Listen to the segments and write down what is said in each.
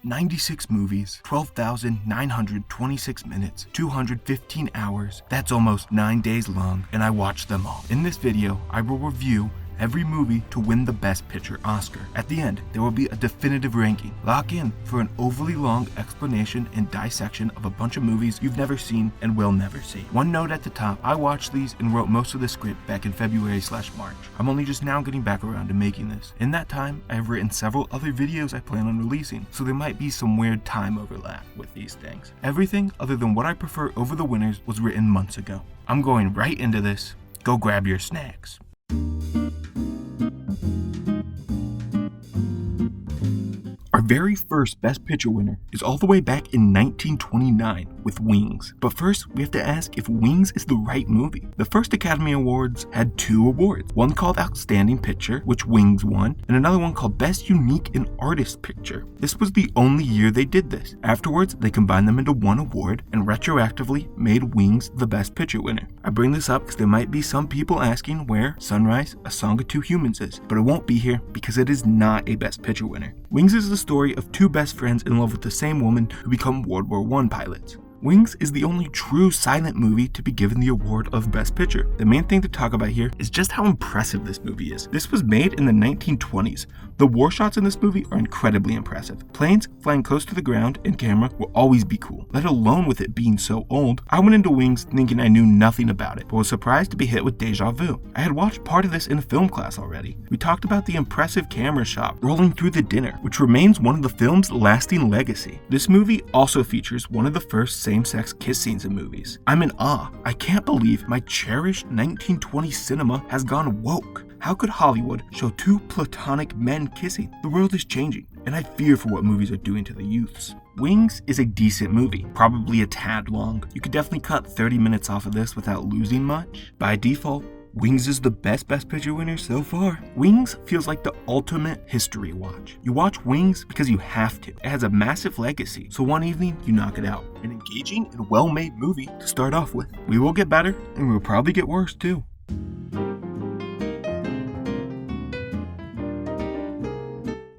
96 movies, 12,926 minutes, 215 hours. That's almost 9 days long, and I watched them all. In this video, I will review every movie to win the Best Picture Oscar. At the end, there will be a definitive ranking. Lock in for an overly long explanation and dissection of a bunch of movies you've never seen and will never see. One note at the top, I watched these and wrote most of the script back in February/March. I'm only just now getting back around to making this. In that time, I have written several other videos I plan on releasing, so there might be some weird time overlap with these things. Everything other than what I prefer over the winners was written months ago. I'm going right into this. Go grab your snacks. Our very first Best Picture winner is all the way back in 1929 with Wings. But first, we have to ask if Wings is the right movie. The first Academy Awards had 2 awards, one called Outstanding Picture, which Wings won, and another one called Best Unique and Artist Picture. This was the only year they did this. Afterwards, they combined them into one award and retroactively made Wings the Best Picture winner. I bring this up because there might be some people asking where Sunrise, A Song of Two Humans is, but it won't be here because it is not a Best Picture winner. Wings is the story of 2 best friends in love with the same woman who become World War I pilots. Wings is the only true silent movie to be given the award of Best Picture. The main thing to talk about here is just how impressive this movie is. This was made in the 1920s. The war shots in this movie are incredibly impressive. Planes flying close to the ground in camera will always be cool, let alone with it being so old. I went into Wings thinking I knew nothing about it, but was surprised to be hit with deja vu. I had watched part of this in a film class already. We talked about the impressive camera shot rolling through the dinner, which remains one of the film's lasting legacy. This movie also features one of the first same-sex kiss scenes in movies. I'm in awe. I can't believe my cherished 1920s cinema has gone woke. How could Hollywood show 2 platonic men kissing? The world is changing, and I fear for what movies are doing to the youths. Wings is a decent movie, probably a tad long. You could definitely cut 30 minutes off of this without losing much. By default, Wings is the best Picture winner so far. Wings feels like the ultimate history watch. You watch Wings because you have to. It has a massive legacy, so one evening you knock it out. An engaging and well-made movie to start off with. We will get better, and we will probably get worse too.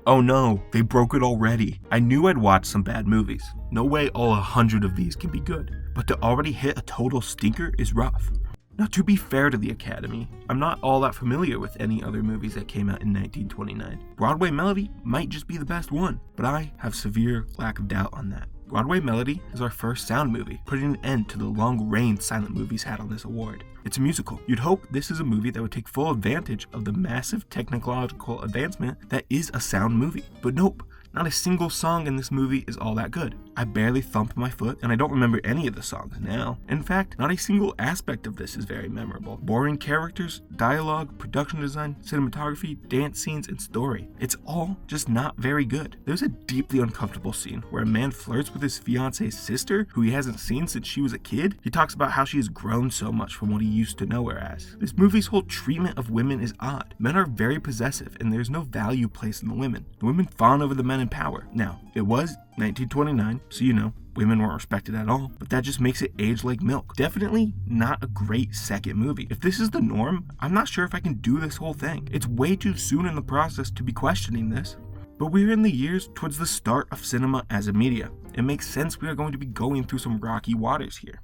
Oh no, they broke it already. I knew I'd watched some bad movies. No way all 100 of these can be good, but to already hit a total stinker is rough. Now, to be fair to the Academy, I'm not all that familiar with any other movies that came out in 1929. Broadway Melody might just be the best one, but I have severe lack of doubt on that. Broadway Melody is our first sound movie, putting an end to the long reign silent movies had on this award. It's a musical. You'd hope this is a movie that would take full advantage of the massive technological advancement that is a sound movie. But nope. Not a single song in this movie is all that good. I barely thumped my foot, and I don't remember any of the songs now. In fact, not a single aspect of this is very memorable. Boring characters, dialogue, production design, cinematography, dance scenes, and story. It's all just not very good. There's a deeply uncomfortable scene where a man flirts with his fiance's sister, who he hasn't seen since she was a kid. He talks about how she has grown so much from what he used to know her as. This movie's whole treatment of women is odd. Men are very possessive, and there's no value placed in the women. The women fawn over the men in power. Now, it was 1929, so women weren't respected at all, but that just makes it age like milk. Definitely not a great second movie. If this is the norm, I'm not sure if I can do this whole thing. It's way too soon in the process to be questioning this. But we're in the years towards the start of cinema as a media. It makes sense we are going to be going through some rocky waters here.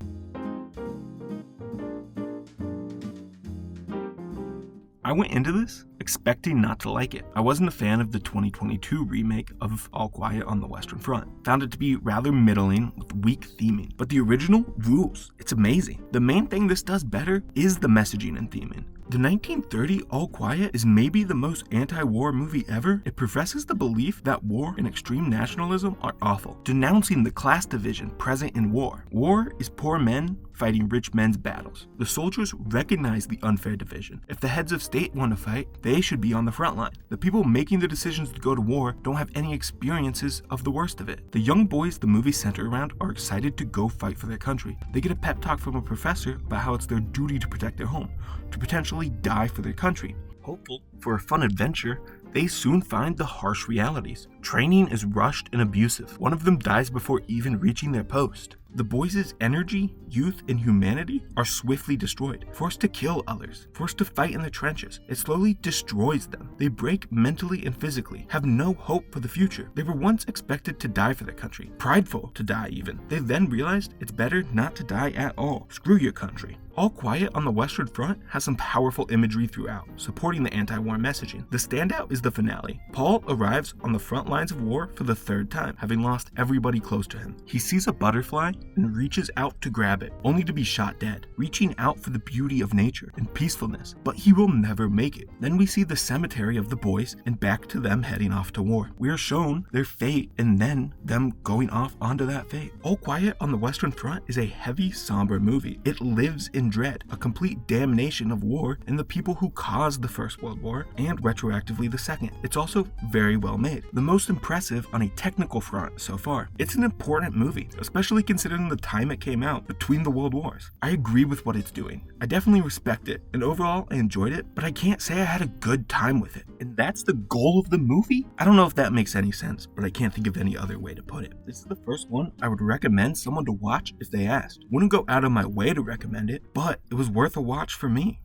I went into this expecting not to like it. I wasn't a fan of the 2022 remake of All Quiet on the Western Front. Found it to be rather middling with weak theming, but the original rules. It's amazing. The main thing this does better is the messaging and theming. The 1930 All Quiet is maybe the most anti-war movie ever. It professes the belief that war and extreme nationalism are awful, denouncing the class division present in war. War is poor men fighting rich men's battles. The soldiers recognize the unfair division. If the heads of state want to fight, they should be on the front line. The people making the decisions to go to war don't have any experiences of the worst of it. The young boys the movie centers around are excited to go fight for their country. They get a pep talk from a professor about how it's their duty to protect their home, to potentially die for their country. Hopeful for a fun adventure, They soon find the harsh realities. Training is rushed and abusive. One of them dies before even reaching their post. The boys' energy, youth, and humanity are swiftly destroyed, forced to kill others, forced to fight in the trenches. It slowly destroys them. They break mentally and physically, have no hope for the future. They were once expected to die for their country, prideful to die even. They then realized it's better not to die at all. Screw your country. All Quiet on the Western Front has some powerful imagery throughout, supporting the anti-war messaging. The standout is the finale. Paul arrives on the front lines of war for the third time, having lost everybody close to him. He sees a butterfly and reaches out to grab it, only to be shot dead, reaching out for the beauty of nature and peacefulness, but he will never make it. Then we see the cemetery of the boys and back to them heading off to war. We are shown their fate and then them going off onto that fate. All Quiet on the Western Front is a heavy, somber movie. It lives in dread, a complete damnation of war and the people who caused the First World War and retroactively the Second. It's also very well made, the most impressive on a technical front so far. It's an important movie, especially considering the time it came out between the world wars. I agree with what it's doing. I definitely respect it, and overall I enjoyed it, but I can't say I had a good time with it. And that's the goal of the movie? I don't know if that makes any sense, but I can't think of any other way to put it. This is the first one I would recommend someone to watch if they asked. Wouldn't go out of my way to recommend it, but it was worth a watch for me.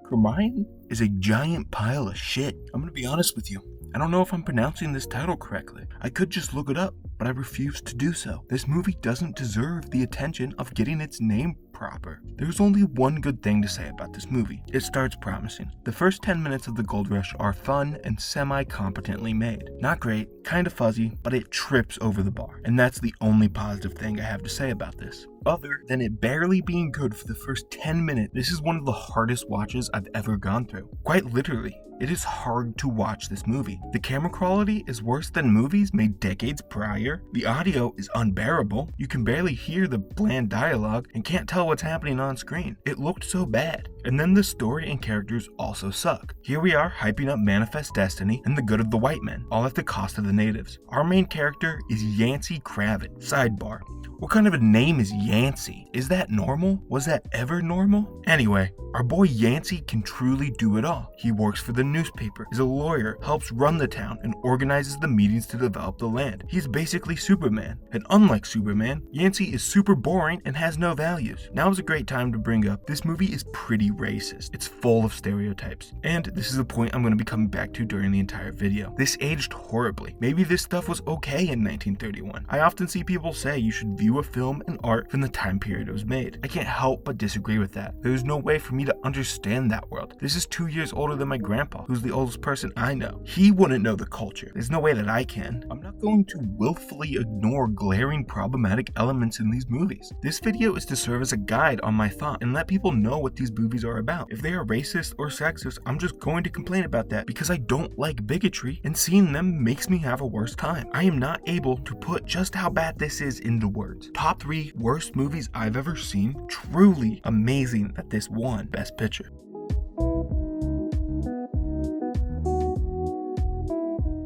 Cirammron is a giant pile of shit. I'm gonna be honest with you. I don't know if I'm pronouncing this title correctly. I could just look it up, but I refuse to do so. This movie doesn't deserve the attention of getting its name proper. There's only one good thing to say about this movie. It starts promising. The first 10 minutes of the Gold Rush are fun and semi-competently made. Not great, kind of fuzzy, but it trips over the bar. And that's the only positive thing I have to say about this. Other than it barely being good for the first 10 minutes, this is one of the hardest watches I've ever gone through. Quite literally. It is hard to watch this movie. The camera quality is worse than movies made decades prior. The audio is unbearable. You can barely hear the bland dialogue and can't tell what's happening on screen. It looked so bad. And then the story and characters also suck. Here we are hyping up Manifest Destiny and the good of the white men, all at the cost of the natives. Our main character is Yancey Cravat. Sidebar. What kind of a name is Yancey? Is that normal? Was that ever normal? Anyway, our boy Yancey can truly do it all. He works for the newspaper, is a lawyer, helps run the town, and organizes the meetings to develop the land. He's basically Superman. And unlike Superman, Yancey is super boring and has no values. Now is a great time to bring up, this movie is pretty racist. It's full of stereotypes. And this is a point I'm going to be coming back to during the entire video. This aged horribly. Maybe this stuff was okay in 1931. I often see people say you should view a film and art from the time period it was made. I can't help but disagree with that. There's no way for me to understand that world. This is 2 years older than my grandpa, who's the oldest person I know. He wouldn't know the culture. There's no way that I can. I'm not going to willfully ignore glaring problematic elements in these movies. This video is to serve as a guide on my thought and let people know what these movies are about. If they are racist or sexist, I'm just going to complain about that because I don't like bigotry and seeing them makes me have a worse time. I am not able to put just how bad this is into words. Top 3 worst movies I've ever seen. Truly amazing that this won Best Picture.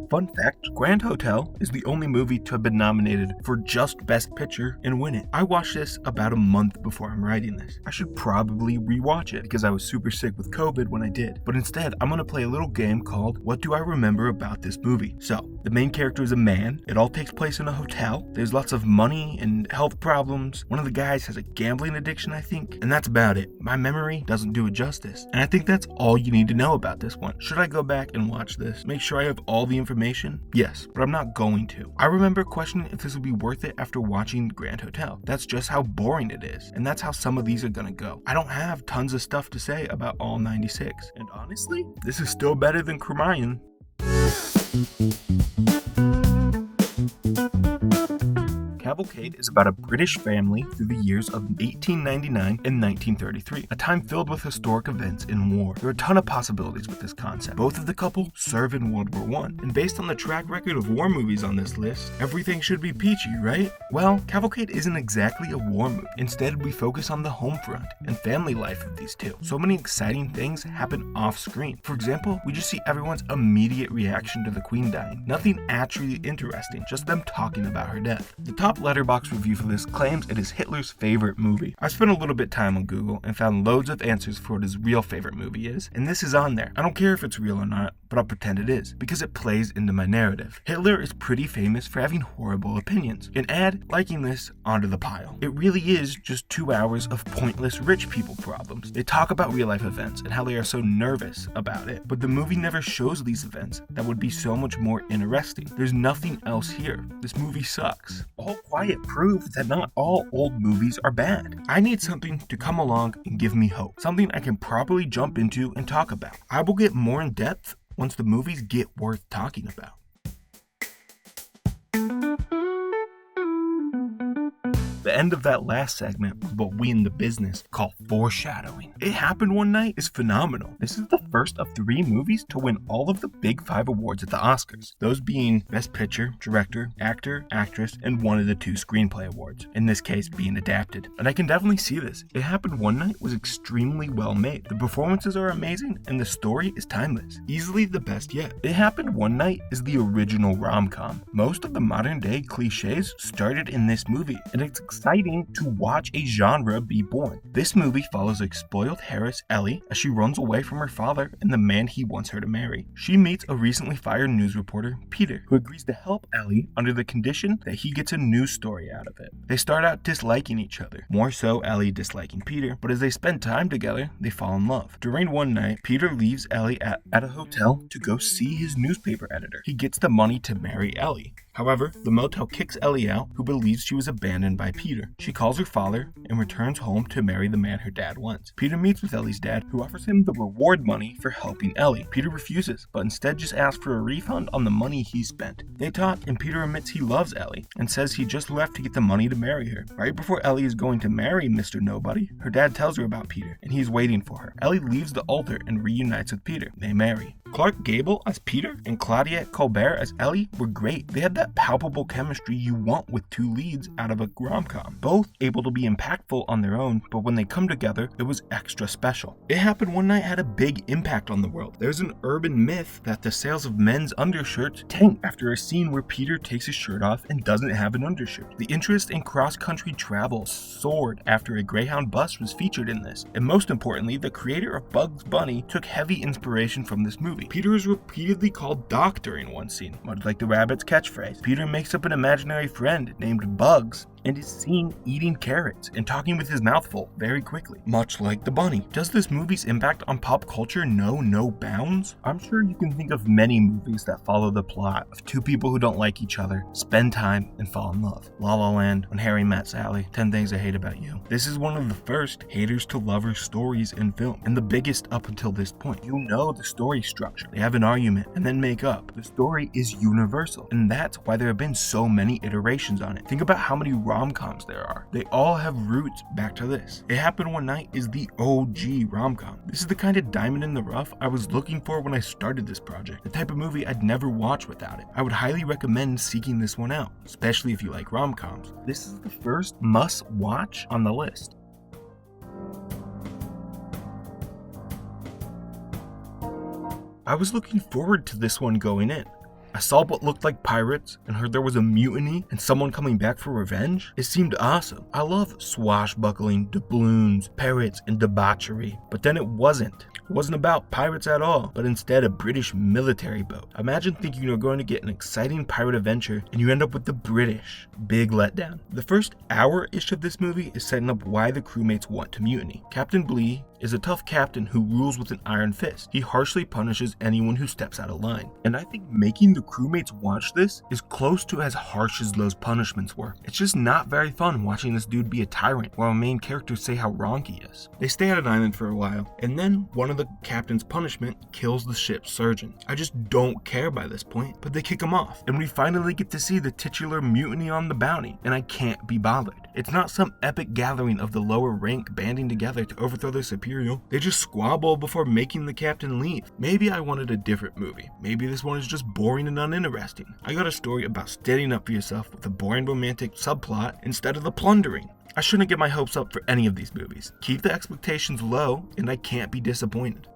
Fun fact, Grand Hotel is the only movie to have been nominated for just Best Picture and win it. I watched this about a month before I'm writing this. I should probably rewatch it because I was super sick with COVID when I did. But instead, I'm gonna play a little game called What Do I Remember About This Movie? So, the main character is a man. It all takes place in a hotel. There's lots of money and health problems. One of the guys has a gambling addiction, I think. And that's about it. My memory doesn't do it justice. And I think that's all you need to know about this one. Should I go back and watch this? Make sure I have all the information? Yes, but I'm not going to. I remember questioning if this would be worth it after watching Grand Hotel. That's just how boring it is, and that's how some of these are gonna go. I don't have tons of stuff to say about all 96, and honestly, this is still better than Cirammron. Cavalcade is about a British family through the years of 1899 and 1933, a time filled with historic events and war. There are a ton of possibilities with this concept. Both of the couple serve in World War I, and based on the track record of war movies on this list, everything should be peachy, right? Well, Cavalcade isn't exactly a war movie. Instead, we focus on the home front and family life of these two. So many exciting things happen off screen. For example, we just see everyone's immediate reaction to the Queen dying. Nothing actually interesting, just them talking about her death. The top Letterboxd review for this claims it is Hitler's favorite movie. I spent a little bit of time on Google and found loads of answers for what his real favorite movie is, and this is on there. I don't care if it's real or not, but I'll pretend it is, because it plays into my narrative. Hitler is pretty famous for having horrible opinions, and add liking this onto the pile. It really is just 2 hours of pointless rich people problems. They talk about real life events and how they are so nervous about it, but the movie never shows these events that would be so much more interesting. There's nothing else here. This movie sucks. All Quiet proves that not all old movies are bad. I need something to come along and give me hope. Something I can properly jump into and talk about. I will get more in depth once the movies get worth talking about. The end of that last segment was what we in the business call foreshadowing. It Happened One Night is phenomenal. This is the first of 3 movies to win all of the big 5 awards at the Oscars, those being Best Picture, Director, Actor, Actress, and one of the 2 Screenplay awards, in this case being adapted. And I can definitely see this. It Happened One Night was extremely well made. The performances are amazing, and the story is timeless. Easily the best yet. It Happened One Night is the original rom-com. Most of the modern day cliches started in this movie, and it's exciting to watch a genre be born. This movie follows a spoiled heiress, Ellie, as she runs away from her father and the man he wants her to marry. She meets a recently fired news reporter, Peter, who agrees to help Ellie under the condition that he gets a news story out of it. They start out disliking each other, more so Ellie disliking Peter, but as they spend time together, they fall in love. During one night, Peter leaves Ellie at a hotel to go see his newspaper editor. He gets the money to marry Ellie. However, the motel kicks Ellie out, who believes she was abandoned by Peter. She calls her father and returns home to marry the man her dad wants. Peter meets with Ellie's dad, who offers him the reward money for helping Ellie. Peter refuses, but instead just asks for a refund on the money he spent. They talk, and Peter admits he loves Ellie and says he just left to get the money to marry her. Right before Ellie is going to marry Mr. Nobody, her dad tells her about Peter, and he's waiting for her. Ellie leaves the altar and reunites with Peter. They marry. Clark Gable as Peter and Claudette Colbert as Ellie were great. They had that palpable chemistry you want with 2 leads out of a rom-com. Both able to be impactful on their own, but when they come together, it was extra special. It Happened One Night had a big impact on the world. There's an urban myth that the sales of men's undershirts tank after a scene where Peter takes his shirt off and doesn't have an undershirt. The interest in cross-country travel soared after a Greyhound bus was featured in this. And most importantly, the creator of Bugs Bunny took heavy inspiration from this movie. Peter is repeatedly called Doc during one scene, much like the rabbit's catchphrase. Peter makes up an imaginary friend named Bugs and is seen eating carrots and talking with his mouth full very quickly, much like the bunny. Does this movie's impact on pop culture know no bounds? I'm sure you can think of many movies that follow the plot of 2 people who don't like each other, spend time, and fall in love. La La Land, When Harry Met Sally, 10 Things I Hate About You. This is one of the first haters to lovers stories in film, and the biggest up until this point. You know the story structure. They have an argument and then make up. The story is universal, and that's why there have been so many iterations on it. Think about how many rom-coms there are. They all have roots back to this. It Happened One Night is the OG rom-com. This is the kind of diamond in the rough I was looking for when I started this project. The type of movie I'd never watch without it. I would highly recommend seeking this one out, especially if you like rom-coms. This is the first must-watch on the list. I was looking forward to this one going in. I saw what looked like pirates and heard there was a mutiny and someone coming back for revenge. It seemed awesome. I love swashbuckling, doubloons, parrots, and debauchery. But then it wasn't. It wasn't about pirates at all, but instead a British military boat. Imagine thinking you're going to get an exciting pirate adventure and you end up with the British. Big letdown. The first hour-ish of this movie is setting up why the crewmates want to mutiny. Captain Blee is a tough captain who rules with an iron fist. He harshly punishes anyone who steps out of line. And I think making the crewmates watch this is close to as harsh as those punishments were. It's just not very fun watching this dude be a tyrant while main characters say how wrong he is. They stay at an island for a while, and then one of the captain's punishment kills the ship's surgeon. I just don't care by this point, but they kick him off, and we finally get to see the titular Mutiny on the Bounty, and I can't be bothered. It's not some epic gathering of the lower rank banding together to overthrow their superior. They just squabble before making the captain leave. Maybe I wanted a different movie. Maybe this one is just boring and uninteresting. I got a story about standing up for yourself with a boring romantic subplot instead of the plundering. I shouldn't get my hopes up for any of these movies. Keep the expectations low and I can't be disappointed.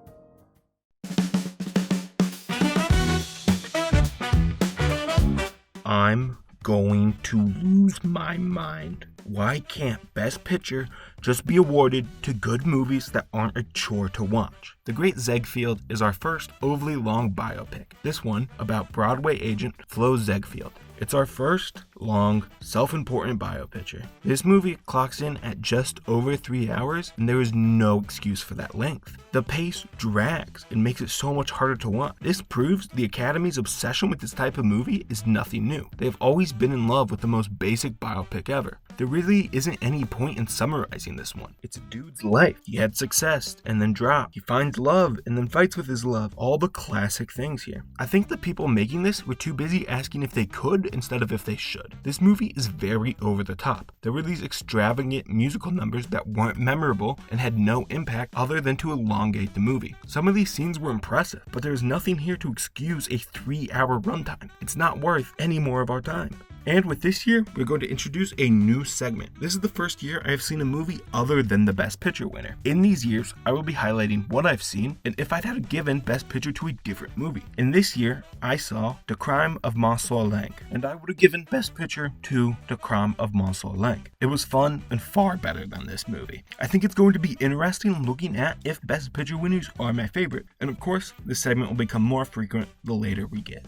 I'm going to lose my mind. Why can't Best Picture just be awarded to good movies that aren't a chore to watch? The Great Ziegfeld is our first overly long biopic, this one about Broadway agent Flo Ziegfeld. It's our first long, self-important biopicture. This movie clocks in at just over 3 hours, and there is no excuse for that length. The pace drags and makes it so much harder to watch. This proves the Academy's obsession with this type of movie is nothing new. They've always been in love with the most basic biopic ever. There really isn't any point in summarizing this one. It's a dude's life. He had success and then dropped. He finds love and then fights with his love. All the classic things here. I think the people making this were too busy asking if they could instead of if they should. This movie is very over the top. There were these extravagant musical numbers that weren't memorable and had no impact other than to elongate the movie. Some of these scenes were impressive, but there's nothing here to excuse a 3-hour runtime. It's not worth any more of our time. And with this year, we're going to introduce a new segment. This is the first year I have seen a movie other than the Best Picture winner. In these years, I will be highlighting what I've seen and if I'd have given Best Picture to a different movie. In this year, I saw The Crime of Monsieur Lang, and I would have given Best Picture to The Crime of Monsieur Lang. It was fun and far better than this movie. I think it's going to be interesting looking at if Best Picture winners are my favorite. And of course, this segment will become more frequent the later we get.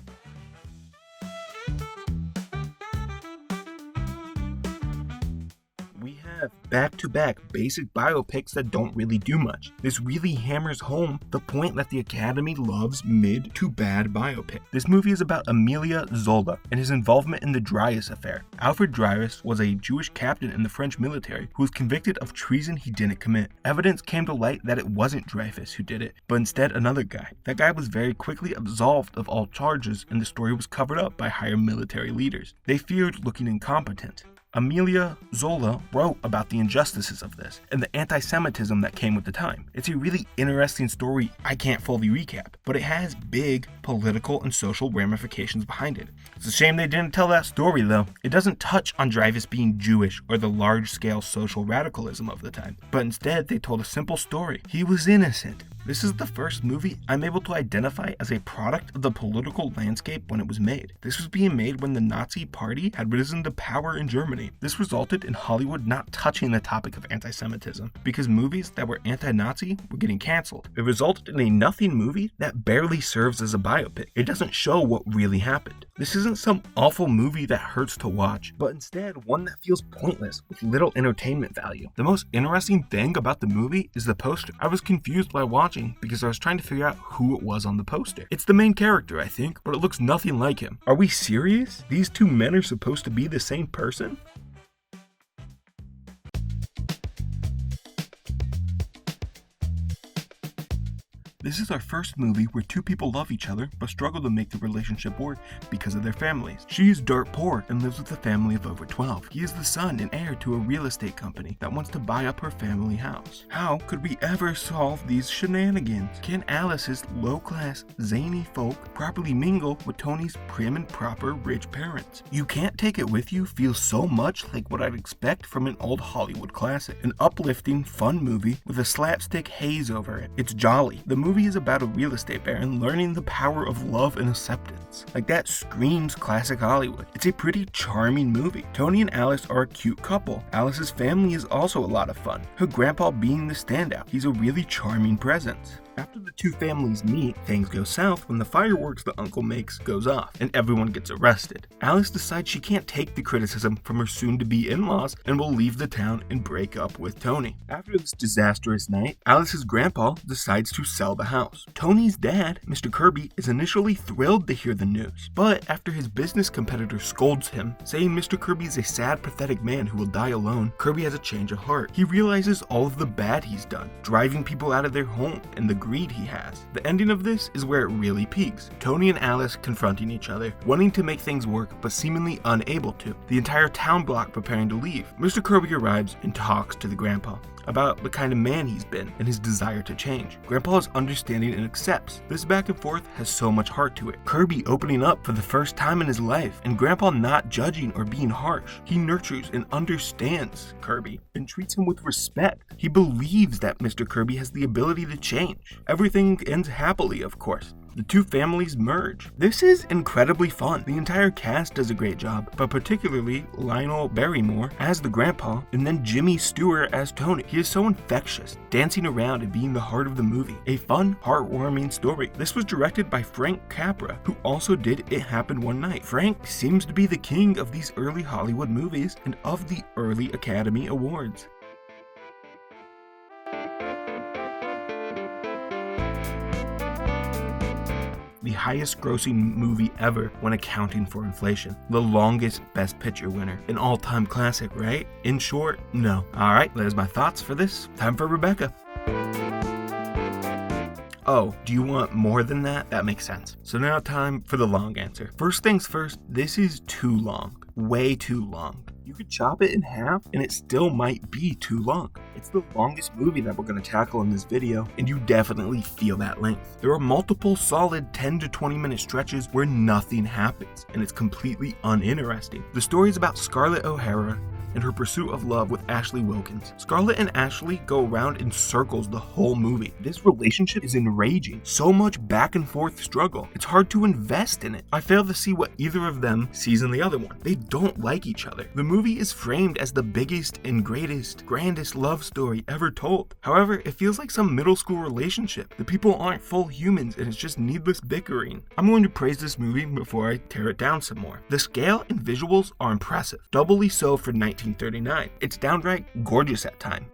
Back-to-back basic biopics that don't really do much. This really hammers home the point that the Academy loves mid to bad biopic. This movie is about Emilia Zola and his involvement in the Dreyfus affair. Alfred Dreyfus was a Jewish captain in the French military who was convicted of treason he didn't commit. Evidence came to light that it wasn't Dreyfus who did it, but instead another guy. That guy was very quickly absolved of all charges, and the story was covered up by higher military leaders. They feared looking incompetent. Emilia Zola wrote about the injustices of this and the anti-Semitism that came with the time. It's a really interesting story I can't fully recap, but it has big political and social ramifications behind it. It's a shame they didn't tell that story though. It doesn't touch on Dreyfus being Jewish or the large-scale social radicalism of the time, but instead they told a simple story. He was innocent. This is the first movie I'm able to identify as a product of the political landscape when it was made. This was being made when the Nazi Party had risen to power in Germany. This resulted in Hollywood not touching the topic of anti-Semitism because movies that were anti-Nazi were getting canceled. It resulted in a nothing movie that barely serves as a biopic. It doesn't show what really happened. This isn't some awful movie that hurts to watch, but instead one that feels pointless with little entertainment value. The most interesting thing about the movie is the poster. I was confused by watching because I was trying to figure out who it was on the poster. It's the main character, I think, but it looks nothing like him. Are we serious? These two men are supposed to be the same person? This is our first movie where two people love each other but struggle to make the relationship work because of their families. She is dirt poor and lives with a family of over 12. He is the son and heir to a real estate company that wants to buy up her family house. How could we ever solve these shenanigans? Can Alice's low-class, zany folk properly mingle with Tony's prim and proper rich parents? You Can't Take It With You feels so much like what I'd expect from an old Hollywood classic. An uplifting, fun movie with a slapstick haze over it. It's jolly. The movie is about a real estate baron learning the power of love and acceptance. Like that screams classic Hollywood. It's a pretty charming movie. Tony and Alice are a cute couple. Alice's family is also a lot of fun. Her grandpa being the standout. He's a really charming presence. After the two families meet, things go south when the fireworks the uncle makes goes off and everyone gets arrested. Alice decides she can't take the criticism from her soon-to-be in-laws and will leave the town and break up with Tony. After this disastrous night, Alice's grandpa decides to sell the house. Tony's dad, Mr. Kirby, is initially thrilled to hear the news, but after his business competitor scolds him, saying Mr. Kirby is a sad, pathetic man who will die alone, Kirby has a change of heart. He realizes all of the bad he's done, driving people out of their home and the greed he has. The ending of this is where it really peaks. Tony and Alice confronting each other, wanting to make things work but seemingly unable to. The entire town block preparing to leave. Mr. Kirby arrives and talks to the grandpa about the kind of man he's been and his desire to change. Grandpa is understanding and accepts. This back and forth has so much heart to it. Kirby opening up for the first time in his life and Grandpa not judging or being harsh. He nurtures and understands Kirby and treats him with respect. He believes that Mr. Kirby has the ability to change. Everything ends happily, of course. the two families merge. This is incredibly fun. The entire cast does a great job, but particularly Lionel Barrymore as the grandpa, and then Jimmy Stewart as Tony. He is so infectious, dancing around and being the heart of the movie. A fun, heartwarming story. This was directed by Frank Capra, who also did It Happened One Night. Frank seems to be the king of these early Hollywood movies and of the early Academy Awards. The highest grossing movie ever when accounting for inflation. The longest Best Picture winner. An all-time classic, right? In short, no. Alright, there's my thoughts for this. Time for Rebecca. Oh, do you want more than that? That makes sense. So now time for the long answer. First things first, this is too long. Way too long. You could chop it in half and it still might be too long. It's the longest movie that we're going to tackle in this video, and you definitely feel that length. There are multiple solid 10 to 20 minute stretches where nothing happens and it's completely uninteresting. The story is about Scarlett O'Hara and her pursuit of love with Ashley Wilkins. Scarlett and Ashley go around in circles the whole movie. This relationship is enraging. So much back and forth struggle. It's hard to invest in it. I fail to see what either of them sees in the other one. They don't like each other. The movie is framed as the biggest and greatest, grandest love story ever told. However, it feels like some middle school relationship. The people aren't full humans and it's just needless bickering. I'm going to praise this movie before I tear it down some more. The scale and visuals are impressive. Doubly so for 1939. It's downright gorgeous at times,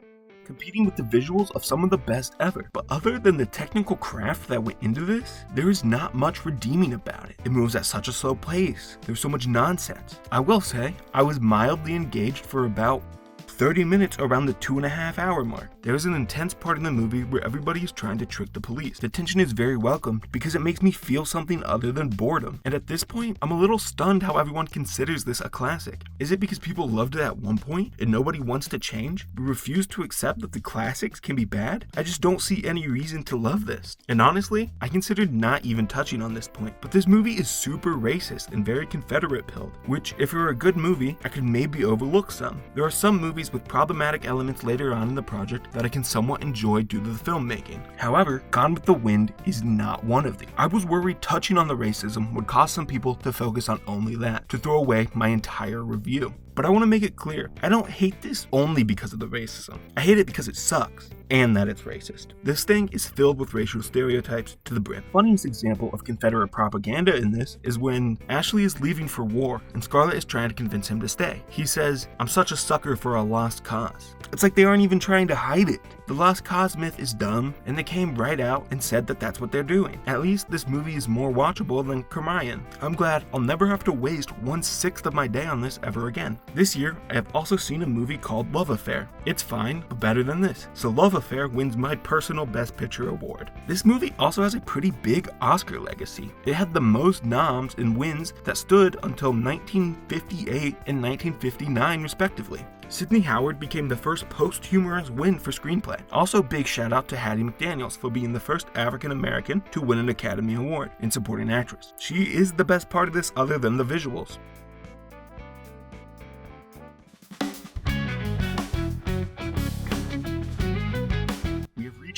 competing with the visuals of some of the best ever. But other than the technical craft that went into this, there is not much redeeming about it. It moves at such a slow pace. There's so much nonsense. I will say, I was mildly engaged for about 30 minutes around the 2.5 hour mark. There is an intense part in the movie where everybody is trying to trick the police. The tension is very welcomed because it makes me feel something other than boredom. And at this point, I'm a little stunned how everyone considers this a classic. Is it because people loved it at one point and nobody wants to change? We refuse to accept that the classics can be bad? I just don't see any reason to love this. And honestly, I considered not even touching on this point. But this movie is super racist and very Confederate pilled, which if it were a good movie, I could maybe overlook some. There are some movies with problematic elements later on in the project that I can somewhat enjoy due to the filmmaking. However, Gone with the Wind is not one of these. I was worried touching on the racism would cause some people to focus on only that, to throw away my entire review. But I want to make it clear, I don't hate this only because of the racism. I hate it because it sucks, and that it's racist. This thing is filled with racial stereotypes to the brim. Funniest example of Confederate propaganda in this is when Ashley is leaving for war and Scarlett is trying to convince him to stay. He says, "I'm such a sucker for a lost cause." It's like they aren't even trying to hide it. The lost cause myth is dumb, and they came right out and said that that's what they're doing. At least this movie is more watchable than Cirammron. I'm glad I'll never have to waste 1/6 of my day on this ever again. This year, I have also seen a movie called Love Affair. It's fine, but better than this. So Love Affair wins my personal Best Picture award. This movie also has a pretty big Oscar legacy. It had the most noms and wins that stood until 1958 and 1959 respectively. Sidney Howard became the first posthumous win for screenplay. Also, big shout out to Hattie McDaniels for being the first African American to win an Academy Award in supporting actress. She is the best part of this other than the visuals.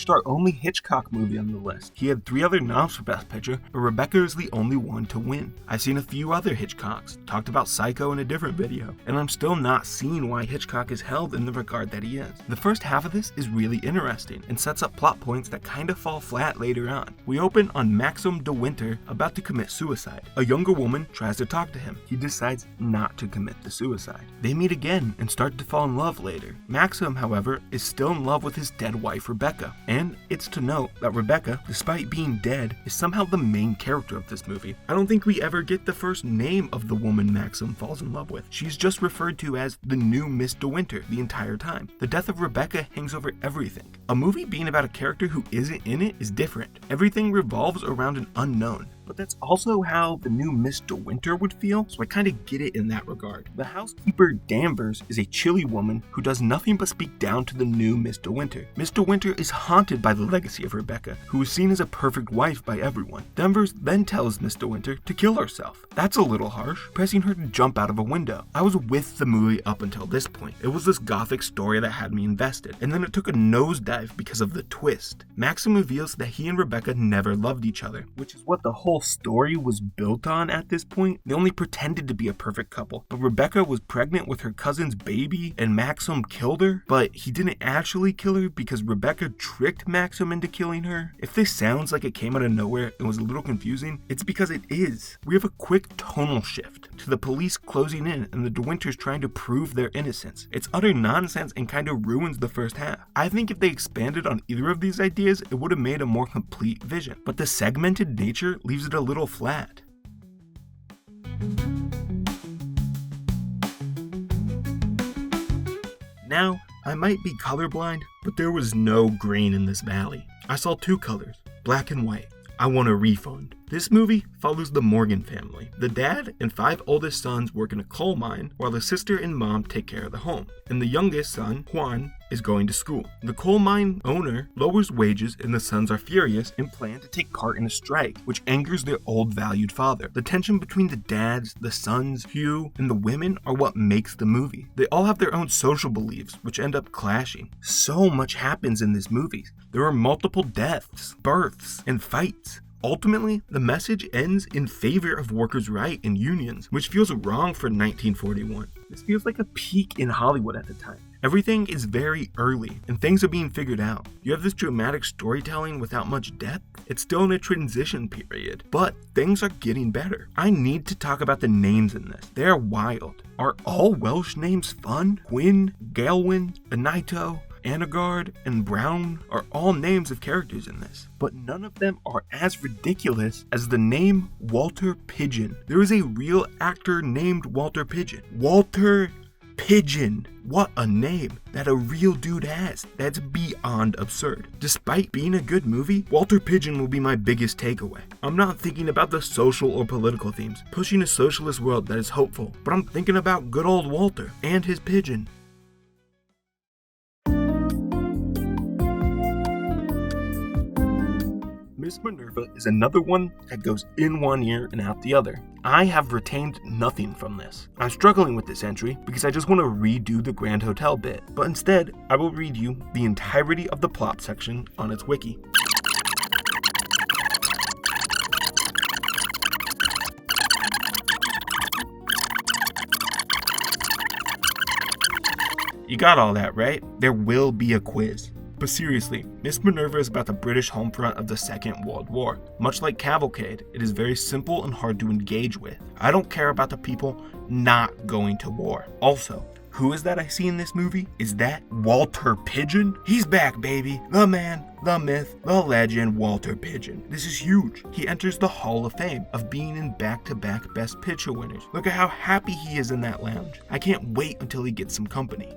Our only Hitchcock movie on the list. He had 3 other noms for Best Picture, but Rebecca is the only one to win. I've seen a few other Hitchcocks, talked about Psycho in a different video, and I'm still not seeing why Hitchcock is held in the regard that he is. The first half of this is really interesting and sets up plot points that kind of fall flat later on. We open on Maxim de Winter about to commit suicide. A younger woman tries to talk to him. He decides not to commit the suicide. They meet again and start to fall in love later. Maxim, however, is still in love with his dead wife Rebecca. And it's to note that Rebecca, despite being dead, is somehow the main character of this movie. I don't think we ever get the first name of the woman Maxim falls in love with. She's just referred to as the new Miss de Winter the entire time. The death of Rebecca hangs over everything. A movie being about a character who isn't in it is different. Everything revolves around an unknown. but that's also how the new Miss De Winter would feel, so I kind of get it in that regard. The housekeeper Danvers is a chilly woman who does nothing but speak down to the new Miss De Winter. Miss De Winter is haunted by the legacy of Rebecca, who is seen as a perfect wife by everyone. Danvers then tells Miss De Winter to kill herself. That's a little harsh, pressing her to jump out of a window. I was with the movie up until this point. It was this gothic story that had me invested, and then it took a nosedive because of the twist. Maxim reveals that he and Rebecca never loved each other, which is what the whole story was built on at this point. They only pretended to be a perfect couple, but Rebecca was pregnant with her cousin's baby and Maxim killed her, but he didn't actually kill her because Rebecca tricked Maxim into killing her. If this sounds like it came out of nowhere and was a little confusing, it's because it is. We have a quick tonal shift to the police closing in and the De Winters trying to prove their innocence. It's utter nonsense and kind of ruins the first half. I think if they expanded on either of these ideas, it would have made a more complete vision, but the segmented nature leaves it a little flat. Now, I might be colorblind, but there was no green in this valley. I saw two colors, black and white. I want a refund. This movie follows the Morgan family. The dad and 5 oldest sons work in a coal mine, while the sister and mom take care of the home. And the youngest son, Juan, is going to school. The coal mine owner lowers wages and the sons are furious and plan to take part in a strike, which angers their old valued father. The tension between the dads, the sons, Hugh, and the women are what makes the movie. They all have their own social beliefs, which end up clashing. So much happens in this movie. There are multiple deaths, births, and fights. Ultimately, the message ends in favor of workers' rights and unions, which feels wrong for 1941. This feels like a peak in Hollywood at the time. Everything is very early, and things are being figured out. You have this dramatic storytelling without much depth. It's still in a transition period, but things are getting better. I need to talk about the names in this. They are wild. Are all Welsh names fun? Gwyn, Gaelwyn, Anito, Anagard, and Brown are all names of characters in this, but none of them are as ridiculous as the name Walter Pidgeon. There is a real actor named Walter Pidgeon. Walter Pidgeon. What a name that a real dude has. That's beyond absurd. Despite being a good movie, Walter Pidgeon will be my biggest takeaway. I'm not thinking about the social or political themes, pushing a socialist world that is hopeful, but I'm thinking about good old Walter and his pigeon. Miss Minerva is another one that goes in one ear and out the other. I have retained nothing from this. I'm struggling with this entry because I just want to redo the Grand Hotel bit, but instead, I will read you the entirety of the plot section on its wiki. You got all that, right? There will be a quiz. But seriously, Miss Minerva is about the British home front of the Second World War. Much like Cavalcade, it is very simple and hard to engage with. I don't care about the people not going to war. Also, who is that I see in this movie? Is that Walter Pidgeon? He's back, baby. The man, the myth, the legend, Walter Pidgeon. This is huge. He enters the Hall of Fame of being in back-to-back Best Picture winners. Look at how happy he is in that lounge. I can't wait until he gets some company.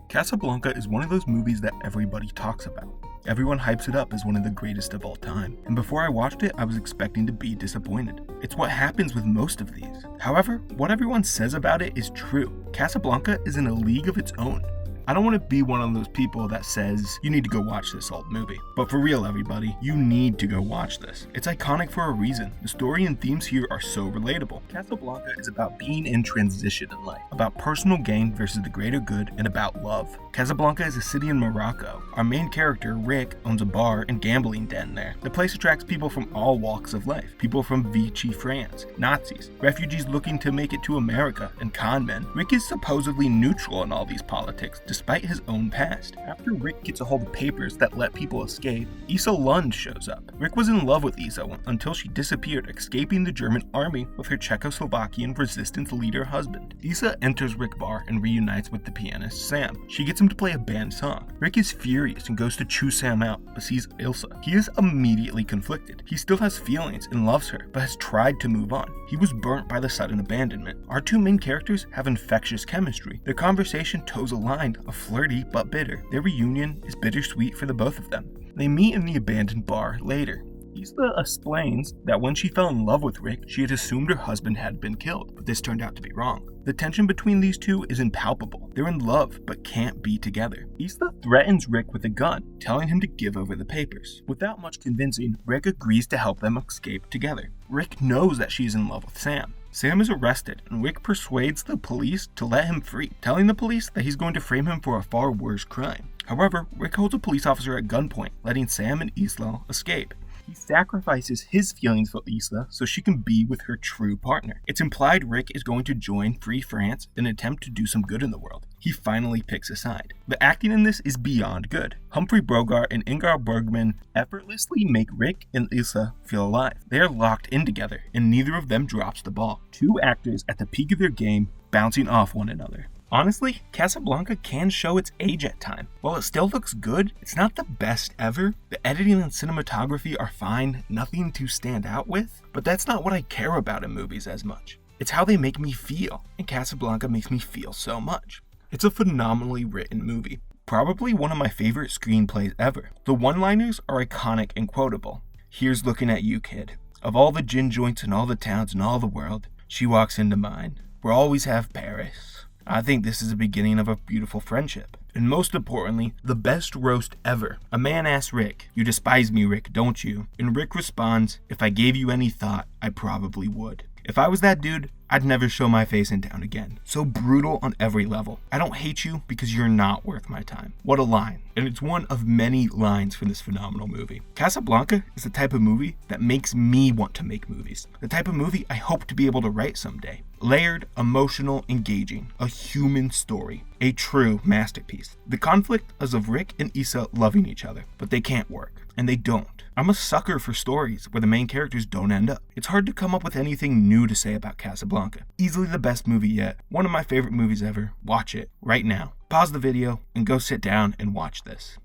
Casablanca is one of those movies that everybody talks about. Everyone hypes it up as one of the greatest of all time. And before I watched it, I was expecting to be disappointed. It's what happens with most of these. However, what everyone says about it is true. Casablanca is in a league of its own. I don't want to be one of those people that says, you need to go watch this old movie. But for real, everybody, you need to go watch this. It's iconic for a reason. The story and themes here are so relatable. Casablanca is about being in transition in life, about personal gain versus the greater good, and about love. Casablanca is a city in Morocco. Our main character, Rick, owns a bar and gambling den there. The place attracts people from all walks of life. People from Vichy, France, Nazis, refugees looking to make it to America, and con men. Rick is supposedly neutral in all these politics, despite his own past. After Rick gets a hold of papers that let people escape, Isa Lund shows up. Rick was in love with Isa until she disappeared, escaping the German army with her Czechoslovakian resistance leader husband. Isa enters Rick's bar and reunites with the pianist Sam. She gets him to play a band song. Rick is furious and goes to chew Sam out, but sees Ilsa. He is immediately conflicted. He still has feelings and loves her, but has tried to move on. He was burnt by the sudden abandonment. Our two main characters have infectious chemistry. Their conversation toes a line of flirty but bitter. Their reunion is bittersweet for the both of them. They meet in the abandoned bar later. Isla explains that when she fell in love with Rick, she had assumed her husband had been killed, but this turned out to be wrong. The tension between these two is impalpable. They're in love, but can't be together. Isla threatens Rick with a gun, telling him to give over the papers. Without much convincing, Rick agrees to help them escape together. Rick knows that she's in love with Sam. Sam is arrested, and Rick persuades the police to let him free, telling the police that he's going to frame him for a far worse crime. However, Rick holds a police officer at gunpoint, letting Sam and Isla escape. He sacrifices his feelings for Isla so she can be with her true partner. It's implied Rick is going to join Free France in an attempt to do some good in the world. He finally picks a side. The acting in this is beyond good. Humphrey Bogart and Ingmar Bergman effortlessly make Rick and Isla feel alive. They are locked in together, and neither of them drops the ball. Two actors at the peak of their game, bouncing off one another. Honestly, Casablanca can show its age at times. While it still looks good, it's not the best ever. The editing and cinematography are fine, nothing to stand out with, but that's not what I care about in movies as much. It's how they make me feel, and Casablanca makes me feel so much. It's a phenomenally written movie. Probably one of my favorite screenplays ever. The one-liners are iconic and quotable. Here's looking at you, kid. Of all the gin joints in all the towns in all the world, she walks into mine. We'll always have Paris. I think this is the beginning of a beautiful friendship. And most importantly, the best roast ever. A man asks Rick, "You despise me, Rick, don't you?" And Rick responds, "If I gave you any thought, I probably would." If I was that dude, I'd never show my face in town again. So brutal on every level. I don't hate you because you're not worth my time. What a line. And it's one of many lines from this phenomenal movie. Casablanca is the type of movie that makes me want to make movies. The type of movie I hope to be able to write someday. Layered, emotional, engaging. A human story. A true masterpiece. The conflict is of Rick and Issa loving each other, but they can't work. And they don't. I'm a sucker for stories where the main characters don't end up. It's hard to come up with anything new to say about Casablanca. Easily the best movie yet. One of my favorite movies ever. Watch it right now. Pause the video and go sit down and watch this.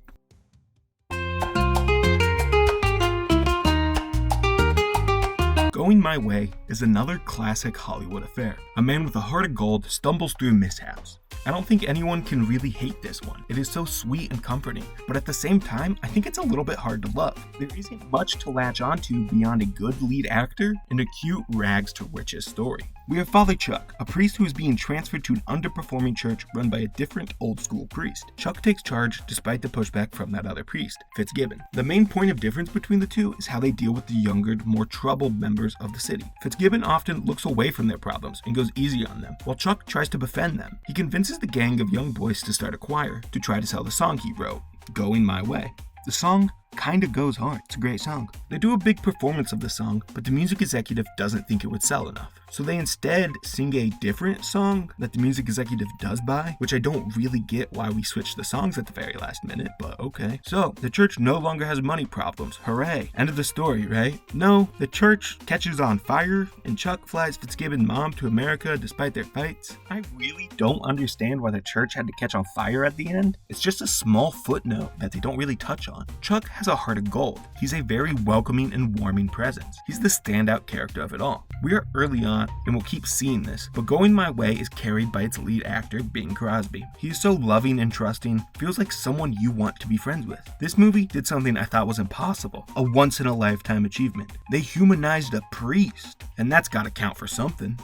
Going My Way is another classic Hollywood affair. A man with a heart of gold stumbles through mishaps. I don't think anyone can really hate this one. It is so sweet and comforting, but at the same time, I think it's a little bit hard to love. There isn't much to latch onto beyond a good lead actor and a cute rags to riches story. We have Father Chuck, a priest who is being transferred to an underperforming church run by a different old-school priest. Chuck takes charge despite the pushback from that other priest, Fitzgibbon. The main point of difference between the two is how they deal with the younger, more troubled members of the city. Fitzgibbon often looks away from their problems and goes easy on them, while Chuck tries to befriend them. He convinces the gang of young boys to start a choir to try to sell the song he wrote, Going My Way. The song kinda goes hard. It's a great song. They do a big performance of the song, but the music executive doesn't think it would sell enough. So they instead sing a different song that the music executive does buy, which I don't really get why we switched the songs at the very last minute, but okay. So, the church no longer has money problems. Hooray. End of the story, right? No, the church catches on fire, and Chuck flies Fitzgibbon's mom to America despite their fights. I really don't understand why the church had to catch on fire at the end. It's just a small footnote that they don't really touch on. Chuck has a heart of gold. He's a very welcoming and warming presence. He's the standout character of it all. We are early on, and we'll keep seeing this, but Going My Way is carried by its lead actor, Bing Crosby. He is so loving and trusting, feels like someone you want to be friends with. This movie did something I thought was impossible, a once-in-a-lifetime achievement. They humanized a priest, and that's gotta count for something.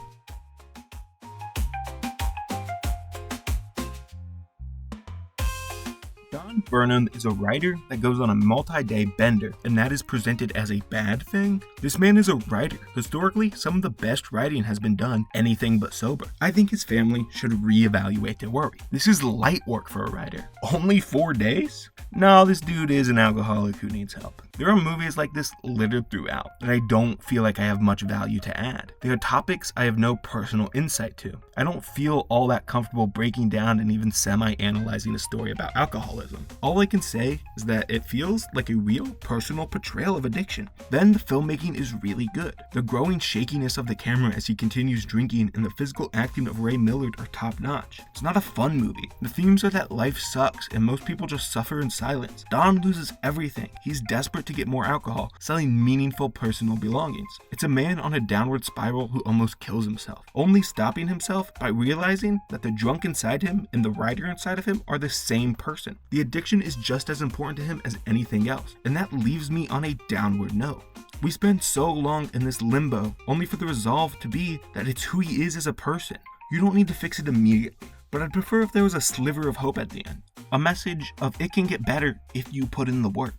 John Burnham is a writer that goes on a multi-day bender, and that is presented as a bad thing. This man is a writer. Historically, some of the best writing has been done anything but sober. I think his family should reevaluate their worry. This is light work for a writer. Only 4 days? No, this dude is an alcoholic who needs help. There are movies like this littered throughout that I don't feel like I have much value to add. They are topics I have no personal insight to. I don't feel all that comfortable breaking down and even semi-analyzing a story about alcoholism. All I can say is that it feels like a real personal portrayal of addiction. Then the filmmaking is really good. The growing shakiness of the camera as he continues drinking and the physical acting of Ray Millard are top notch. It's not a fun movie. The themes are that life sucks and most people just suffer in silence. Don loses everything. He's desperate to get more alcohol, selling meaningful personal belongings. It's a man on a downward spiral who almost kills himself, only stopping himself by realizing that the drunk inside him and the writer inside of him are the same person. The addiction fiction is just as important to him as anything else, and that leaves me on a downward note. We spend so long in this limbo, only for the resolve to be that it's who he is as a person. You don't need to fix it immediately, but I'd prefer if there was a sliver of hope at the end. A message of it can get better if you put in the work.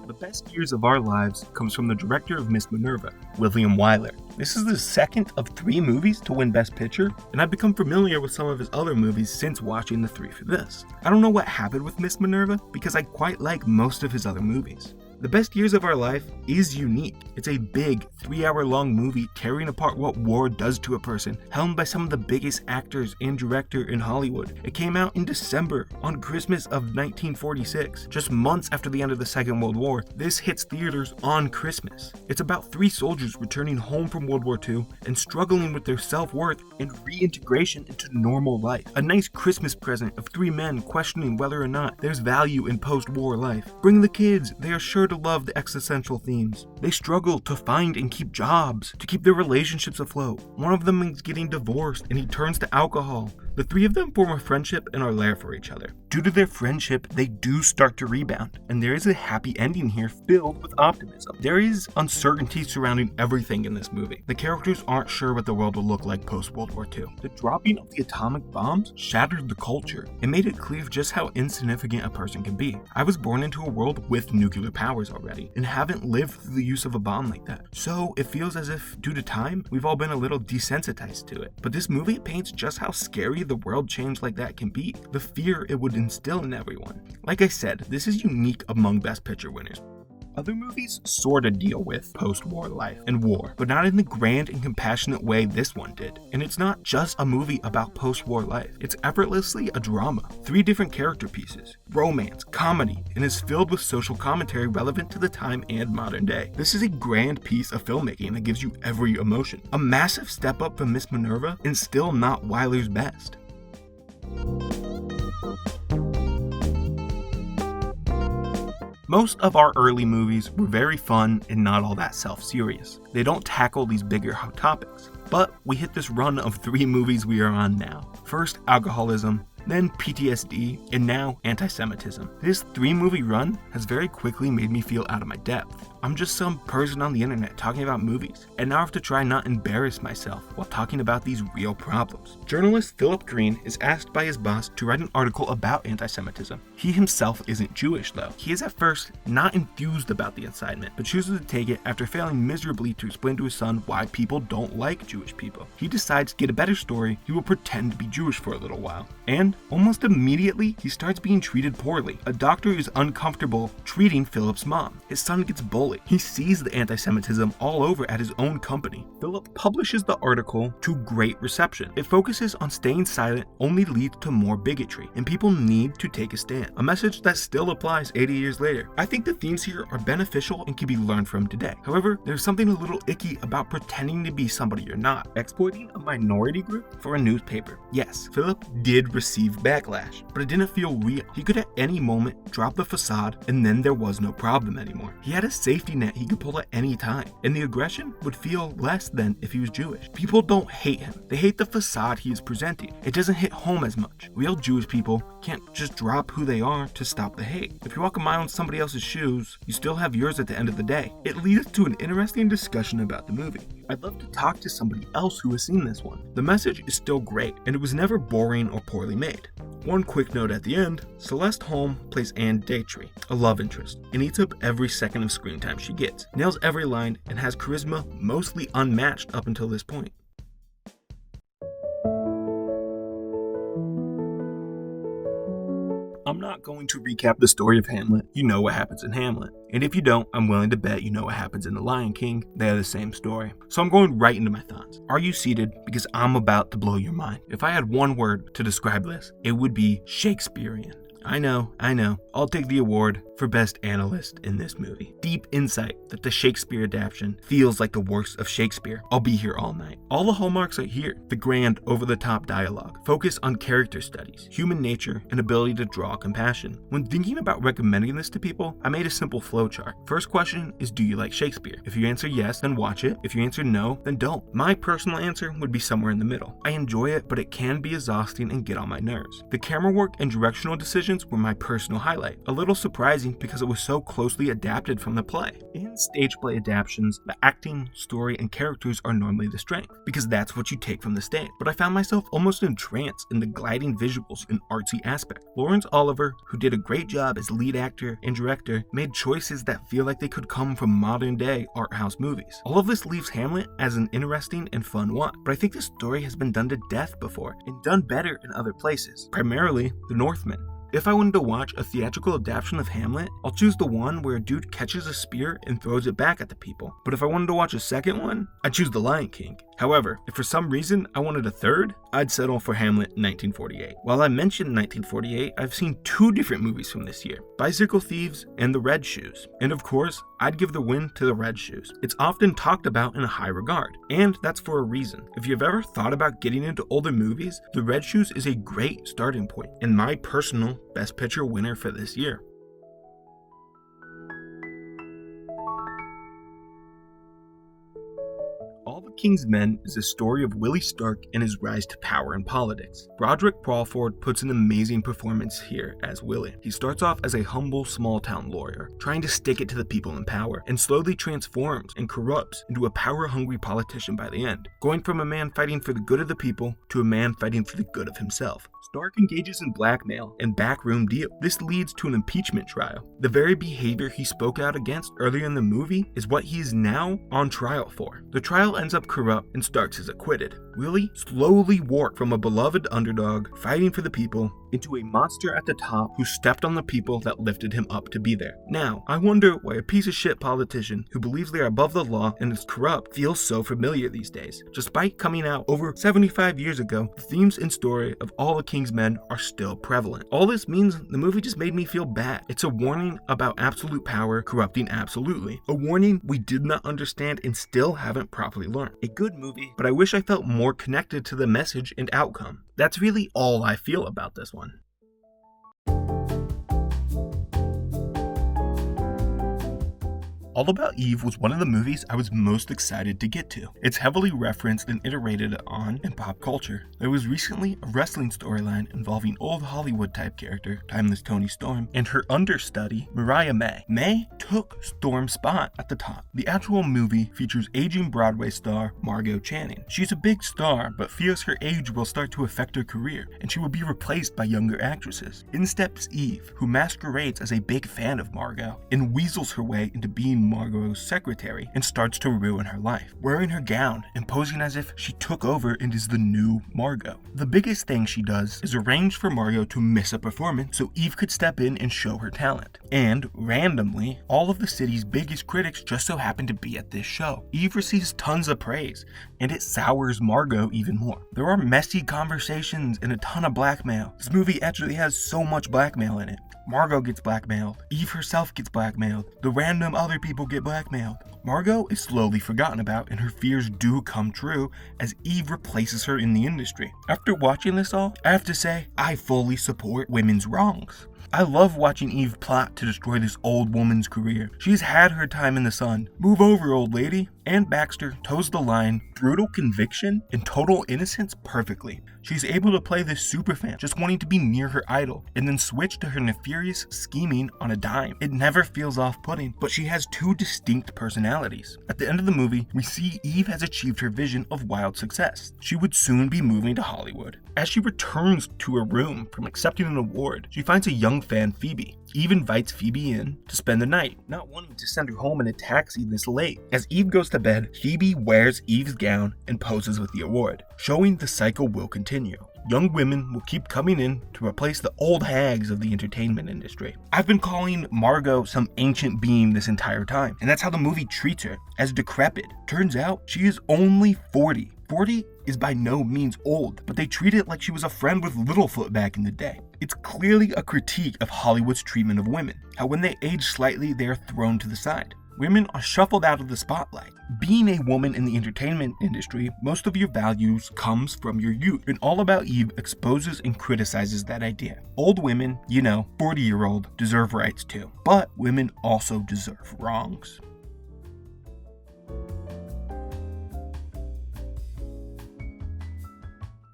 The best years of our lives comes from the director of Miss Minerva, William Wyler. This is the second of 3 movies to win Best Picture, and I've become familiar with some of his other movies since watching the 3 for this. I don't know what happened with Miss Minerva, because I quite like most of his other movies. The Best Years of Our Life is unique. It's a big 3-hour-long movie tearing apart what war does to a person, helmed by some of the biggest actors and director in Hollywood. It came out in December, on Christmas of 1946, just months after the end of the Second World War. This hits theaters on Christmas. It's about 3 soldiers returning home from World War II and struggling with their self-worth and reintegration into normal life. A nice Christmas present of 3 men questioning whether or not there's value in post-war life. Bring the kids, they are sure to love the existential themes. They struggle to find and keep jobs, to keep their relationships afloat. One of them is getting divorced and he turns to alcohol. The 3 of them form a friendship and are there for each other. Due to their friendship, they do start to rebound, and there is a happy ending here filled with optimism. There is uncertainty surrounding everything in this movie. The characters aren't sure what the world will look like post-World War II. The dropping of the atomic bombs shattered the culture. It made it clear just how insignificant a person can be. I was born into a world with nuclear powers already, and haven't lived through the use of a bomb like that. So it feels as if, due to time, we've all been a little desensitized to it. But this movie paints just how scary the world change like that can be, the fear it would instill in everyone. Like I said, this is unique among Best Picture winners. Other movies sorta deal with post-war life and war, but not in the grand and compassionate way this one did. And it's not just a movie about post-war life, it's effortlessly a drama. 3 different character pieces, romance, comedy, and is filled with social commentary relevant to the time and modern day. This is a grand piece of filmmaking that gives you every emotion. A massive step up from Miss Minerva, and still not Wyler's best. Most of our early movies were very fun and not all that self-serious. They don't tackle these bigger hot topics. But we hit this run of 3 movies we are on now. First, alcoholism, then PTSD, and now anti-Semitism. This 3-movie run has very quickly made me feel out of my depth. I'm just some person on the internet talking about movies, and now I have to try not embarrass myself while talking about these real problems. Journalist Philip Green is asked by his boss to write an article about anti-Semitism. He himself isn't Jewish though. He is at first not enthused about the assignment, but chooses to take it after failing miserably to explain to his son why people don't like Jewish people. He decides to get a better story, he will pretend to be Jewish for a little while. And almost immediately, he starts being treated poorly. A doctor is uncomfortable treating Philip's mom. His son gets bullied. He sees the anti-Semitism all over at his own company. Philip publishes the article to great reception. It focuses on staying silent only leads to more bigotry, and people need to take a stand. A message that still applies 80 years later. I think the themes here are beneficial and can be learned from today. However, there's something a little icky about pretending to be somebody you're not. Exploiting a minority group for a newspaper. Yes, Philip did receive backlash, but it didn't feel real. He could at any moment drop the facade and then there was no problem anymore. He had a safety net he could pull at any time, and the aggression would feel less than if he was Jewish. People don't hate him. They hate the facade he is presenting. It doesn't hit home as much. Real Jewish people can't just drop who they are to stop the hate. If you walk a mile in somebody else's shoes, you still have yours at the end of the day. It leads to an interesting discussion about the movie. I'd love to talk to somebody else who has seen this one. The message is still great, and it was never boring or poorly made. One quick note at the end, Celeste Holm plays Anne Daytree, a love interest, and eats up every second of screen time she gets, nails every line, and has charisma mostly unmatched up until this point. I'm not going to recap the story of Hamlet. You know what happens in Hamlet. And if you don't, I'm willing to bet you know what happens in The Lion King. They are the same story. So I'm going right into my thoughts. Are you seated? Because I'm about to blow your mind. If I had one word to describe this, it would be Shakespearean. I know. I'll take the award for Best Analyst in this movie. Deep insight that the Shakespeare adaptation feels like the works of Shakespeare. I'll be here all night. All the hallmarks are here. The grand, over-the-top dialogue. Focus on character studies, human nature, and ability to draw compassion. When thinking about recommending this to people, I made a simple flowchart. First question is, do you like Shakespeare? If you answer yes, then watch it. If you answer no, then don't. My personal answer would be somewhere in the middle. I enjoy it, but it can be exhausting and get on my nerves. The camera work and directional decisions were my personal highlight. A little surprising because it was so closely adapted from the play. In stage play adaptations, the acting, story, and characters are normally the strength, because that's what you take from the stage. But I found myself almost entranced in the gliding visuals and artsy aspect. Lawrence Oliver, who did a great job as lead actor and director, made choices that feel like they could come from modern day art house movies. All of this leaves Hamlet as an interesting and fun one, but I think the story has been done to death before and done better in other places, primarily The Northman. If I wanted to watch a theatrical adaptation of Hamlet, I'll choose the one where a dude catches a spear and throws it back at the people. But if I wanted to watch a second one, I'd choose The Lion King. However, if for some reason I wanted a third, I'd settle for Hamlet 1948. While I mentioned 1948, I've seen two different movies from this year, Bicycle Thieves and The Red Shoes. And of course, I'd give the win to The Red Shoes. It's often talked about in a high regard, and that's for a reason. If you've ever thought about getting into older movies, The Red Shoes is a great starting point, and my personal Best Picture winner for this year. All the King's Men is a story of Willie Stark and his rise to power in politics. Broderick Crawford puts an amazing performance here as Willie. He starts off as a humble small-town lawyer, trying to stick it to the people in power, and slowly transforms and corrupts into a power-hungry politician by the end, going from a man fighting for the good of the people to a man fighting for the good of himself. Stark engages in blackmail and backroom deal. This leads to an impeachment trial. The very behavior he spoke out against earlier in the movie is what he is now on trial for. The trial ends up corrupt and Starks is acquitted. Willie slowly warped from a beloved underdog fighting for the people into a monster at the top who stepped on the people that lifted him up to be there. Now, I wonder why a piece of shit politician who believes they are above the law and is corrupt feels so familiar these days. Despite coming out over 75 years ago, the themes and story of All the King's Men are still prevalent. All this means the movie just made me feel bad. It's a warning about absolute power corrupting absolutely. A warning we did not understand and still haven't properly learned. A good movie, but I wish I felt more connected to the message and outcome. That's really all I feel about this one. All About Eve was one of the movies I was most excited to get to. It's heavily referenced and iterated on in pop culture. There was recently a wrestling storyline involving old Hollywood type character, Timeless Toni Storm, and her understudy, Mariah May. May took Storm's spot at the top. The actual movie features aging Broadway star Margot Channing. She's a big star, but fears her age will start to affect her career, and she will be replaced by younger actresses. In steps Eve, who masquerades as a big fan of Margot, and weasels her way into being Margot's secretary and starts to ruin her life, wearing her gown and posing as if she took over and is the new Margot. The biggest thing she does is arrange for Margot to miss a performance so Eve could step in and show her talent. And randomly, all of the city's biggest critics just so happen to be at this show. Eve receives tons of praise, and it sours Margot even more. There are messy conversations and a ton of blackmail. This movie actually has so much blackmail in it. Margot gets blackmailed. Eve herself gets blackmailed. The random other people get blackmailed. Margot is slowly forgotten about and her fears do come true as Eve replaces her in the industry. After watching this all, I have to say, I fully support women's wrongs. I love watching Eve plot to destroy this old woman's career. She's had her time in the sun. Move over, old lady. Anne Baxter toes the line, brutal conviction, and total innocence perfectly. She's able to play this superfan, just wanting to be near her idol, and then switch to her nefarious scheming on a dime. It never feels off-putting, but she has two distinct personalities. At the end of the movie, we see Eve has achieved her vision of wild success. She would soon be moving to Hollywood. As she returns to her room from accepting an award, she finds a young fan, Phoebe. Eve invites Phoebe in to spend the night, not wanting to send her home in a taxi this late. As Eve goes to bed, Phoebe wears Eve's gown and poses with the award, showing the cycle will continue. Young women will keep coming in to replace the old hags of the entertainment industry. I've been calling Margot some ancient being this entire time, and that's how the movie treats her, as decrepit. Turns out, she is only 40. 40 is by no means old, but they treat it like she was a friend with Littlefoot back in the day. It's clearly a critique of Hollywood's treatment of women, how when they age slightly, they are thrown to the side. Women are shuffled out of the spotlight. Being a woman in the entertainment industry, most of your values comes from your youth, and All About Eve exposes and criticizes that idea. Old women, 40-year-old, deserve rights too, but women also deserve wrongs.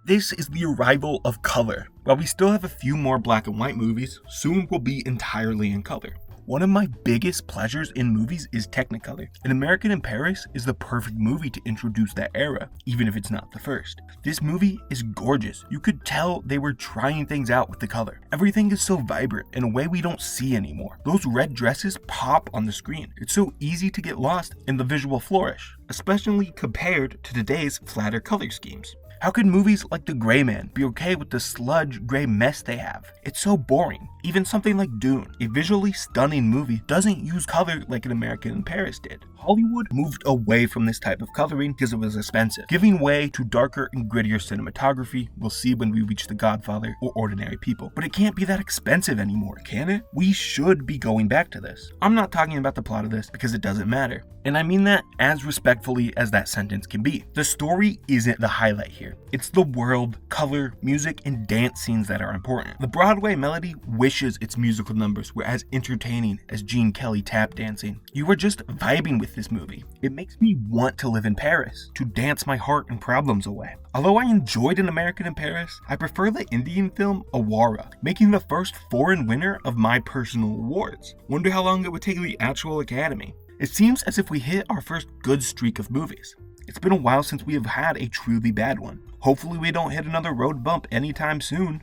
This is the arrival of color. While we still have a few more black and white movies, soon we'll be entirely in color. One of my biggest pleasures in movies is Technicolor. An American in Paris is the perfect movie to introduce that era, even if it's not the first. This movie is gorgeous. You could tell they were trying things out with the color. Everything is so vibrant in a way we don't see anymore. Those red dresses pop on the screen. It's so easy to get lost in the visual flourish, especially compared to today's flatter color schemes. How could movies like The Gray Man be okay with the sludge gray mess they have? It's so boring. Even something like Dune, a visually stunning movie, doesn't use color like An American in Paris did. Hollywood moved away from this type of coloring because it was expensive, giving way to darker and grittier cinematography we'll see when we reach The Godfather or Ordinary People. But it can't be that expensive anymore, can it? We should be going back to this. I'm not talking about the plot of this because it doesn't matter. And I mean that as respectfully as that sentence can be. The story isn't the highlight here. It's the world, color, music, and dance scenes that are important. The Broadway Melody wishes its musical numbers were as entertaining as Gene Kelly tap dancing. You are just vibing with this movie. It makes me want to live in Paris, to dance my heart and problems away. Although I enjoyed An American in Paris, I prefer the Indian film Awara, making the first foreign winner of my personal awards. Wonder how long it would take the actual Academy. It seems as if we hit our first good streak of movies. It's been a while since we have had a truly bad one. Hopefully we don't hit another road bump anytime soon.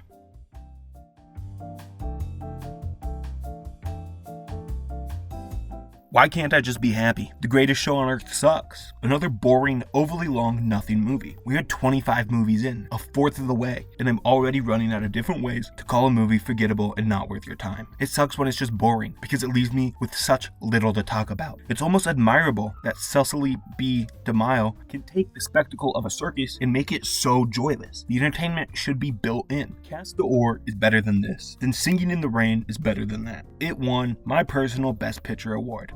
Why can't I just be happy? The Greatest Show on Earth sucks. Another boring, overly long nothing movie. We are 25 movies in, a fourth of the way, and I'm already running out of different ways to call a movie forgettable and not worth your time. It sucks when it's just boring, because it leaves me with such little to talk about. It's almost admirable that Cecily B. DeMille can take the spectacle of a circus and make it so joyless. The entertainment should be built in. Cast d'Or is better than this. Then Singing in the Rain is better than that. It won my personal Best Picture award.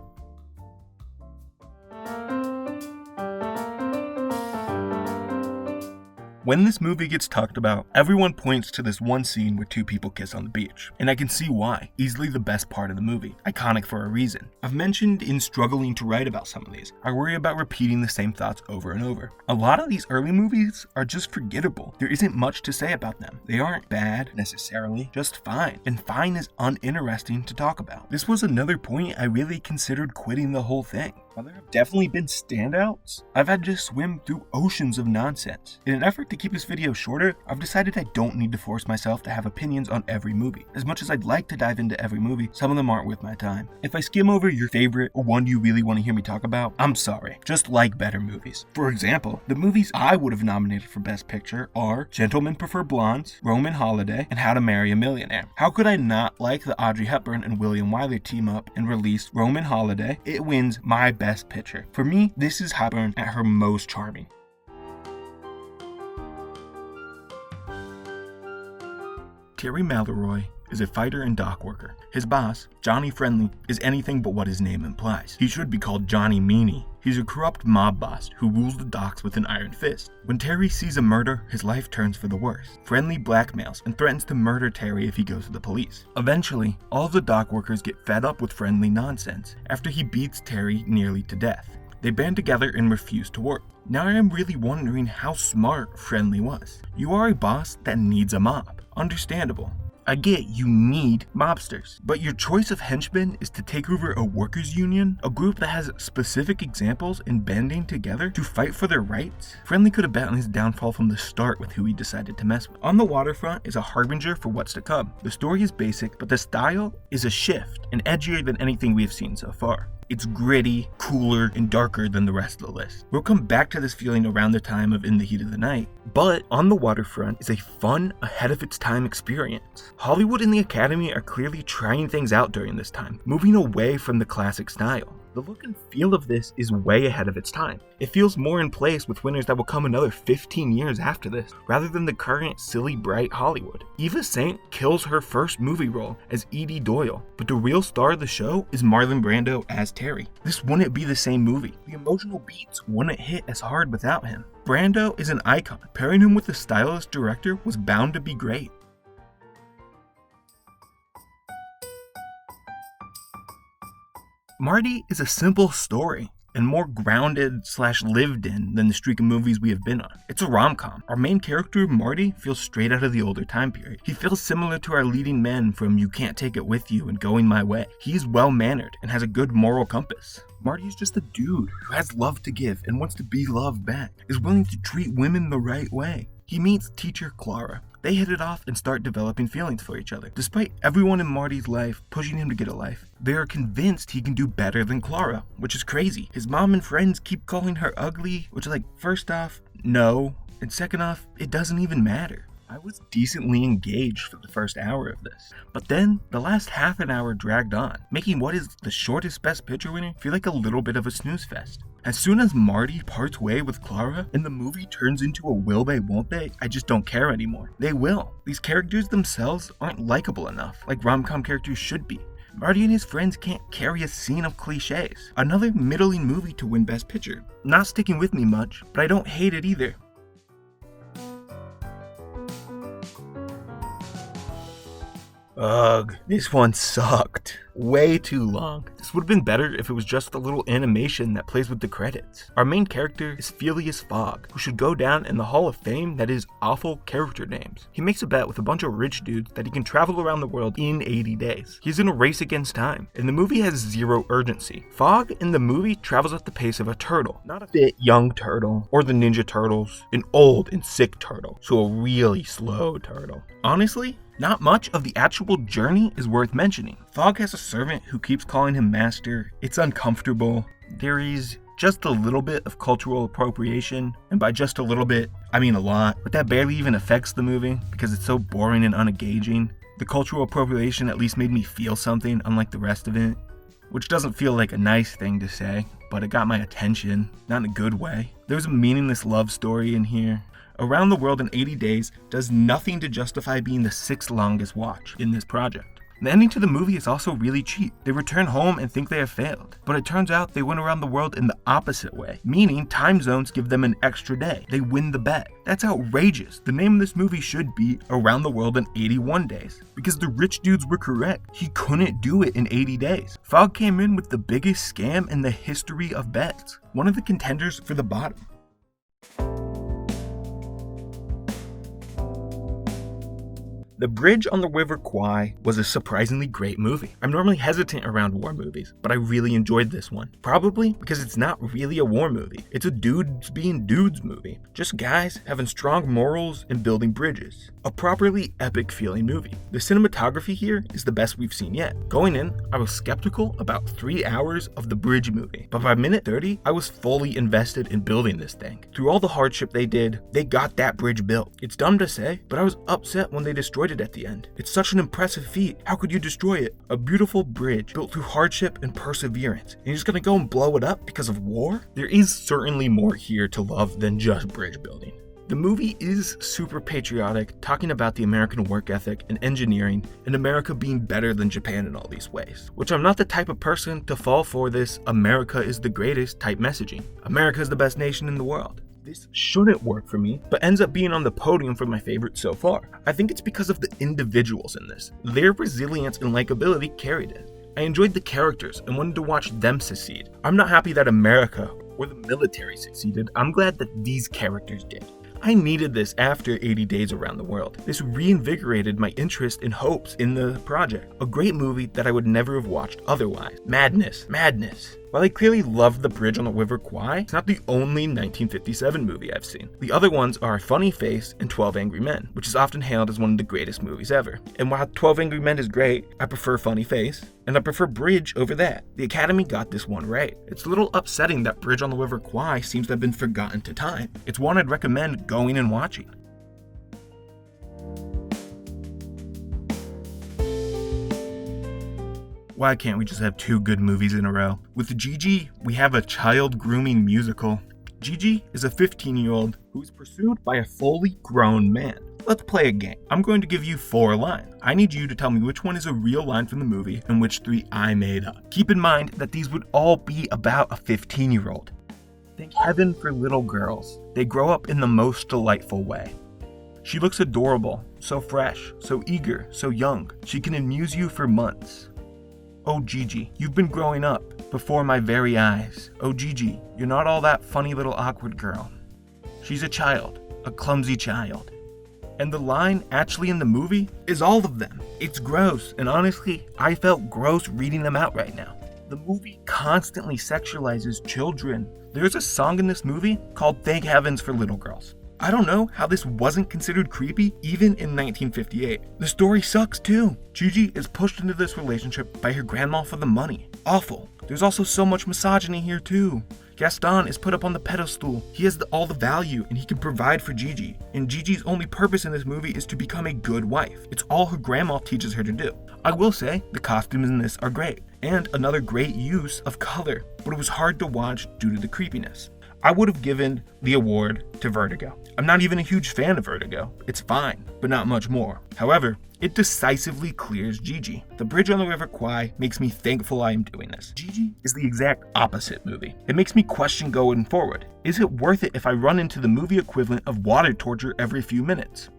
When this movie gets talked about, everyone points to this one scene where two people kiss on the beach. And I can see why. Easily the best part of the movie. Iconic for a reason. I've mentioned in struggling to write about some of these, I worry about repeating the same thoughts over and over. A lot of these early movies are just forgettable. There isn't much to say about them. They aren't bad, necessarily, just fine. And fine is uninteresting to talk about. This was another point I really considered quitting the whole thing. While there have definitely been standouts, I've had to swim through oceans of nonsense. In an effort to keep this video shorter, I've decided I don't need to force myself to have opinions on every movie. As much as I'd like to dive into every movie, some of them aren't worth my time. If I skim over your favorite or one you really want to hear me talk about, I'm sorry. Just like better movies. For example, the movies I would have nominated for Best Picture are Gentlemen Prefer Blondes, Roman Holiday, and How to Marry a Millionaire. How could I not like the Audrey Hepburn and William Wyler team up and release Roman Holiday? It wins my Best Picture. For me, this is Hepburn at her most charming. Terry Malloy is a fighter and dock worker. His boss, Johnny Friendly, is anything but what his name implies. He should be called Johnny Meanie. He's a corrupt mob boss who rules the docks with an iron fist. When Terry sees a murder, his life turns for the worse. Friendly blackmails and threatens to murder Terry if he goes to the police. Eventually, all of the dock workers get fed up with Friendly nonsense after he beats Terry nearly to death. They band together and refuse to work. Now I am really wondering how smart Friendly was. You are a boss that needs a mob. Understandable. I get you need mobsters, but your choice of henchmen is to take over a workers' union, a group that has specific examples in banding together to fight for their rights? Friendly could have bet on his downfall from the start with who he decided to mess with. On the Waterfront is a harbinger for what's to come. The story is basic, but the style is a shift and edgier than anything we have seen so far. It's gritty, cooler, and darker than the rest of the list. We'll come back to this feeling around the time of In the Heat of the Night, but On the Waterfront is a fun, ahead of its time experience. Hollywood and the Academy are clearly trying things out during this time, moving away from the classic style. The look and feel of this is way ahead of its time. It feels more in place with winners that will come another 15 years after this, rather than the current silly bright Hollywood. Eva Saint kills her first movie role as Edie Doyle, but the real star of the show is Marlon Brando as Terry. This wouldn't be the same movie. The emotional beats wouldn't hit as hard without him. Brando is an icon. Pairing him with a stylish director was bound to be great. Marty is a simple story, and more grounded/lived in than the streak of movies we have been on. It's a rom-com. Our main character, Marty, feels straight out of the older time period. He feels similar to our leading men from You Can't Take It With You and Going My Way. He is well-mannered and has a good moral compass. Marty is just a dude who has love to give and wants to be loved back, is willing to treat women the right way. He meets teacher Clara. They hit it off and start developing feelings for each other. Despite everyone in Marty's life pushing him to get a life, they are convinced he can do better than Clara, which is crazy. His mom and friends keep calling her ugly, which first off, no, and second off, it doesn't even matter. I was decently engaged for the first hour of this, but then the last half an hour dragged on, making what is the shortest Best Picture winner feel like a little bit of a snooze fest. As soon as Marty parts way with Clara and the movie turns into a will they won't they, I just don't care anymore. They will. These characters themselves aren't likable enough, like rom-com characters should be. Marty and his friends can't carry a scene of cliches. Another middling movie to win Best Picture. Not sticking with me much, but I don't hate it either. Ugh, this one sucked. Way too long. This would have been better if it was just a little animation that plays with the credits. Our main character is Phileas Fogg, who should go down in the Hall of Fame that is awful character names. He makes a bet with a bunch of rich dudes that he can travel around the world in 80 days. He's in a race against time, and the movie has zero urgency. Fogg in the movie travels at the pace of a turtle, not a fit young turtle, or the Ninja Turtles, an old and sick turtle, so a really slow turtle. Honestly, not much of the actual journey is worth mentioning. Fogg has a servant who keeps calling him master. It's uncomfortable. There is just a little bit of cultural appropriation, and by just a little bit, I mean a lot, but that barely even affects the movie because it's so boring and unengaging. The cultural appropriation at least made me feel something, unlike the rest of it, which doesn't feel like a nice thing to say, but it got my attention, not in a good way. There's a meaningless love story in here. Around the World in 80 Days does nothing to justify being the 6th longest watch in this project. The ending to the movie is also really cheap. They return home and think they have failed, but it turns out they went around the world in the opposite way, meaning time zones give them an extra day. They win the bet. That's outrageous. The name of this movie should be Around the World in 81 Days, because the rich dudes were correct. He couldn't do it in 80 days. Fogg came in with the biggest scam in the history of bets, one of the contenders for the bottom. The Bridge on the River Kwai was a surprisingly great movie. I'm normally hesitant around war movies, but I really enjoyed this one. Probably because it's not really a war movie. It's a dudes being dudes movie. Just guys having strong morals and building bridges. A properly epic feeling movie. The cinematography here is the best we've seen yet. Going in, I was skeptical about 3 hours of the bridge movie, but by minute 30, I was fully invested in building this thing. Through all the hardship they did, they got that bridge built. It's dumb to say, but I was upset when they destroyed it at the end. It's such an impressive feat. How could you destroy it? A beautiful bridge built through hardship and perseverance. And you're just gonna go and blow it up because of war? There is certainly more here to love than just bridge building. The movie is super patriotic, talking about the American work ethic and engineering, and America being better than Japan in all these ways. Which I'm not the type of person to fall for this America is the greatest type messaging. America is the best nation in the world. This shouldn't work for me, but ends up being on the podium for my favorite so far. I think it's because of the individuals in this. Their resilience and likability carried it. I enjoyed the characters and wanted to watch them succeed. I'm not happy that America or the military succeeded. I'm glad that these characters did. I needed this after 80 Days Around the World. This reinvigorated my interest and hopes in the project. A great movie that I would never have watched otherwise. Madness, madness. While I clearly loved The Bridge on the River Kwai, it's not the only 1957 movie I've seen. The other ones are Funny Face and 12 Angry Men, which is often hailed as one of the greatest movies ever. And while 12 Angry Men is great, I prefer Funny Face, and I prefer Bridge over that. The Academy got this one right. It's a little upsetting that Bridge on the River Kwai seems to have been forgotten to time. It's one I'd recommend going and watching. Why can't we just have 2 good movies in a row? With Gigi, we have a child grooming musical. Gigi is a 15-year-old who is pursued by a fully grown man. Let's play a game. I'm going to give you 4 lines. I need you to tell me which one is a real line from the movie and which 3 I made up. Keep in mind that these would all be about a 15-year-old. Thank heaven for little girls. They grow up in the most delightful way. She looks adorable, so fresh, so eager, so young. She can amuse you for months. Oh Gigi, you've been growing up before my very eyes. Oh Gigi, you're not all that funny little awkward girl. She's a child, a clumsy child. And the line actually in the movie is all of them. It's gross, and honestly, I felt gross reading them out right now. The movie constantly sexualizes children. There's a song in this movie called Thank Heavens for Little Girls. I don't know how this wasn't considered creepy even in 1958. The story sucks too. Gigi is pushed into this relationship by her grandma for the money. Awful. There's also so much misogyny here too. Gaston is put up on the pedestal. He has all the value and he can provide for Gigi. And Gigi's only purpose in this movie is to become a good wife. It's all her grandma teaches her to do. I will say, the costumes in this are great. And another great use of color. But it was hard to watch due to the creepiness. I would have given the award to Vertigo. I'm not even a huge fan of Vertigo. It's fine, but not much more. However, it decisively clears Gigi. The Bridge on the River Kwai makes me thankful I am doing this. Gigi is the exact opposite movie. It makes me question going forward. Is it worth it if I run into the movie equivalent of water torture every few minutes?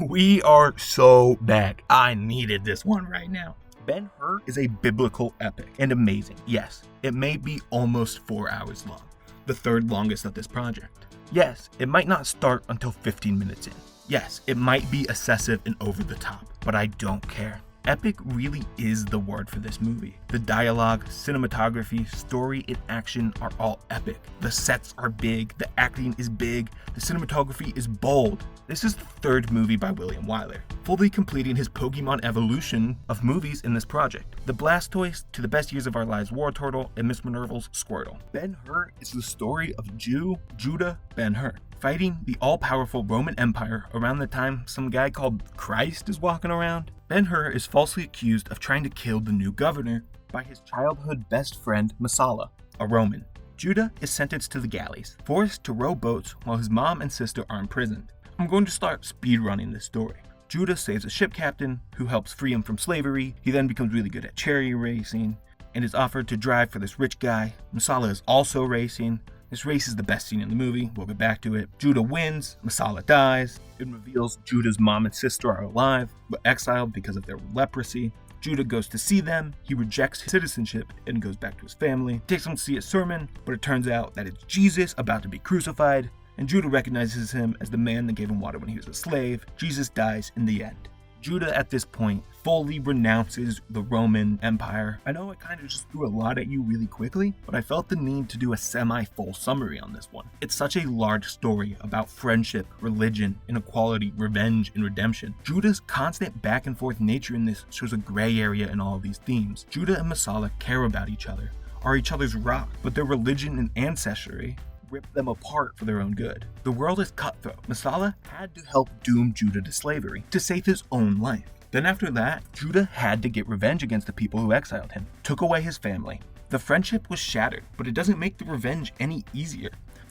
We are so back. I needed this one right now. Ben-Hur is a biblical epic and amazing. Yes, it may be almost 4 hours long, the 3rd longest of this project. Yes, it might not start until 15 minutes in. Yes, it might be excessive and over the top, but I don't care. Epic really is the word for this movie. The dialogue, cinematography, story, and action are all epic. The sets are big, the acting is big, the cinematography is bold. This is the 3rd movie by William Wyler, fully completing his Pokemon evolution of movies in this project. The Blastoise to the Best Years of Our Lives War Turtle and Miss Minerva's Squirtle. Ben-Hur is the story of Judah Ben-Hur, fighting the all-powerful Roman Empire around the time some guy called Christ is walking around. Ben-Hur is falsely accused of trying to kill the new governor by his childhood best friend Messala, a Roman. Judah is sentenced to the galleys, forced to row boats while his mom and sister are imprisoned. I'm going to start speedrunning this story. Judah saves a ship captain who helps free him from slavery. He then becomes really good at chariot racing and is offered to drive for this rich guy. Messala is also racing. This race is the best scene in the movie. We'll get back to it. Judah wins. Messala dies. It reveals Judah's mom and sister are alive, but exiled because of their leprosy. Judah goes to see them. He rejects his citizenship and goes back to his family. Takes them to see a sermon, but it turns out that it's Jesus about to be crucified, and Judah recognizes him as the man that gave him water when he was a slave. Jesus dies in the end. Judah at this point fully renounces the Roman Empire. I know I kind of just threw a lot at you really quickly, but I felt the need to do a semi-full summary on this one. It's such a large story about friendship, religion, inequality, revenge, and redemption. Judah's constant back and forth nature in this shows a gray area in all of these themes. Judah and Messala care about each other, are each other's rock, but their religion and ancestry rip them apart for their own good. The world is cutthroat. Messala had to help doom Judah to slavery to save his own life. Then after that, Judah had to get revenge against the people who exiled him, took away his family. The friendship was shattered, but it doesn't make the revenge any easier.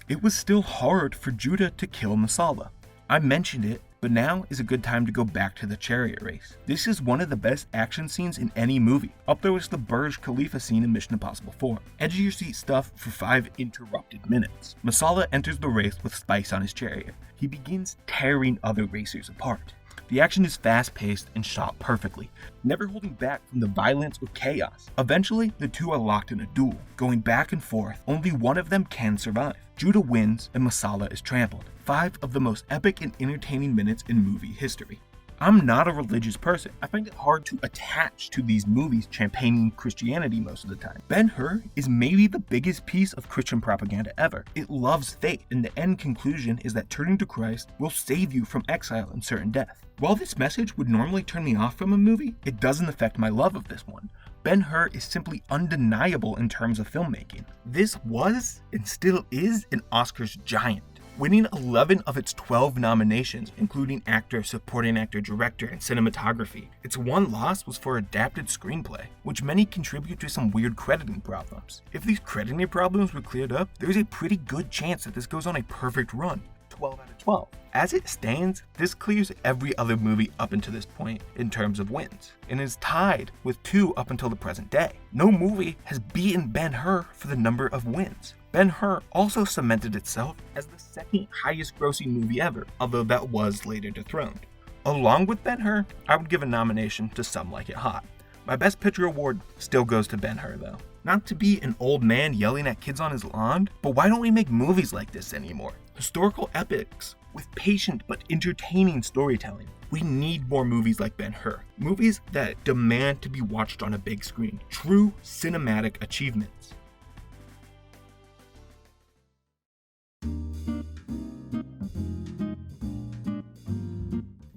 It was still hard for Judah to kill Messala. I mentioned it, but now is a good time to go back to the chariot race. This is one of the best action scenes in any movie. Up there was the Burj Khalifa scene in Mission Impossible 4. Edge of your seat stuff for 5 interrupted minutes. Messala enters the race with spikes on his chariot. He begins tearing other racers apart. The action is fast-paced and shot perfectly, never holding back from the violence or chaos. Eventually, the two are locked in a duel, going back and forth. Only one of them can survive. Judah wins and Messala is trampled. 5 of the most epic and entertaining minutes in movie history. I'm not a religious person. I find it hard to attach to these movies champagning Christianity most of the time. Ben-Hur is maybe the biggest piece of Christian propaganda ever. It loves faith, and the end conclusion is that turning to Christ will save you from exile and certain death. While this message would normally turn me off from a movie, it doesn't affect my love of this one. Ben-Hur is simply undeniable in terms of filmmaking. This was, and still is, an Oscars giant. winning 11 of its 12 nominations, including actor, supporting actor, director, and cinematography. Its one loss was for adapted screenplay, which many contribute to some weird crediting problems. If these crediting problems were cleared up, there's a pretty good chance that this goes on a perfect run. 12 out of 12. As it stands, this clears every other movie up until this point in terms of wins, and is tied with 2 up until the present day. No movie has beaten Ben-Hur for the number of wins. Ben-Hur also cemented itself as the second highest grossing movie ever, although that was later dethroned. Along with Ben-Hur, I would give a nomination to Some Like It Hot. My Best Picture award still goes to Ben-Hur though. Not to be an old man yelling at kids on his lawn, but why don't we make movies like this anymore? Historical epics with patient but entertaining storytelling. We need more movies like Ben-Hur. Movies that demand to be watched on a big screen. True cinematic achievements.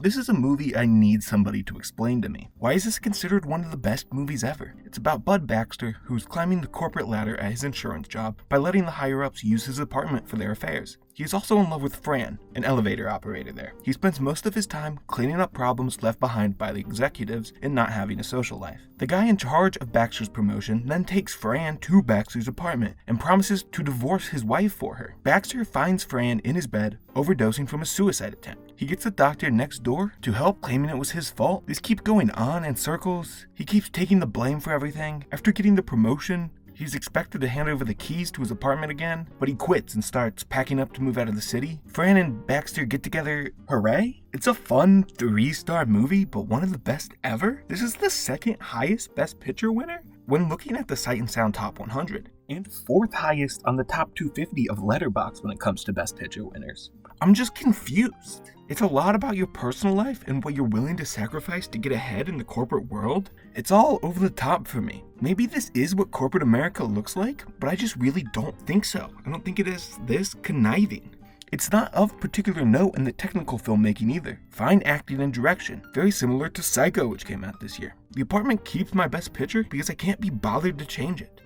This is a movie I need somebody to explain to me. Why is this considered one of the best movies ever? It's about Bud Baxter, who's climbing the corporate ladder at his insurance job by letting the higher-ups use his apartment for their affairs. He is also in love with Fran, an elevator operator there. He spends most of his time cleaning up problems left behind by the executives and not having a social life. The guy in charge of Baxter's promotion then takes Fran to Baxter's apartment and promises to divorce his wife for her. Baxter finds Fran in his bed, overdosing from a suicide attempt. He gets a doctor next door to help, claiming it was his fault. This keeps going on in circles. He keeps taking the blame for everything. After getting the promotion, he's expected to hand over the keys to his apartment again, but he quits and starts packing up to move out of the city. Fran and Baxter get together. Hooray! It's a fun 3-star movie, but one of the best ever. This is the second highest Best Picture winner when looking at the Sight and Sound Top 100, and 4th highest on the top 250 of Letterboxd when it comes to Best Picture winners. I'm just confused. It's a lot about your personal life and what you're willing to sacrifice to get ahead in the corporate world. It's all over the top for me. Maybe this is what corporate America looks like, but I just really don't think so. I don't think it is this conniving. It's not of particular note in the technical filmmaking either. Fine acting and direction, very similar to Psycho, which came out this year. The Apartment keeps my Best Picture because I can't be bothered to change it.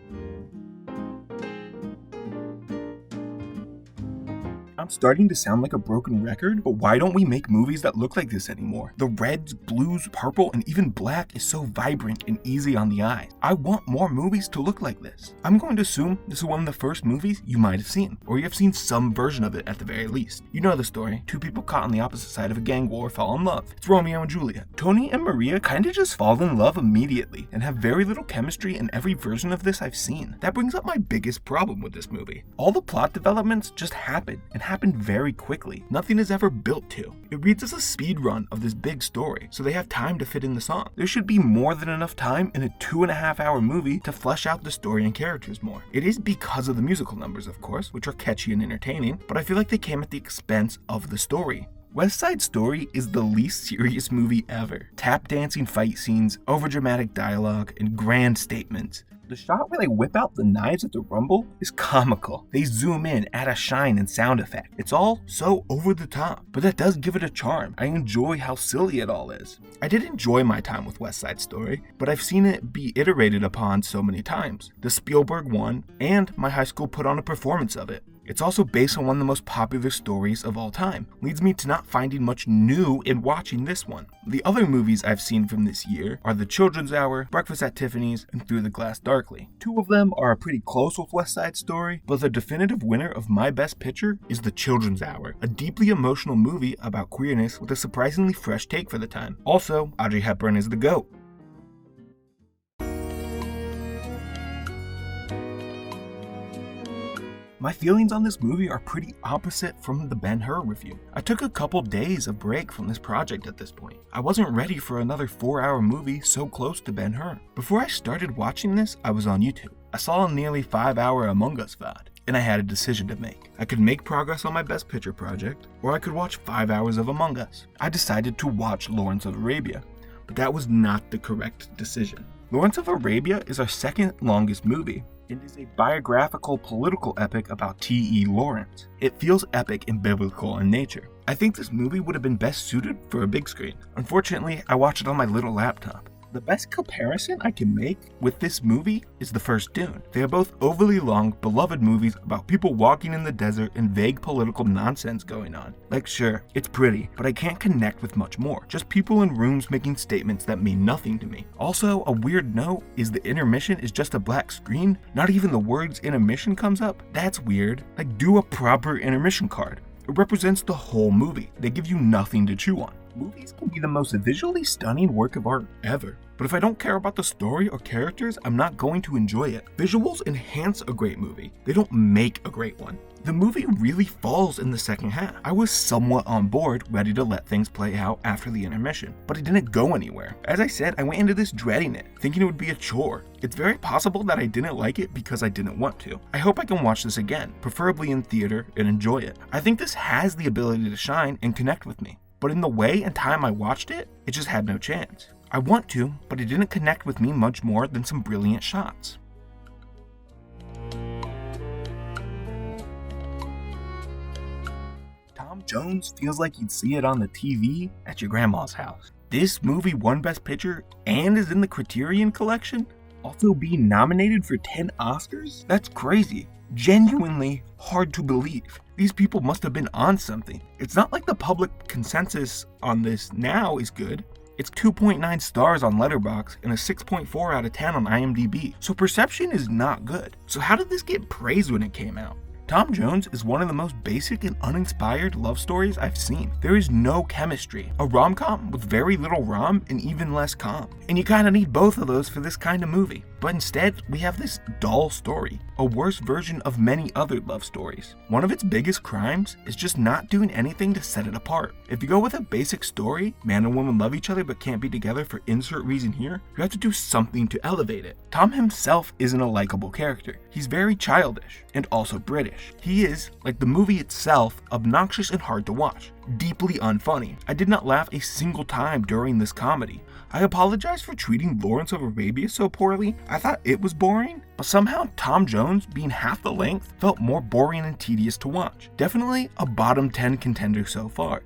I'm starting to sound like a broken record, but why don't we make movies that look like this anymore? The reds, blues, purple, and even black is so vibrant and easy on the eye. I want more movies to look like this. I'm going to assume this is one of the first movies you might have seen, or you have seen some version of it at the very least. You know the story. 2 people caught on the opposite side of a gang war fall in love. It's Romeo and Juliet. Tony and Maria kinda just fall in love immediately and have very little chemistry in every version of this I've seen. That brings up my biggest problem with this movie. All the plot developments just happen, and happen very quickly. Nothing is ever built to. It reads as a speed run of this big story, so they have time to fit in the song. There should be more than enough time in a 2.5-hour movie to flesh out the story and characters more. It is because of the musical numbers, of course, which are catchy and entertaining, but I feel like they came at the expense of the story. West Side Story is the least serious movie ever. Tap dancing fight scenes, overdramatic dialogue, and grand statements. The shot where they whip out the knives at the rumble is comical. They zoom in, add a shine and sound effect. It's all so over the top, but that does give it a charm. I enjoy how silly it all is. I did enjoy my time with West Side Story, but I've seen it be iterated upon so many times. The Spielberg one, and my high school put on a performance of it. It's also based on one of the most popular stories of all time. Leads me to not finding much new in watching this one. The other movies I've seen from this year are The Children's Hour, Breakfast at Tiffany's, and Through the Glass Darkly. 2 of them are pretty close with West Side Story, but the definitive winner of my Best Picture is The Children's Hour, a deeply emotional movie about queerness with a surprisingly fresh take for the time. Also, Audrey Hepburn is the GOAT. My feelings on this movie are pretty opposite from the Ben-Hur review. I took a couple days of break from this project at this point. I wasn't ready for another 4-hour movie so close to Ben-Hur. Before I started watching this, I was on YouTube. I saw a nearly 5-hour Among Us VOD, and I had a decision to make. I could make progress on my Best Picture project, or I could watch 5 hours of Among Us. I decided to watch Lawrence of Arabia, but that was not the correct decision. Lawrence of Arabia is our second longest movie, and is a biographical political epic about T.E. Lawrence. It feels epic and biblical in nature. I think this movie would have been best suited for a big screen. Unfortunately, I watched it on my little laptop. The best comparison I can make with this movie is the first Dune. They are both overly long, beloved movies about people walking in the desert and vague political nonsense going on. Like, sure, it's pretty, but I can't connect with much more. Just people in rooms making statements that mean nothing to me. Also, a weird note is the intermission is just a black screen. Not even the words intermission comes up. That's weird. Like, do a proper intermission card. It represents the whole movie. They give you nothing to chew on. Movies can be the most visually stunning work of art ever, but if I don't care about the story or characters, I'm not going to enjoy it. Visuals enhance a great movie. They don't make a great one. The movie really falls in the second half. I was somewhat on board, ready to let things play out after the intermission, but it didn't go anywhere. As I said, I went into this dreading it, thinking it would be a chore. It's very possible that I didn't like it because I didn't want to. I hope I can watch this again, preferably in theater, and enjoy it. I think this has the ability to shine and connect with me, but in the way and time I watched it, it just had no chance. I want to, but it didn't connect with me much more than some brilliant shots. Tom Jones feels like you'd see it on the TV at your grandma's house. This movie won Best Picture and is in the Criterion Collection? Also being nominated for 10 Oscars? That's crazy. Genuinely hard to believe. These people must have been on something. It's not like the public consensus on this now is good. It's 2.9 stars on Letterboxd and a 6.4 out of 10 on IMDb. So perception is not good. So how did this get praised when it came out? Tom Jones is one of the most basic and uninspired love stories I've seen. There is no chemistry. A rom-com with very little rom and even less com. And you kinda need both of those for this kind of movie. But instead, we have this dull story, a worse version of many other love stories. One of its biggest crimes is just not doing anything to set it apart. If you go with a basic story, man and woman love each other but can't be together for insert reason here, you have to do something to elevate it. Tom himself isn't a likable character. He's very childish and also British. He is, like the movie itself, obnoxious and hard to watch. Deeply unfunny. I did not laugh a single time during this comedy. I apologize for treating Lawrence of Arabia so poorly. I thought it was boring, but somehow Tom Jones, being half the length, felt more boring and tedious to watch. Definitely a bottom 10 contender so far.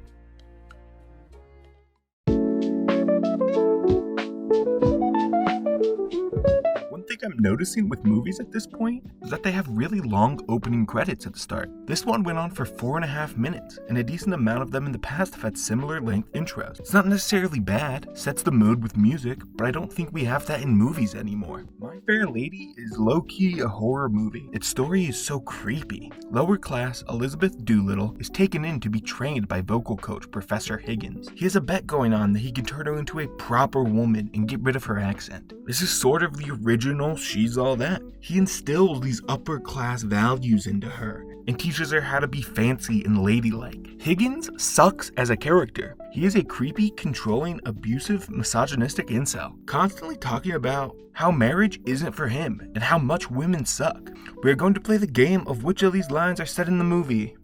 One thing I'm noticing with movies at this point is that they have really long opening credits at the start. This one went on for 4.5 minutes, and a decent amount of them in the past have had similar length intros. It's not necessarily bad, sets the mood with music, but I don't think we have that in movies anymore. My Fair Lady is low-key a horror movie. Its story is so creepy. Lower class Elizabeth Doolittle is taken in to be trained by vocal coach Professor Higgins. He has a bet going on that he can turn her into a proper woman and get rid of her accent. This is sort of the original She's All That. He instills these upper class values into her and teaches her how to be fancy and ladylike. Higgins sucks as a character. He is a creepy, controlling, abusive, misogynistic incel, constantly talking about how marriage isn't for him and how much women suck. We are going to play the game of which of these lines are said in the movie.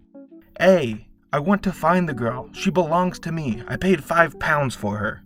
A. I want to find the girl. She belongs to me. I paid £5 for her.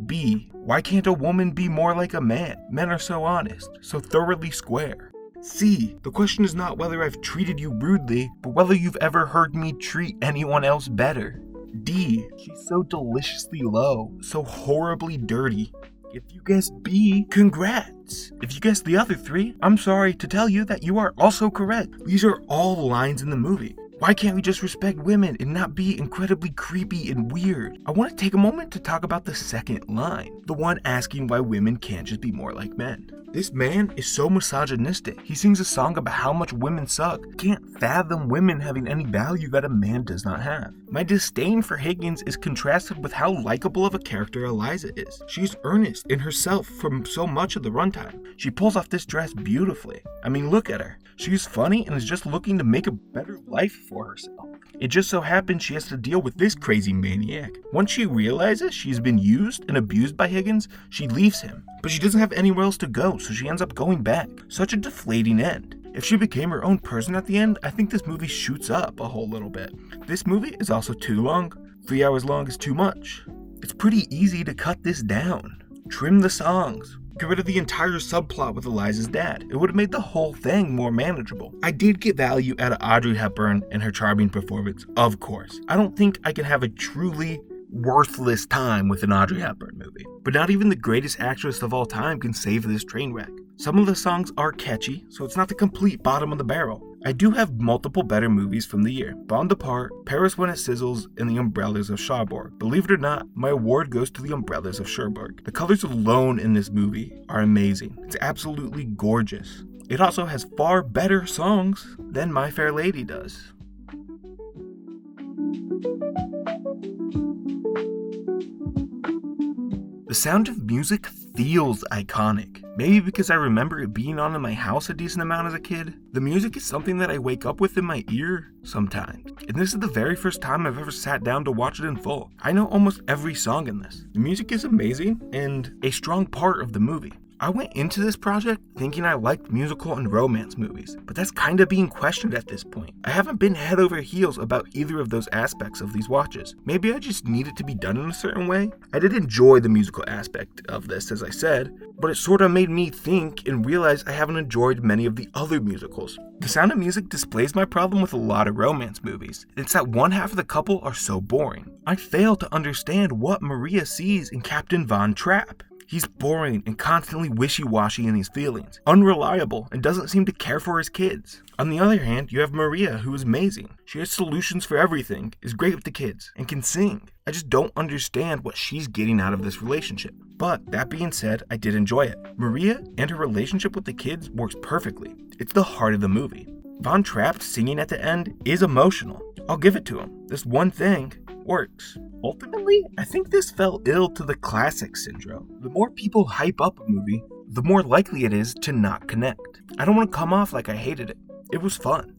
B. Why can't a woman be more like a man? Men are so honest, so thoroughly square. C. The question is not whether I've treated you rudely, but whether you've ever heard me treat anyone else better. D. She's so deliciously low, so horribly dirty. If you guessed B, congrats. If you guessed the other three, I'm sorry to tell you that you are also correct. These are all the lines in the movie. Why can't we just respect women and not be incredibly creepy and weird? I want to take a moment to talk about the second line, the one asking why women can't just be more like men. This man is so misogynistic. He sings a song about how much women suck. Can't fathom women having any value that a man does not have. My disdain for Higgins is contrasted with how likable of a character Eliza is. She's earnest in herself from so much of the runtime. She pulls off this dress beautifully. I mean, look at her. She's funny and is just looking to make a better life for herself. It just so happens she has to deal with this crazy maniac. Once she realizes she's been used and abused by Higgins, she leaves him. But she doesn't have anywhere else to go, so she ends up going back. Such a deflating end. If she became her own person at the end, I think this movie shoots up a whole little bit. This movie is also too long. 3 hours long is too much. It's pretty easy to cut this down. Trim the songs. Get rid of the entire subplot with Eliza's dad. It would have made the whole thing more manageable. I did get value out of Audrey Hepburn and her charming performance, of course. I don't think I can have a truly worthless time with an Audrey Hepburn movie. But not even the greatest actress of all time can save this train wreck. Some of the songs are catchy, so it's not the complete bottom of the barrel. I do have multiple better movies from the year. Bond Apart, Paris When It Sizzles, and The Umbrellas of Cherbourg. Believe it or not, my award goes to The Umbrellas of Cherbourg. The colors alone in this movie are amazing. It's absolutely gorgeous. It also has far better songs than My Fair Lady does. The Sound of Music feels iconic. Maybe because I remember it being on in my house a decent amount as a kid. The music is something that I wake up with in my ear sometimes. And this is the very first time I've ever sat down to watch it in full. I know almost every song in this. The music is amazing and a strong part of the movie. I went into this project thinking I liked musical and romance movies, but that's kind of being questioned at this point. I haven't been head over heels about either of those aspects of these watches. Maybe I just need it to be done in a certain way. I did enjoy the musical aspect of this, as I said, but it sort of made me think and realize I haven't enjoyed many of the other musicals. The Sound of Music displays my problem with a lot of romance movies. It's that one half of the couple are so boring. I fail to understand what Maria sees in Captain Von Trapp. He's boring and constantly wishy-washy in his feelings, unreliable, and doesn't seem to care for his kids. On the other hand, you have Maria, who is amazing. She has solutions for everything, is great with the kids, and can sing. I just don't understand what she's getting out of this relationship. But that being said, I did enjoy it. Maria and her relationship with the kids works perfectly. It's the heart of the movie. Von Trapp singing at the end is emotional. I'll give it to him. This one thing works. Ultimately, I think this fell ill to the classic syndrome. The more people hype up a movie, the more likely it is to not connect. I don't want to come off like I hated it. It was fun.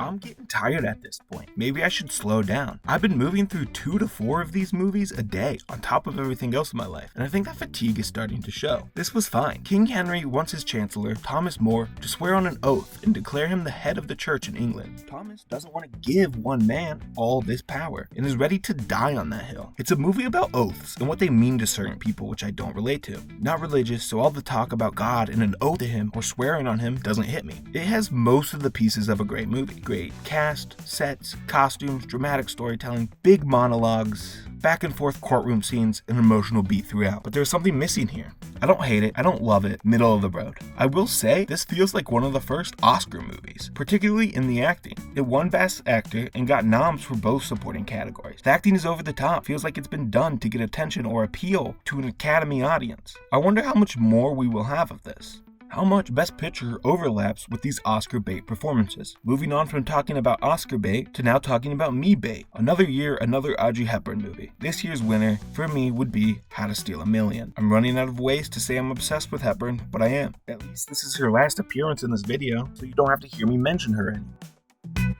I'm getting tired at this point. Maybe I should slow down. I've been moving through 2 to 4 of these movies a day on top of everything else in my life, and I think that fatigue is starting to show. This was fine. King Henry wants his chancellor, Thomas More, to swear on an oath and declare him the head of the church in England. Thomas doesn't want to give one man all this power and is ready to die on that hill. It's a movie about oaths and what they mean to certain people, which I don't relate to. Not religious, so all the talk about God and an oath to him or swearing on him doesn't hit me. It has most of the pieces of a great movie. Great cast, sets, costumes, dramatic storytelling, big monologues, back and forth courtroom scenes, and emotional beat throughout. But there's something missing here. I don't hate it, I don't love it, middle of the road. I will say, this feels like one of the first Oscar movies, particularly in the acting. It won Best Actor and got noms for both supporting categories. The acting is over the top, feels like it's been done to get attention or appeal to an Academy audience. I wonder how much more we will have of this. How much Best Picture overlaps with these Oscar bait performances. Moving on from talking about Oscar bait to now talking about me bait. Another year, another Audrey Hepburn movie. This year's winner, for me, would be How to Steal a Million. I'm running out of ways to say I'm obsessed with Hepburn, but I am. At least this is her last appearance in this video, so you don't have to hear me mention her anymore.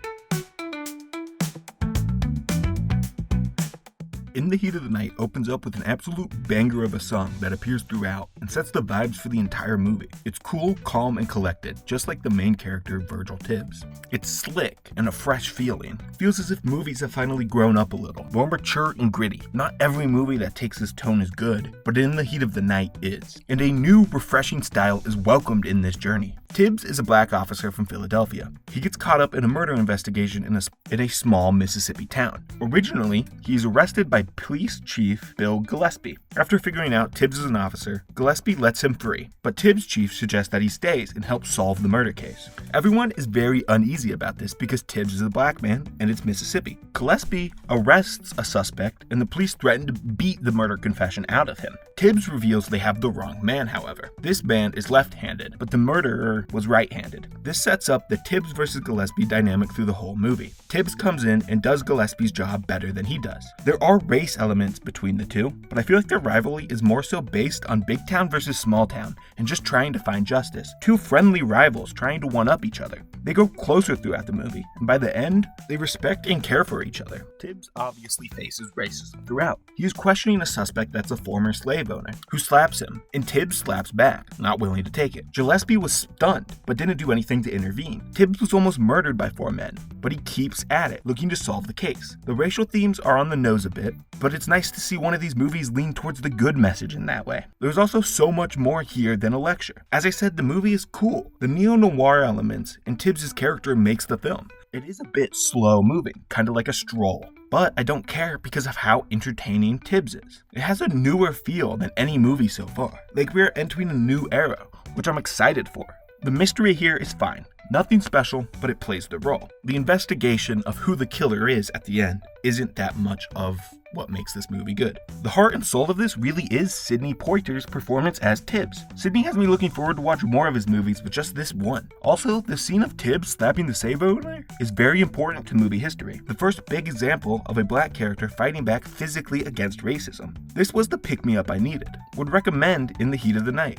In the Heat of the Night opens up with an absolute banger of a song that appears throughout and sets the vibes for the entire movie. It's cool, calm, and collected, just like the main character, Virgil Tibbs. It's slick and a fresh feeling. Feels as if movies have finally grown up a little, more mature and gritty. Not every movie that takes this tone is good, but In the Heat of the Night is. And a new, refreshing style is welcomed in this journey. Tibbs is a black officer from Philadelphia. He gets caught up in a murder investigation in a small Mississippi town. Originally, he's arrested by Police Chief Bill Gillespie. After figuring out Tibbs is an officer, Gillespie lets him free, but Tibbs' chief suggests that he stays and helps solve the murder case. Everyone is very uneasy about this because Tibbs is a black man and it's Mississippi. Gillespie arrests a suspect and the police threaten to beat the murder confession out of him. Tibbs reveals they have the wrong man, however. This man is left-handed, but the murderer was right-handed. This sets up the Tibbs versus Gillespie dynamic through the whole movie. Tibbs comes in and does Gillespie's job better than he does. There are race elements between the two, but I feel like their rivalry is more so based on big town versus small town and just trying to find justice. Two friendly rivals trying to one-up each other. They grow closer throughout the movie, and by the end, they respect and care for each other. Tibbs obviously faces racism throughout. He is questioning a suspect that's a former slave slave owner, who slaps him, and Tibbs slaps back, not willing to take it. Gillespie was stunned, but didn't do anything to intervene. Tibbs was almost murdered by 4 men, but he keeps at it, looking to solve the case. The racial themes are on the nose a bit, but it's nice to see one of these movies lean towards the good message in that way. There's also so much more here than a lecture. As I said, the movie is cool. The neo-noir elements and Tibbs' character makes the film. It is a bit slow moving, kind of like a stroll. But I don't care because of how entertaining Tibbs is. It has a newer feel than any movie so far. Like we're entering a new era, which I'm excited for. The mystery here is fine. Nothing special, but it plays the role. The investigation of who the killer is at the end isn't that much of what makes this movie good. The heart and soul of this really is Sidney Poitier's performance as Tibbs. Sidney has me looking forward to watch more of his movies, but just this one. Also, the scene of Tibbs slapping the slave owner is very important to movie history. The first big example of a black character fighting back physically against racism. This was the pick-me-up I needed. Would recommend In the Heat of the Night.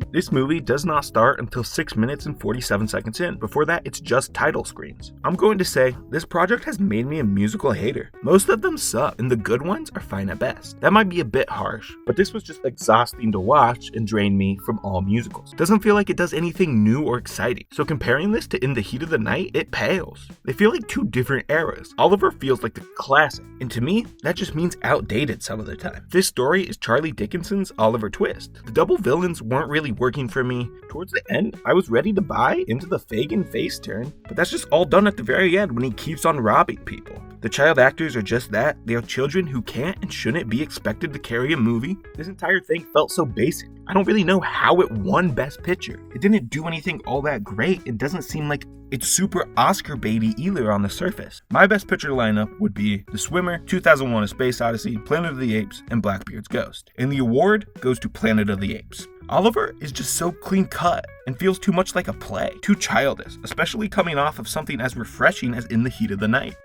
This movie does not start until 6 minutes and 47 seconds in. Before that, it's just title screens. I'm going to say, this project has made me a musical hater. Most of them suck, and the good ones are fine at best. That might be a bit harsh, but this was just exhausting to watch and drained me from all musicals. Doesn't feel like it does anything new or exciting. So comparing this to In the Heat of the Night, it pales. They feel like two different eras. Oliver feels like the classic, and to me, that just means outdated some of the time. This story is Charlie Dickinson's Oliver Twist. The double villains weren't really working for me. Towards the end, I was ready to buy into the Fagin face turn, but that's just all done at the very end when he keeps on robbing people. The child actors are just that. They are children who can't and shouldn't be expected to carry a movie. This entire thing felt so basic. I don't really know how it won Best Picture. It didn't do anything all that great. It doesn't seem like it's super Oscar baity either on the surface. My Best Picture lineup would be The Swimmer, 2001: A Space Odyssey, Planet of the Apes, and Blackbeard's Ghost. And the award goes to Planet of the Apes. Oliver is just so clean cut and feels too much like a play, too childish, especially coming off of something as refreshing as In the Heat of the Night.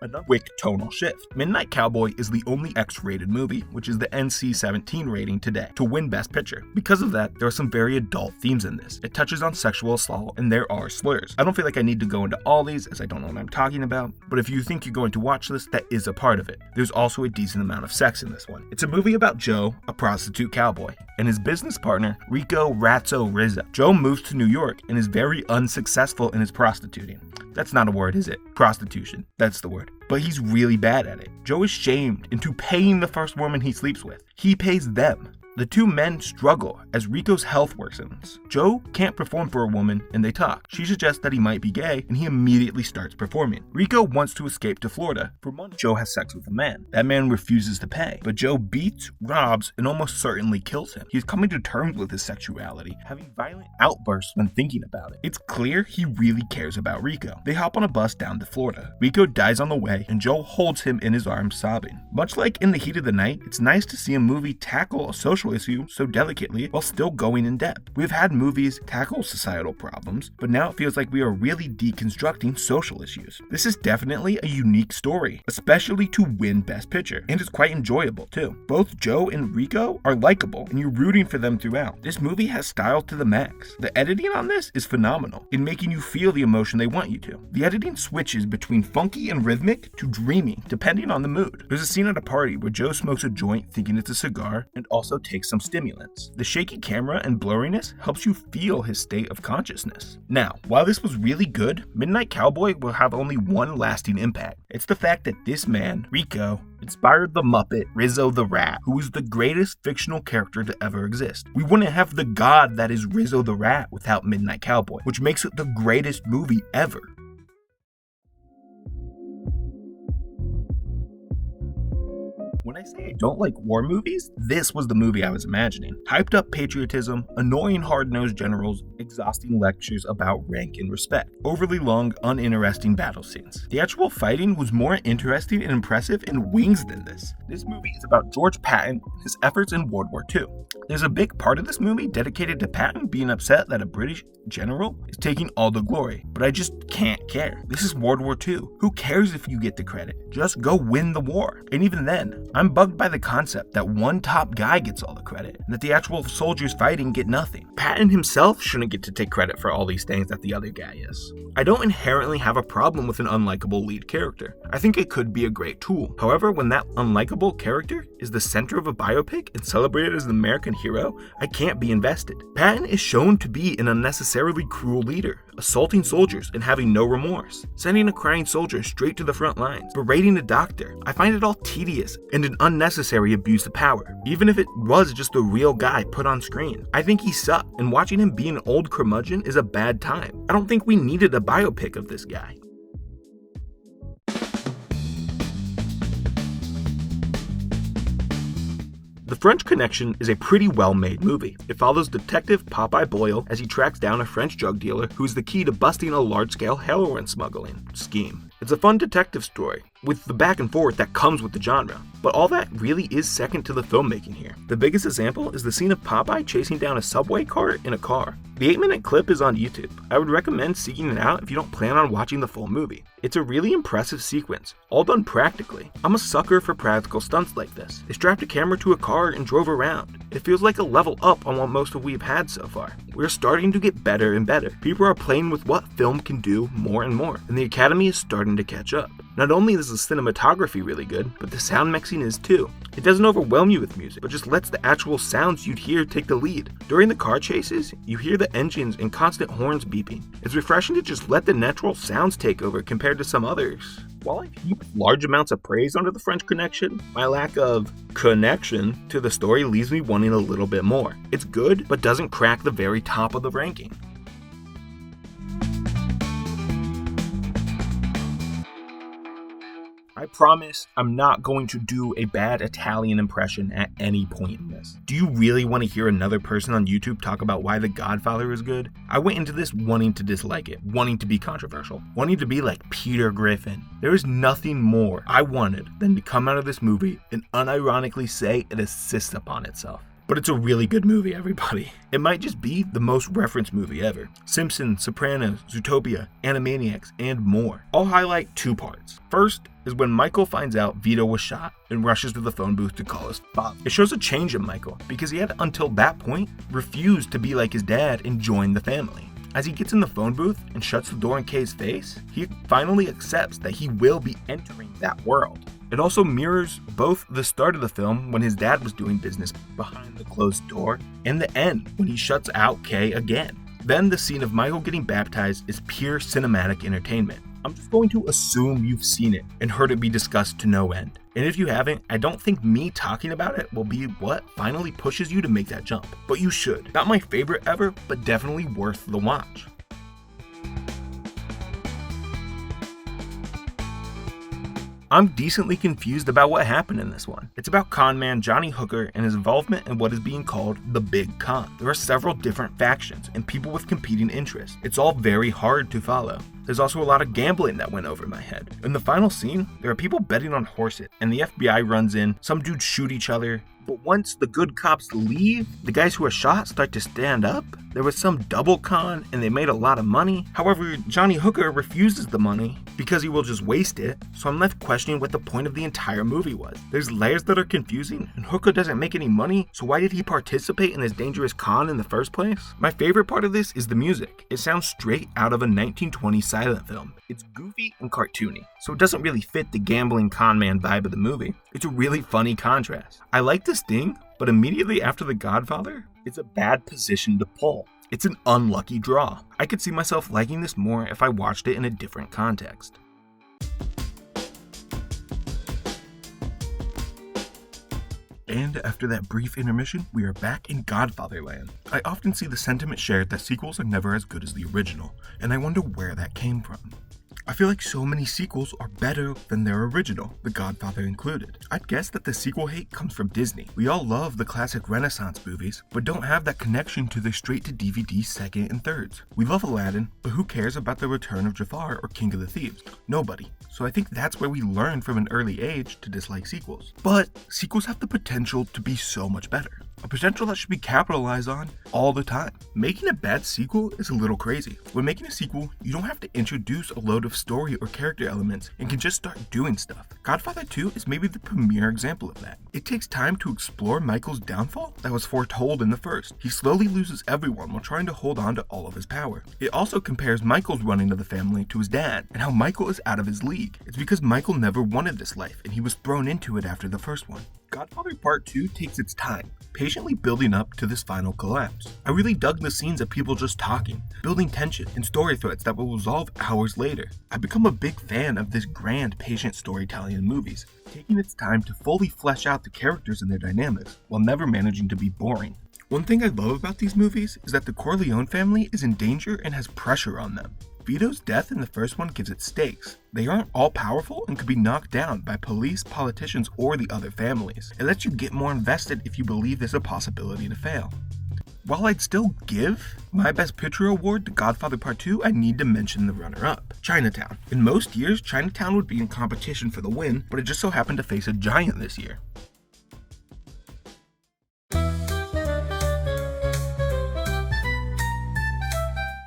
Another quick tonal shift. Midnight Cowboy is the only X-rated movie, which is the NC-17 rating today, to win Best Picture. Because of that, there are some very adult themes in this. It touches on sexual assault, and there are slurs. I don't feel like I need to go into all these, as I don't know what I'm talking about, but if you think you're going to watch this, that is a part of it. There's also a decent amount of sex in this one. It's a movie about Joe, a prostitute cowboy, and his business partner, Rico Ratso Rizzo. Joe moves to New York and is very unsuccessful in his prostituting. That's not a word, is it? Prostitution. That's the word. But he's really bad at it. Joe is shamed into paying the first woman he sleeps with. He pays them. The two men struggle as Rico's health worsens. Joe can't perform for a woman, and they talk. She suggests that he might be gay, and he immediately starts performing. Rico wants to escape to Florida. For months, Joe has sex with a man. That man refuses to pay, but Joe beats, robs, and almost certainly kills him. He's coming to terms with his sexuality, having violent outbursts when thinking about it. It's clear he really cares about Rico. They hop on a bus down to Florida. Rico dies on the way, and Joe holds him in his arms sobbing. Much like In the Heat of the Night, it's nice to see a movie tackle a social issue so delicately while still going in depth. We've had movies tackle societal problems, but now it feels like we are really deconstructing social issues. This is definitely a unique story, especially to win Best Picture, and it's quite enjoyable too. Both Joe and Rico are likable, and you're rooting for them throughout. This movie has style to the max. The editing on this is phenomenal in making you feel the emotion they want you to. The editing switches between funky and rhythmic to dreamy, depending on the mood. There's a scene at a party where Joe smokes a joint thinking it's a cigar, and also takes some stimulants. The shaky camera and blurriness helps you feel his state of consciousness. Now, while this was really good, Midnight Cowboy will have only one lasting impact. It's the fact that this man, Rico, inspired the Muppet Rizzo the Rat, who is the greatest fictional character to ever exist. We wouldn't have the god that is Rizzo the Rat without Midnight Cowboy, which makes it the greatest movie ever. When I say I don't like war movies, this was the movie I was imagining. Hyped up patriotism, annoying hard-nosed generals, exhausting lectures about rank and respect, overly long, uninteresting battle scenes. The actual fighting was more interesting and impressive in Wings than this. This movie is about George Patton and his efforts in World War II. There's a big part of this movie dedicated to Patton being upset that a British general is taking all the glory, but I just can't care. This is World War II. Who cares if you get the credit? Just go win the war. And even then, I'm bugged by the concept that one top guy gets all the credit, and that the actual soldiers fighting get nothing. Patton himself shouldn't get to take credit for all these things that the other guy is. I don't inherently have a problem with an unlikable lead character. I think it could be a great tool. However, when that unlikable character is the center of a biopic and celebrated as the American hero, I can't be invested. Patton is shown to be an unnecessarily cruel leader, assaulting soldiers and having no remorse, sending a crying soldier straight to the front lines, berating a doctor. I find it all tedious and an unnecessary abuse of power, even if it was just a real guy put on screen. I think he sucked, and watching him be an old curmudgeon is a bad time. I don't think we needed a biopic of this guy. The French Connection is a pretty well-made movie. It follows Detective Popeye Boyle as he tracks down a French drug dealer who is the key to busting a large-scale heroin smuggling scheme. It's a fun detective story, with the back and forth that comes with the genre, but all that really is second to the filmmaking here. The biggest example is the scene of Popeye chasing down a subway cart in a car. The 8-minute clip is on YouTube. I would recommend seeking it out if you don't plan on watching the full movie. It's a really impressive sequence, all done practically. I'm a sucker for practical stunts like this. They strapped a camera to a car and drove around. It feels like a level up on what most of we've had so far. We're starting to get better and better. People are playing with what film can do more and more, and the Academy is starting to catch up. Not only is the cinematography really good, but the sound mixing is too. It doesn't overwhelm you with music, but just lets the actual sounds you'd hear take the lead. During the car chases, you hear the engines and constant horns beeping. It's refreshing to just let the natural sounds take over compared to some others. While I've heaped large amounts of praise onto the French Connection, my lack of connection to the story leaves me wanting a little bit more. It's good, but doesn't crack the very top of the ranking. I promise I'm not going to do a bad Italian impression at any point in this. Do you really want to hear another person on YouTube talk about why The Godfather is good? I went into this wanting to dislike it, wanting to be controversial, wanting to be like Peter Griffin. There is nothing more I wanted than to come out of this movie and unironically say it assists upon itself. But it's a really good movie, everybody. It might just be the most referenced movie ever. Simpsons, Sopranos, Zootopia, Animaniacs, and more. I'll highlight two parts. First is when Michael finds out Vito was shot and rushes to the phone booth to call his father. It shows a change in Michael because he had until that point refused to be like his dad and join the family. As he gets in the phone booth and shuts the door in Kay's face, he finally accepts that he will be entering that world. It also mirrors both the start of the film when his dad was doing business behind the closed door and the end when he shuts out Kay again. Then the scene of Michael getting baptized is pure cinematic entertainment. I'm just going to assume you've seen it and heard it be discussed to no end. And if you haven't, I don't think me talking about it will be what finally pushes you to make that jump. But you should. Not my favorite ever, but definitely worth the watch. I'm decently confused about what happened in this one. It's about con man Johnny Hooker and his involvement in what is being called the Big Con. There are several different factions and people with competing interests. It's all very hard to follow. There's also a lot of gambling that went over my head. In the final scene, there are people betting on horses, and the FBI runs in, some dudes shoot each other, but once the good cops leave, the guys who are shot start to stand up. There was some double con, and they made a lot of money. However, Johnny Hooker refuses the money because he will just waste it, so I'm left questioning what the point of the entire movie was. There's layers that are confusing, and Hooker doesn't make any money, so why did he participate in this dangerous con in the first place? My favorite part of this is the music. It sounds straight out of a 1920s silent film. It's goofy and cartoony, so it doesn't really fit the gambling con man vibe of the movie. It's a really funny contrast. I like this thing, but immediately after The Godfather, it's a bad position to pull. It's an unlucky draw. I could see myself liking this more if I watched it in a different context. And after that brief intermission, we are back in Godfather land. I often see the sentiment shared that sequels are never as good as the original, and I wonder where that came from. I feel like so many sequels are better than their original, The Godfather included. I'd guess that the sequel hate comes from Disney. We all love the classic Renaissance movies, but don't have that connection to their straight-to-DVD second and thirds. We love Aladdin, but who cares about the return of Jafar or King of the Thieves? Nobody. So I think that's where we learn from an early age to dislike sequels. But sequels have the potential to be so much better. a potential that should be capitalized on all the time. Making a bad sequel is a little crazy. When making a sequel, you don't have to introduce a load of story or character elements and can just start doing stuff. Godfather 2 is maybe the premier example of that. It takes time to explore Michael's downfall that was foretold in the first. He slowly loses everyone while trying to hold on to all of his power. It also compares Michael's running of the family to his dad and how Michael is out of his league. It's because Michael never wanted this life and he was thrown into it after the first one. Godfather Part 2 takes its time, patiently building up to this final collapse. I really dug the scenes of people just talking, building tension and story threads that will resolve hours later. I've become a big fan of this grand, patient storytelling in movies, taking its time to fully flesh out the characters and their dynamics, while never managing to be boring. One thing I love about these movies is that the Corleone family is in danger and has pressure on them. Vito's death in the first one gives it stakes. They aren't all powerful and could be knocked down by police, politicians, or the other families. It lets you get more invested if you believe there's a possibility to fail. While I'd still give my Best Picture award to Godfather Part 2, I need to mention the runner-up, Chinatown. In most years, Chinatown would be in competition for the win, but it just so happened to face a giant this year.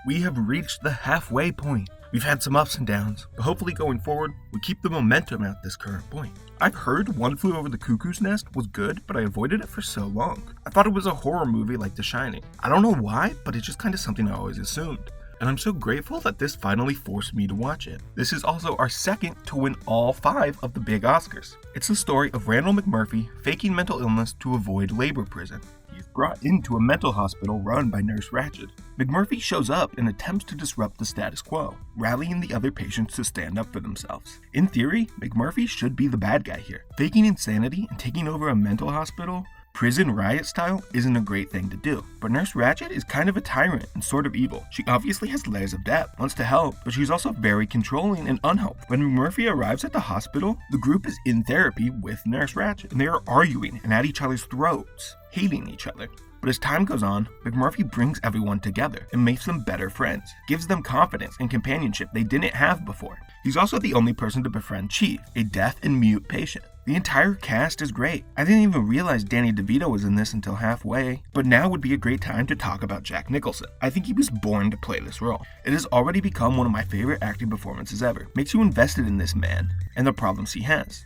We have reached the halfway point. We've had some ups and downs, but hopefully going forward, we keep the momentum at this current point. I've heard One Flew Over the Cuckoo's Nest was good, but I avoided it for so long. I thought it was a horror movie like The Shining. I don't know why, but it's just kind of something I always assumed. And I'm so grateful that this finally forced me to watch it. This is also our second to win all 5 of the big Oscars. It's the story of Randall McMurphy faking mental illness to avoid labor prison. He's brought into a mental hospital run by Nurse Ratched. McMurphy shows up and attempts to disrupt the status quo, rallying the other patients to stand up for themselves. In theory, McMurphy should be the bad guy here. Faking insanity and taking over a mental hospital, prison riot style, isn't a great thing to do. But Nurse Ratched is kind of a tyrant and sort of evil. She obviously has layers of depth, wants to help, but she's also very controlling and unhelpful. When McMurphy arrives at the hospital, the group is in therapy with Nurse Ratched, and they are arguing and at each other's throats, hating each other. But as time goes on, McMurphy brings everyone together and makes them better friends, gives them confidence and companionship they didn't have before. He's also the only person to befriend Chief, a deaf and mute patient. The entire cast is great. I didn't even realize Danny DeVito was in this until halfway, but now would be a great time to talk about Jack Nicholson. I think he was born to play this role. It has already become one of my favorite acting performances ever. Makes you invested in this man and the problems he has.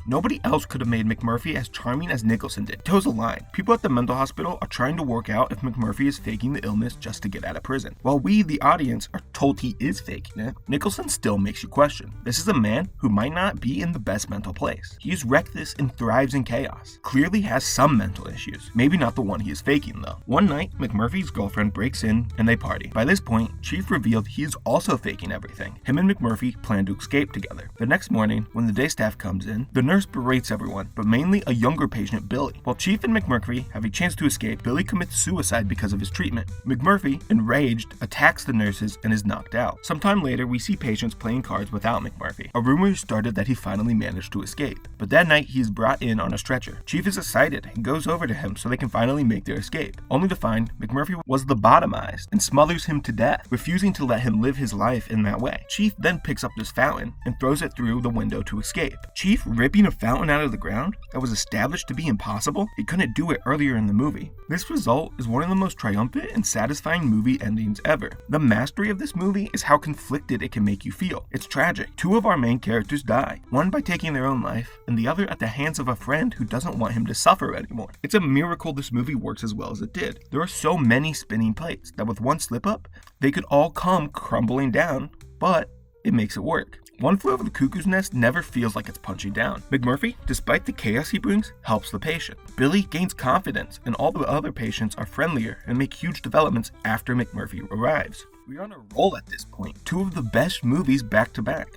Nobody else could have made McMurphy as charming as Nicholson did. Toes a line. People at the mental hospital are trying to work out if McMurphy is faking the illness just to get out of prison. While we, the audience, are told he is faking it, Nicholson still makes you question. This is a man who might not be in the best mental place. He is reckless and thrives in chaos. Clearly has some mental issues. Maybe not the one he is faking though. One night, McMurphy's girlfriend breaks in and they party. By this point, Chief revealed he is also faking everything. Him and McMurphy plan to escape together. The next morning, when the day staff comes in, the nurse berates everyone, but mainly a younger patient, Billy. While Chief and McMurphy have a chance to escape, Billy commits suicide because of his treatment. McMurphy, enraged, attacks the nurses and is knocked out. Sometime later, we see patients playing cards without McMurphy. A rumor started that he finally managed to escape, but that night he is brought in on a stretcher. Chief is excited and goes over to him so they can finally make their escape, only to find McMurphy was lobotomized and smothers him to death, refusing to let him live his life in that way. Chief then picks up this fountain and throws it through the window to escape. Chief ripping a fountain out of the ground that was established to be impossible? He couldn't do it earlier in the movie. This result is one of the most triumphant and satisfying movie endings ever. The mastery of this movie is how conflicted it can make you feel. It's tragic. 2 of our main characters die, one by taking their own life, and the other at the hands of a friend who doesn't want him to suffer anymore. It's a miracle this movie works as well as it did. There are so many spinning plates that with one slip up, they could all come crumbling down, but it makes it work. One Flew Over the Cuckoo's Nest never feels like it's punching down. McMurphy, despite the chaos he brings, helps the patient. Billy gains confidence, and all the other patients are friendlier and make huge developments after McMurphy arrives. We're on a roll at this point. 2 of the best movies back to back.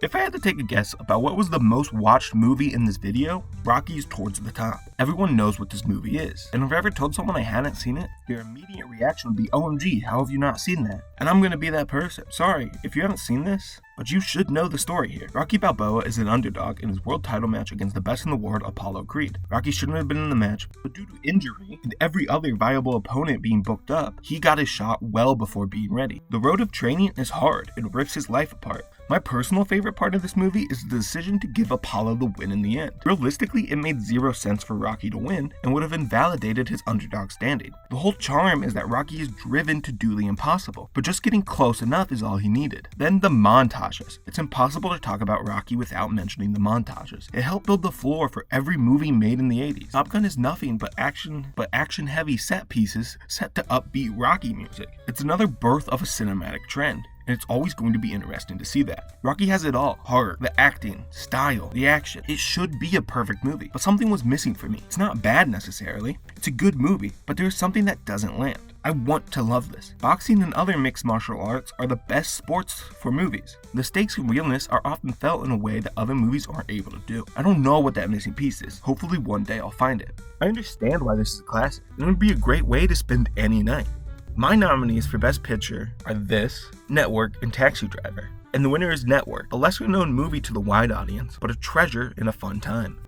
If I had to take a guess about what was the most watched movie in this video, Rocky's towards the top. Everyone knows what this movie is, and if I ever told someone I hadn't seen it, their immediate reaction would be, OMG, how have you not seen that? And I'm gonna be that person. Sorry, if you haven't seen this, but you should know the story here. Rocky Balboa is an underdog in his world title match against the best in the world, Apollo Creed. Rocky shouldn't have been in the match, but due to injury and every other viable opponent being booked up, he got his shot well before being ready. The road of training is hard and rips his life apart, My personal favorite part of this movie is the decision to give Apollo the win in the end. Realistically, it made zero sense for Rocky to win and would have invalidated his underdog standing. The whole charm is that Rocky is driven to do the impossible, but just getting close enough is all he needed. Then the montages. It's impossible to talk about Rocky without mentioning the montages. It helped build the floor for every movie made in the 80s. Top Gun is nothing but action-heavy set pieces set to upbeat Rocky music. It's another birth of a cinematic trend, and it's always going to be interesting to see that. Rocky has it all: heart, the acting, style, the action. It should be a perfect movie, but something was missing for me. It's not bad necessarily. It's a good movie, but there's something that doesn't land. I want to love this. Boxing and other mixed martial arts are the best sports for movies. The stakes and realness are often felt in a way that other movies aren't able to do. I don't know what that missing piece is. Hopefully one day I'll find it. I understand why this is a classic, and it would be a great way to spend any night. My nominees for Best Picture are this, Network, and Taxi Driver. And the winner is Network, a lesser known movie to the wide audience, but a treasure and a fun time.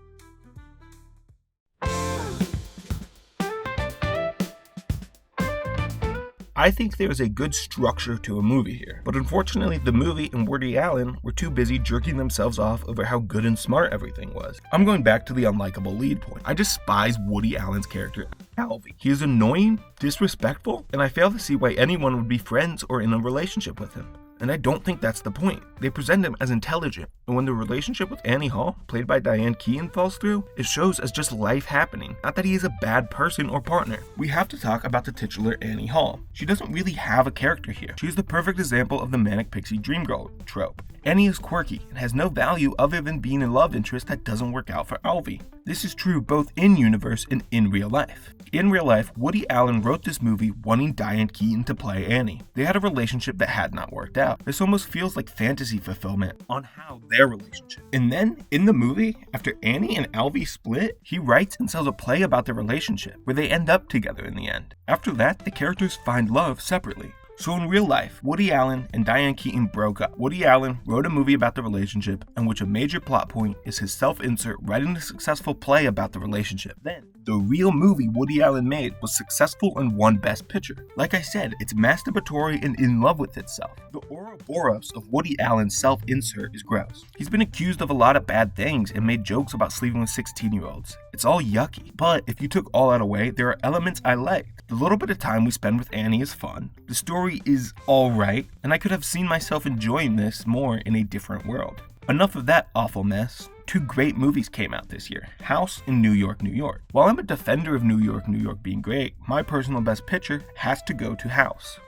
I think there is a good structure to a movie here, but unfortunately the movie and Woody Allen were too busy jerking themselves off over how good and smart everything was. I'm going back to the unlikable lead point. I despise Woody Allen's character, Alvy. He is annoying, disrespectful, and I fail to see why anyone would be friends or in a relationship with him. And I don't think that's the point. They present him as intelligent, and when the relationship with Annie Hall, played by Diane Keaton, falls through, it shows as just life happening, not that he is a bad person or partner. We have to talk about the titular Annie Hall. She doesn't really have a character here. She is the perfect example of the manic pixie dream girl trope. Annie is quirky and has no value other than being a love interest that doesn't work out for Alvy. This is true both in universe and in real life. In real life, Woody Allen wrote this movie wanting Diane Keaton to play Annie. They had a relationship that had not worked out. This almost feels like fantasy fulfillment on how their relationship. And then, in the movie, after Annie and Alvy split, he writes and sells a play about their relationship, where they end up together in the end. After that, the characters find love separately. So in real life, Woody Allen and Diane Keaton broke up. Woody Allen wrote a movie about the relationship, in which a major plot point is his self-insert writing a successful play about the relationship. Then, the real movie Woody Allen made was successful and won Best Picture. Like I said, it's masturbatory and in love with itself. The Ouroboros of Woody Allen's self-insert is gross. He's been accused of a lot of bad things and made jokes about sleeping with 16-year-olds. It's all yucky. But if you took all that away, there are elements I liked. The little bit of time we spend with Annie is fun. The story is alright, and I could have seen myself enjoying this more in a different world. Enough of that awful mess. Two great movies came out this year, House and New York, New York. While I'm a defender of New York, New York being great, my personal best picture has to go to House.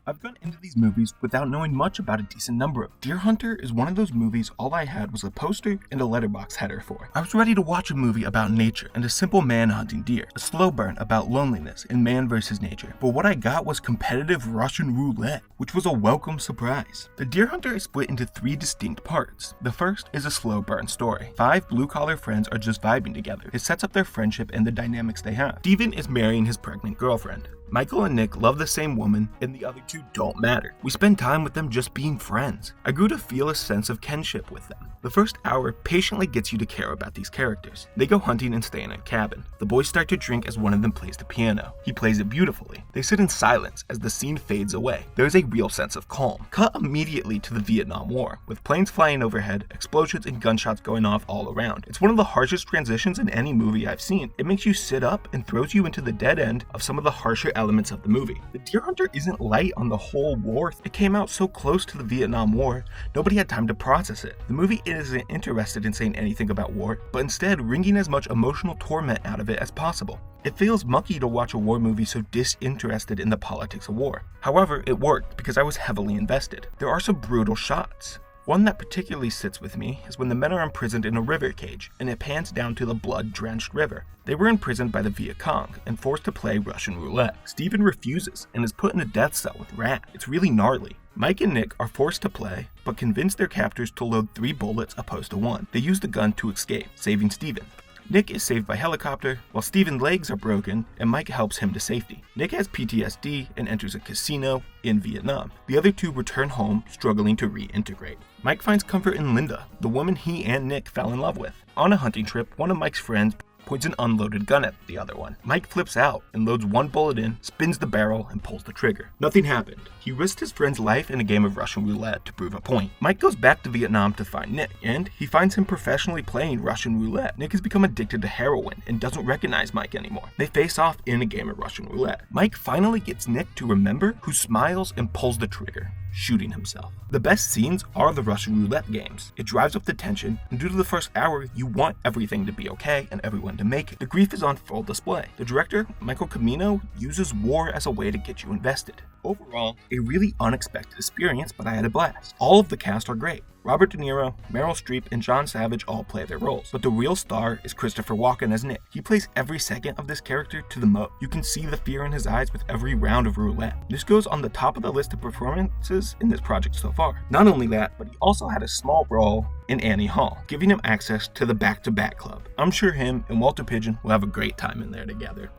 I've gone into these movies without knowing much about a decent number of. Deer Hunter is one of those movies all I had was a poster and a letterbox header for. I was ready to watch a movie about nature and a simple man hunting deer, a slow burn about loneliness and man versus nature. But what I got was competitive Russian roulette, which was a welcome surprise. The Deer Hunter is split into 3 distinct parts. The first is a slow burn story. 5 blue-collar friends are just vibing together. It sets up their friendship and the dynamics they have. Steven is marrying his pregnant girlfriend. Michael and Nick love the same woman, and the other 2 don't matter. We spend time with them just being friends. I grew to feel a sense of kinship with them. The first hour patiently gets you to care about these characters. They go hunting and stay in a cabin. The boys start to drink as one of them plays the piano. He plays it beautifully. They sit in silence as the scene fades away. There is a real sense of calm. Cut immediately to the Vietnam War, with planes flying overhead, explosions and gunshots going off all around. It's one of the harshest transitions in any movie I've seen. It makes you sit up and throws you into the dead end of some of the harsher elements of the movie. The Deer Hunter isn't light on the whole war. It came out so close to the Vietnam War, nobody had time to process it. The movie isn't interested in saying anything about war, but instead wringing as much emotional torment out of it as possible. It feels mucky to watch a war movie so disinterested in the politics of war. However, it worked because I was heavily invested. There are some brutal shots. One that particularly sits with me is when the men are imprisoned in a river cage, and it pans down to the blood-drenched river. They were imprisoned by the Viet Cong and forced to play Russian roulette. Steven refuses and is put in a death cell with Rat. It's really gnarly. Mike and Nick are forced to play, but convince their captors to load 3 bullets opposed to 1. They use the gun to escape, saving Steven. Nick is saved by helicopter, while Steven's legs are broken, and Mike helps him to safety. Nick has PTSD and enters a casino in Vietnam. The other 2 return home, struggling to reintegrate. Mike finds comfort in Linda, the woman he and Nick fell in love with. On a hunting trip, one of Mike's friends points an unloaded gun at the other one. Mike flips out and loads one bullet in, spins the barrel, and pulls the trigger. Nothing happened. He risked his friend's life in a game of Russian roulette to prove a point. Mike goes back to Vietnam to find Nick, and he finds him professionally playing Russian roulette. Nick has become addicted to heroin and doesn't recognize Mike anymore. They face off in a game of Russian roulette. Mike finally gets Nick to remember, who smiles and pulls the trigger, shooting himself. The best scenes are the Russian roulette games. It drives up the tension, and due to the first hour, you want everything to be okay and everyone to make it. The grief is on full display. The director, Michael Cimino, uses war as a way to get you invested. Overall, a really unexpected experience, but I had a blast. All of the cast are great. Robert De Niro, Meryl Streep, and John Savage all play their roles, but the real star is Christopher Walken as Nick. He plays every second of this character to the most. You can see the fear in his eyes with every round of roulette. This goes on the top of the list of performances in this project so far. Not only that, but he also had a small role in Annie Hall, giving him access to the back-to-back club. I'm sure him and Walter Pidgeon will have a great time in there together.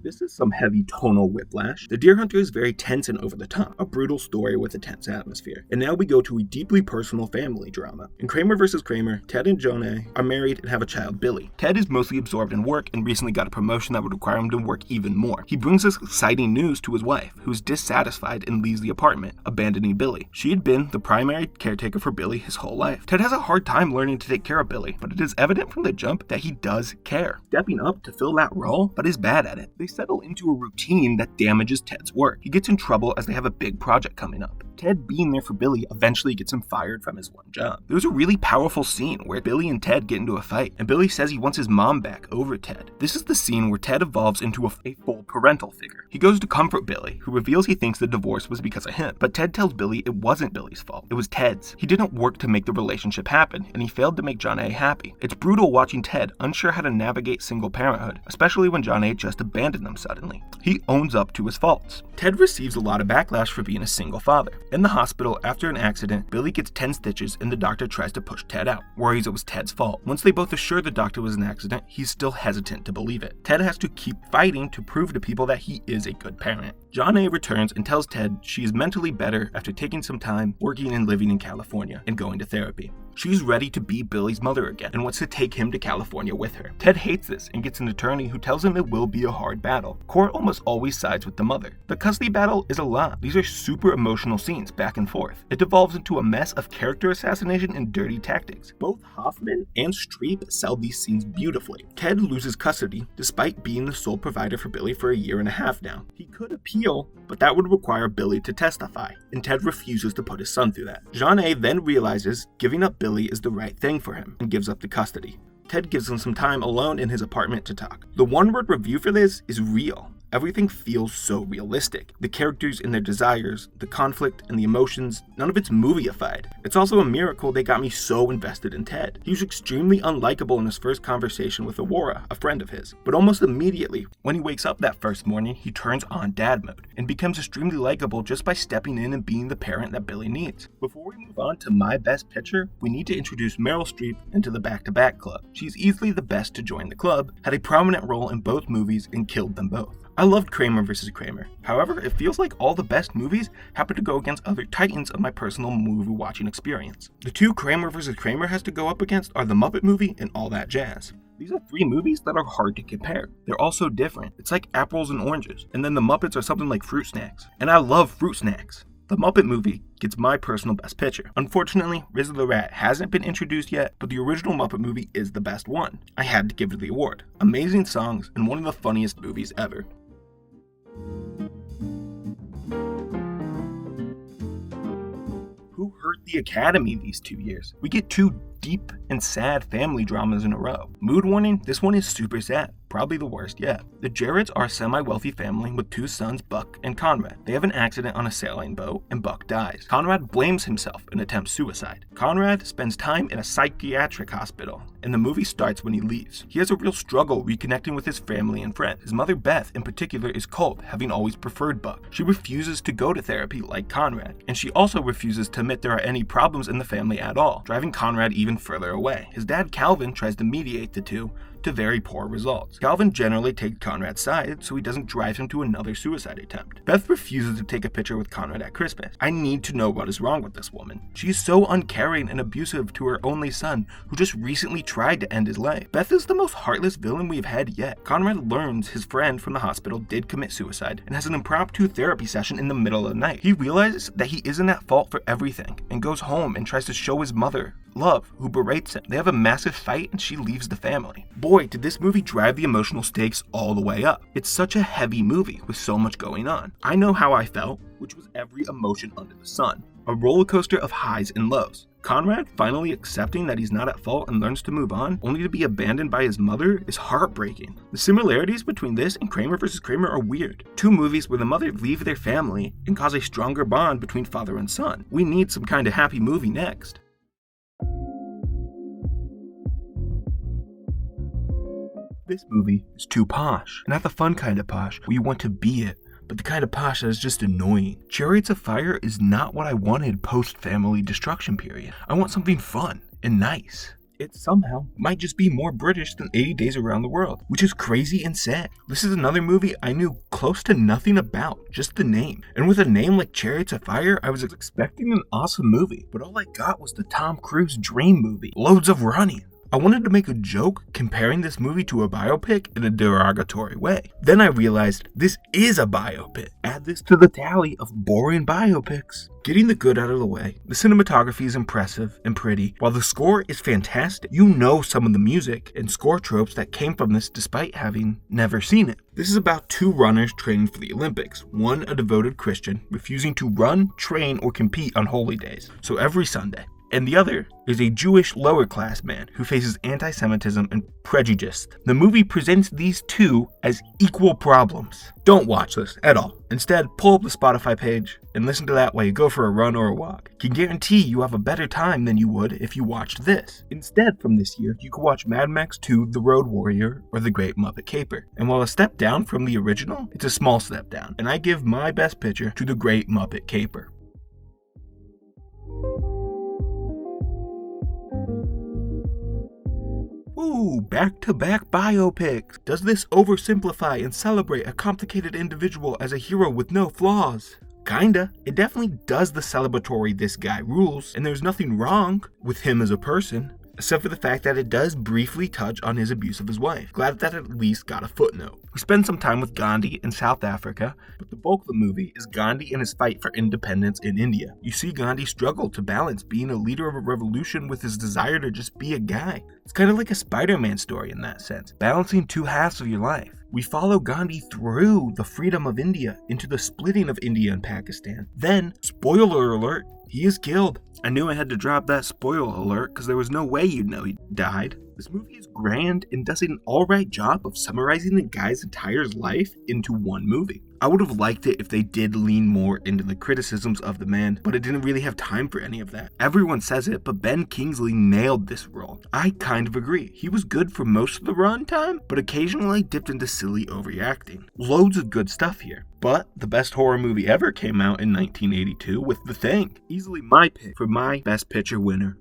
This is some heavy tonal whiplash. The Deer Hunter is very tense and over the top, a brutal story with a tense atmosphere. And now we go to a deeply personal family drama. In Kramer vs. Kramer, Ted and Jonah are married and have a child, Billy. Ted is mostly absorbed in work and recently got a promotion that would require him to work even more. He brings this exciting news to his wife, who is dissatisfied and leaves the apartment, abandoning Billy. She had been the primary caretaker for Billy his whole life. Ted has a hard time learning to take care of Billy, but it is evident from the jump that he does care, stepping up to fill that role, but is bad at it. They settle into a routine that damages Ted's work. He gets in trouble as they have a big project coming up. Ted being there for Billy eventually gets him fired from his one job. There's a really powerful scene where Billy and Ted get into a fight, and Billy says he wants his mom back over Ted. This is the scene where Ted evolves into a full parental figure. He goes to comfort Billy, who reveals he thinks the divorce was because of him, but Ted tells Billy it wasn't Billy's fault, it was Ted's. He didn't work to make the relationship happen, and he failed to make John A. happy. It's brutal watching Ted unsure how to navigate single parenthood, especially when John A. just abandoned them suddenly. He owns up to his faults. Ted receives a lot of backlash for being a single father. In the hospital, after an accident, Billy gets 10 stitches and the doctor tries to push Ted out, worries it was Ted's fault. Once they both assure the doctor was an accident, he's still hesitant to believe it. Ted has to keep fighting to prove to people that he is a good parent. John A. returns and tells Ted she is mentally better after taking some time working and living in California and going to therapy. She's ready to be Billy's mother again and wants to take him to California with her. Ted hates this and gets an attorney who tells him it will be a hard battle. Court almost always sides with the mother. The custody battle is a lot. These are super emotional scenes back and forth. It devolves into a mess of character assassination and dirty tactics. Both Hoffman and Streep sell these scenes beautifully. Ted loses custody despite being the sole provider for Billy for a year and a half now. He could appeal, but that would require Billy to testify, and Ted refuses to put his son through that. John A. then realizes giving up Billy is the right thing for him and gives up the custody. Ted gives him some time alone in his apartment to talk. The one-word review for this is real. Everything feels so realistic. The characters and their desires, the conflict and the emotions, none of it's movie-ified. It's also a miracle they got me so invested in Ted. He was extremely unlikable in his first conversation with Aurora, a friend of his. But almost immediately, when he wakes up that first morning, he turns on dad mode and becomes extremely likable just by stepping in and being the parent that Billy needs. Before we move on to my best picture, we need to introduce Meryl Streep into the back-to-back club. She's easily the best to join the club, had a prominent role in both movies, and killed them both. I loved Kramer vs. Kramer. However, it feels like all the best movies happen to go against other titans of my personal movie watching experience. The two Kramer vs. Kramer has to go up against are The Muppet Movie and All That Jazz. These are three movies that are hard to compare. They're all so different. It's like apples and oranges. And then the Muppets are something like fruit snacks. And I love fruit snacks. The Muppet Movie gets my personal best picture. Unfortunately, Riz the Rat hasn't been introduced yet, but the original Muppet Movie is the best one. I had to give it the award. Amazing songs and one of the funniest movies ever. Who hurt the Academy these 2 years? We get two deep and sad family dramas in a row. Mood warning, this one is super sad. Probably the worst yet. The Jarretts are a semi-wealthy family with two sons, Buck and Conrad. They have an accident on a sailing boat and Buck dies. Conrad blames himself and attempts suicide. Conrad spends time in a psychiatric hospital, and the movie starts when he leaves. He has a real struggle reconnecting with his family and friends. His mother Beth in particular is cold, having always preferred Buck. She refuses to go to therapy like Conrad, and she also refuses to admit there are any problems in the family at all, driving Conrad even further away. His dad Calvin tries to mediate the two, to very poor results. Calvin generally takes Conrad's side so he doesn't drive him to another suicide attempt. Beth refuses to take a picture with Conrad at Christmas. I need to know what is wrong with this woman. She is so uncaring and abusive to her only son, who just recently tried to end his life. Beth is the most heartless villain we've had yet. Conrad learns his friend from the hospital did commit suicide and has an impromptu therapy session in the middle of the night. He realizes that he isn't at fault for everything and goes home and tries to show his mother love, who berates him. They have a massive fight and she leaves the family. Boy, did this movie drive the emotional stakes all the way up. It's such a heavy movie with so much going on. I know how I felt, which was every emotion under the sun. A roller coaster of highs and lows. Conrad finally accepting that he's not at fault and learns to move on, only to be abandoned by his mother, is heartbreaking. The similarities between this and Kramer vs. Kramer are weird. Two movies where the mother leave their family and cause a stronger bond between father and son. We need some kind of happy movie next. This movie is too posh, and not the fun kind of posh where you want to be it, but the kind of posh that is just annoying. Chariots of Fire is not what I wanted post-family destruction period. I want something fun and nice. It somehow might just be more British than 80 Days Around the World, which is crazy and sad. This is another movie I knew close to nothing about, just the name. And with a name like Chariots of Fire, I was expecting an awesome movie, but all I got was the Tom Cruise dream movie. Loads of running. I wanted to make a joke comparing this movie to a biopic in a derogatory way. Then I realized this is a biopic. Add this to the tally of boring biopics. Getting the good out of the way, the cinematography is impressive and pretty, while the score is fantastic. You know some of the music and score tropes that came from this despite having never seen it. This is about two runners training for the Olympics. One, a devoted Christian, refusing to run, train, or compete on holy days, so every Sunday. And the other is a Jewish lower-class man who faces anti-Semitism and prejudice. The movie presents these two as equal problems. Don't watch this at all. Instead, pull up the Spotify page and listen to that while you go for a run or a walk. Can guarantee you have a better time than you would if you watched this. Instead, from this year, you can watch Mad Max 2, The Road Warrior, or The Great Muppet Caper. And while a step down from the original, it's a small step down. And I give my best picture to The Great Muppet Caper. Ooh, back-to-back biopics. Does this oversimplify and celebrate a complicated individual as a hero with no flaws? Kinda. It definitely does the celebratory this guy rules, and there's nothing wrong with him as a person, except for the fact that it does briefly touch on his abuse of his wife. Glad that at least got a footnote. We spend some time with Gandhi in South Africa, but the bulk of the movie is Gandhi and his fight for independence in India. You see Gandhi struggle to balance being a leader of a revolution with his desire to just be a guy. It's kind of like a Spider-Man story in that sense, balancing two halves of your life. We follow Gandhi through the freedom of India into the splitting of India and Pakistan. Then, spoiler alert, he is killed. I knew I had to drop that spoiler alert because there was no way you'd know he died. This movie is grand and does an alright job of summarizing the guy's entire life into one movie. I would have liked it if they did lean more into the criticisms of the man, but it didn't really have time for any of that. Everyone says it, but Ben Kingsley nailed this role. I kind of agree. He was good for most of the runtime, but occasionally dipped into silly overreacting. Loads of good stuff here. But the best horror movie ever came out in 1982 with The Thing. Easily my pick for my Best Picture winner.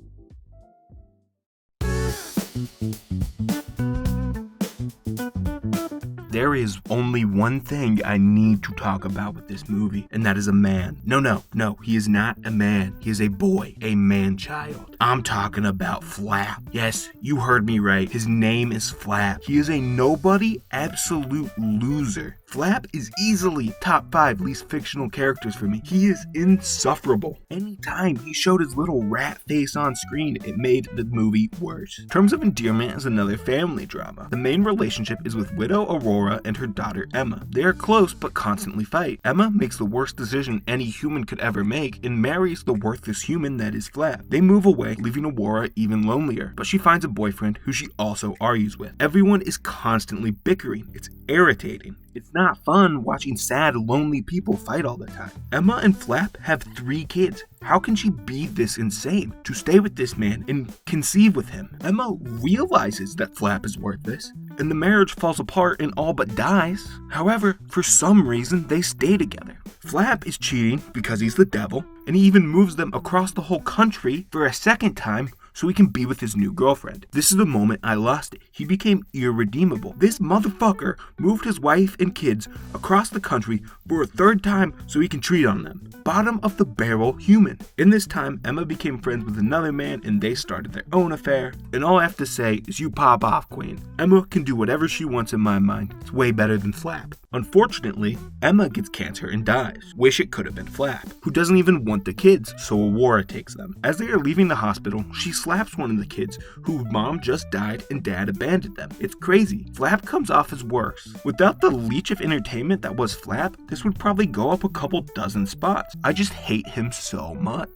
There is only one thing I need to talk about with this movie, and that is a man. No, he is not a man. He is a boy, a man-child. I'm talking about Flap. Yes, you heard me right. His name is Flap. He is a nobody, absolute loser. Flap is easily top 5 least fictional characters for me. He is insufferable. Anytime he showed his little rat face on screen, it made the movie worse. Terms of Endearment is another family drama. The main relationship is with widow Aurora and her daughter Emma. They are close but constantly fight. Emma makes the worst decision any human could ever make and marries the worthless human that is Flap. They move away, leaving Aurora even lonelier, but she finds a boyfriend who she also argues with. Everyone is constantly bickering. It's irritating. It's not fun watching sad, lonely people fight all the time. Emma and Flap have 3 kids. How can she be this insane to stay with this man and conceive with him? Emma realizes that Flap is worthless, and the marriage falls apart and all but dies. However, for some reason, they stay together. Flap is cheating because he's the devil, and he even moves them across the whole country for a second time so he can be with his new girlfriend. This is the moment I lost it. He became irredeemable. This motherfucker moved his wife and kids across the country for a third time so he can cheat on them. Bottom of the barrel human. In this time, Emma became friends with another man and they started their own affair. And all I have to say is you pop off, queen. Emma can do whatever she wants in my mind. It's way better than Flap. Unfortunately, Emma gets cancer and dies. Wish it could have been Flap, who doesn't even want the kids, so Aurora takes them. As they are leaving the hospital, she slaps one of the kids whose mom just died and dad abandoned them. It's crazy. Flap comes off as worse. Without the leech of entertainment that was Flap, this would probably go up a couple dozen spots. I just hate him so much.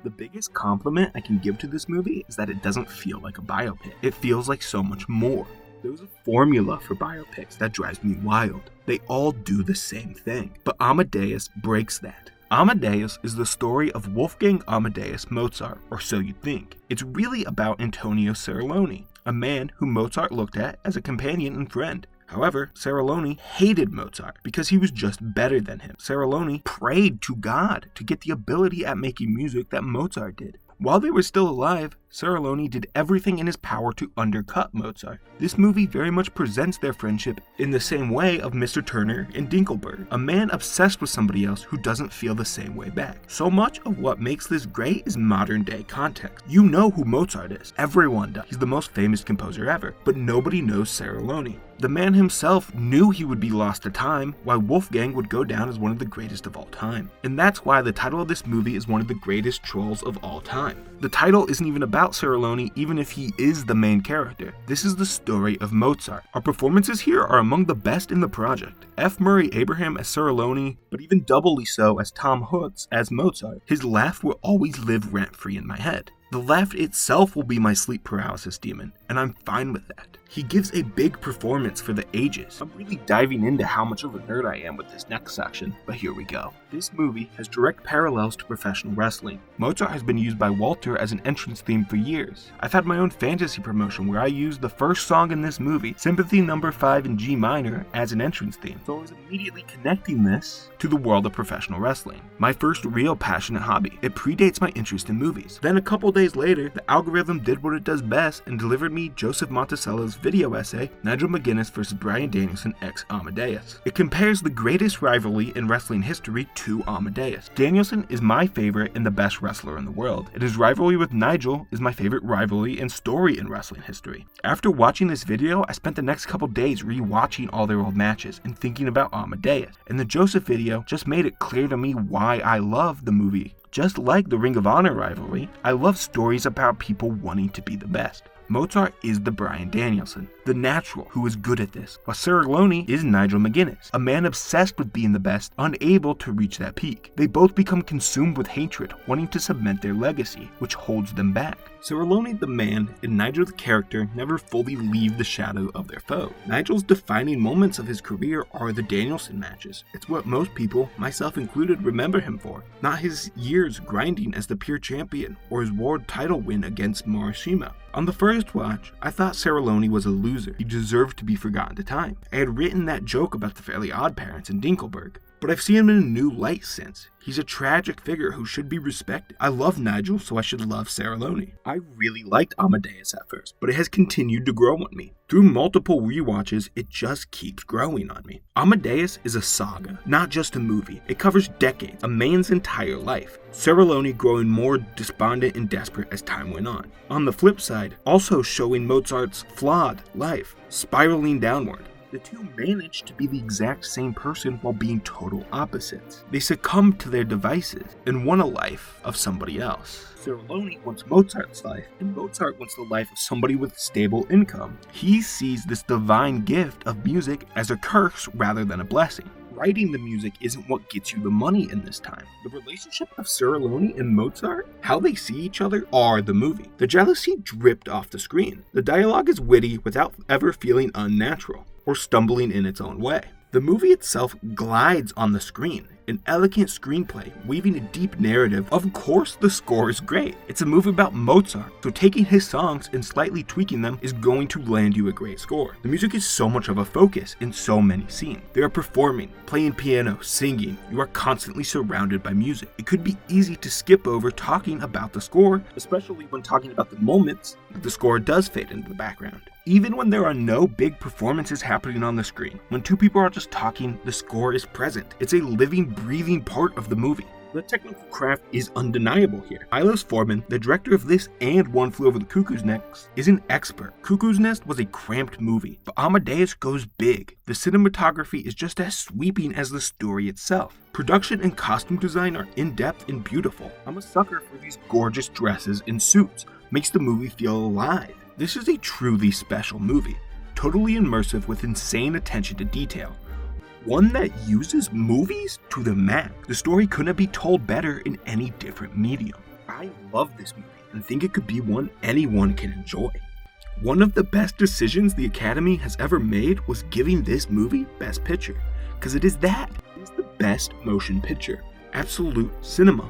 The biggest compliment I can give to this movie is that it doesn't feel like a biopic. It feels like so much more. There's a formula for biopics that drives me wild. They all do the same thing. But Amadeus breaks that. Amadeus is the story of Wolfgang Amadeus Mozart, or so you think. It's really about Antonio Seraloni, a man who Mozart looked at as a companion and friend. However, Seraloni hated Mozart because he was just better than him. Seraloni prayed to God to get the ability at making music that Mozart did. While they were still alive, Seraloni did everything in his power to undercut Mozart. This movie very much presents their friendship in the same way of Mr. Turner and Dinkelberg, a man obsessed with somebody else who doesn't feel the same way back. So much of what makes this great is modern day context. You know who Mozart is. Everyone does. He's the most famous composer ever, but nobody knows Seraloni. The man himself knew he would be lost to time, while Wolfgang would go down as one of the greatest of all time. And that's why the title of this movie is one of the greatest trolls of all time. The title isn't even about Seraloni, even if he is the main character. This is the story of Mozart. Our performances here are among the best in the project. F. Murray Abraham as Seraloni, but even doubly so as Tom Hanks as Mozart. His laugh will always live rent-free in my head. The laugh itself will be my sleep paralysis demon, and I'm fine with that. He gives a big performance for the ages. I'm really diving into how much of a nerd I am with this next section, but here we go. This movie has direct parallels to professional wrestling. Mozart has been used by Walter as an entrance theme for years. I've had my own fantasy promotion where I used the first song in this movie, Sympathy No. 5 in G minor, as an entrance theme, so I was immediately connecting this to the world of professional wrestling. My first real passionate hobby. It predates my interest in movies. Then a couple days later, the algorithm did what it does best and delivered me Joseph Monticello's video essay, Nigel McGuinness vs. Bryan Danielson x Amadeus. It compares the greatest rivalry in wrestling history to Amadeus. Danielson is my favorite and the best wrestler in the world, and his rivalry with Nigel is my favorite rivalry and story in wrestling history. After watching this video, I spent the next couple days re-watching all their old matches and thinking about Amadeus, and the Joseph video just made it clear to me why I love the movie. Just like the Ring of Honor rivalry, I love stories about people wanting to be the best. Mozart is the Bryan Danielson, the natural who is good at this, while Seraloni is Nigel McGuinness, a man obsessed with being the best, unable to reach that peak. They both become consumed with hatred, wanting to cement their legacy, which holds them back. Seraloni the man and Nigel the character never fully leave the shadow of their foe. Nigel's defining moments of his career are the Danielson matches. It's what most people, myself included, remember him for, not his years grinding as the pure champion or his world title win against Morishima. On the first watch, I thought Seraloni was a loser. He deserved to be forgotten to time. I had written that joke about the Fairly Odd Parents and Dinkelberg, but I've seen him in a new light since. He's a tragic figure who should be respected. I love Nigel, so I should love Seraloni. I really liked Amadeus at first, but it has continued to grow on me. Through multiple rewatches, it just keeps growing on me. Amadeus is a saga, not just a movie. It covers decades, a man's entire life. Seraloni growing more despondent and desperate as time went on. On the flip side, also showing Mozart's flawed life, spiraling downward. The two manage to be the exact same person while being total opposites. They succumb to their devices and want a life of somebody else. Seraloni wants Mozart's life, and Mozart wants the life of somebody with stable income. He sees this divine gift of music as a curse rather than a blessing. Writing the music isn't what gets you the money in this time. The relationship of Seraloni and Mozart, how they see each other, are the movie. The jealousy dripped off the screen. The dialogue is witty without ever feeling unnatural or stumbling in its own way. The movie itself glides on the screen. An elegant screenplay, weaving a deep narrative. Of course the score is great. It's a movie about Mozart, so taking his songs and slightly tweaking them is going to land you a great score. The music is so much of a focus in so many scenes. They are performing, playing piano, singing. You are constantly surrounded by music. It could be easy to skip over talking about the score, especially when talking about the moments that the score does fade into the background. Even when there are no big performances happening on the screen, when two people are just talking, the score is present. It's a living, breathing part of the movie. The technical craft is undeniable here. Milos Forman, the director of this and One Flew Over the Cuckoo's Nest, is an expert. Cuckoo's Nest was a cramped movie, but Amadeus goes big. The cinematography is just as sweeping as the story itself. Production and costume design are in-depth and beautiful. I'm a sucker for these gorgeous dresses and suits. Makes the movie feel alive. This is a truly special movie, totally immersive with insane attention to detail. One that uses movies to the max. The story couldn't be told better in any different medium. I love this movie and think it could be one anyone can enjoy. One of the best decisions the Academy has ever made was giving this movie Best Picture, because it is that. It is the best motion picture. Absolute cinema.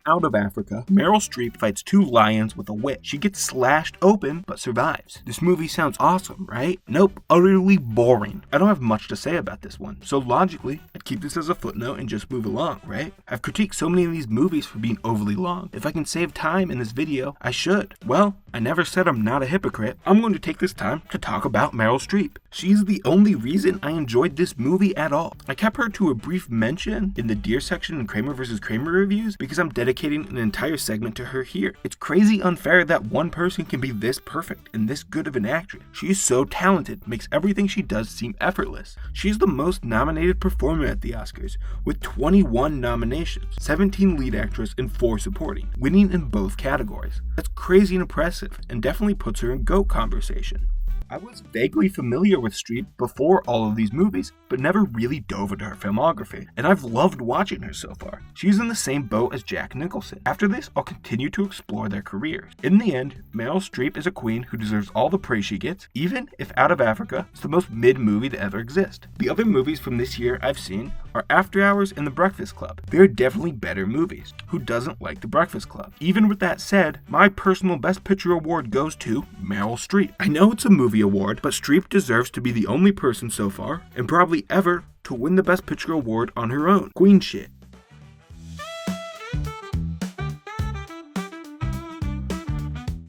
Out of Africa, Meryl Streep fights two lions with a whip. She gets slashed open, but survives. This movie sounds awesome, right? Nope, utterly boring. I don't have much to say about this one, so logically, I'd keep this as a footnote and just move along, right? I've critiqued so many of these movies for being overly long. If I can save time in this video, I should. Well, I never said I'm not a hypocrite. I'm going to take this time to talk about Meryl Streep. She's the only reason I enjoyed this movie at all. I kept her to a brief mention in the Dear section in Kramer vs. Kramer reviews because I'm dedicating an entire segment to her here. It's crazy unfair that one person can be this perfect and this good of an actress. She is so talented, makes everything she does seem effortless. She's the most nominated performer at the Oscars, with 21 nominations, 17 lead actress and 4 supporting, winning in both categories. That's crazy and impressive, and definitely puts her in GOAT conversation. I was vaguely familiar with Streep before all of these movies, but never really dove into her filmography, and I've loved watching her so far. She's in the same boat as Jack Nicholson. After this, I'll continue to explore their careers. In the end, Meryl Streep is a queen who deserves all the praise she gets, even if Out of Africa is the most mid movie to ever exist. The other movies from this year I've seen are After Hours and The Breakfast Club. They're definitely better movies. Who doesn't like The Breakfast Club? Even with that said, my personal Best Picture award goes to Meryl Streep. I know it's a movie award, but Streep deserves to be the only person so far, and probably ever, to win the Best Picture award on her own. Queen shit.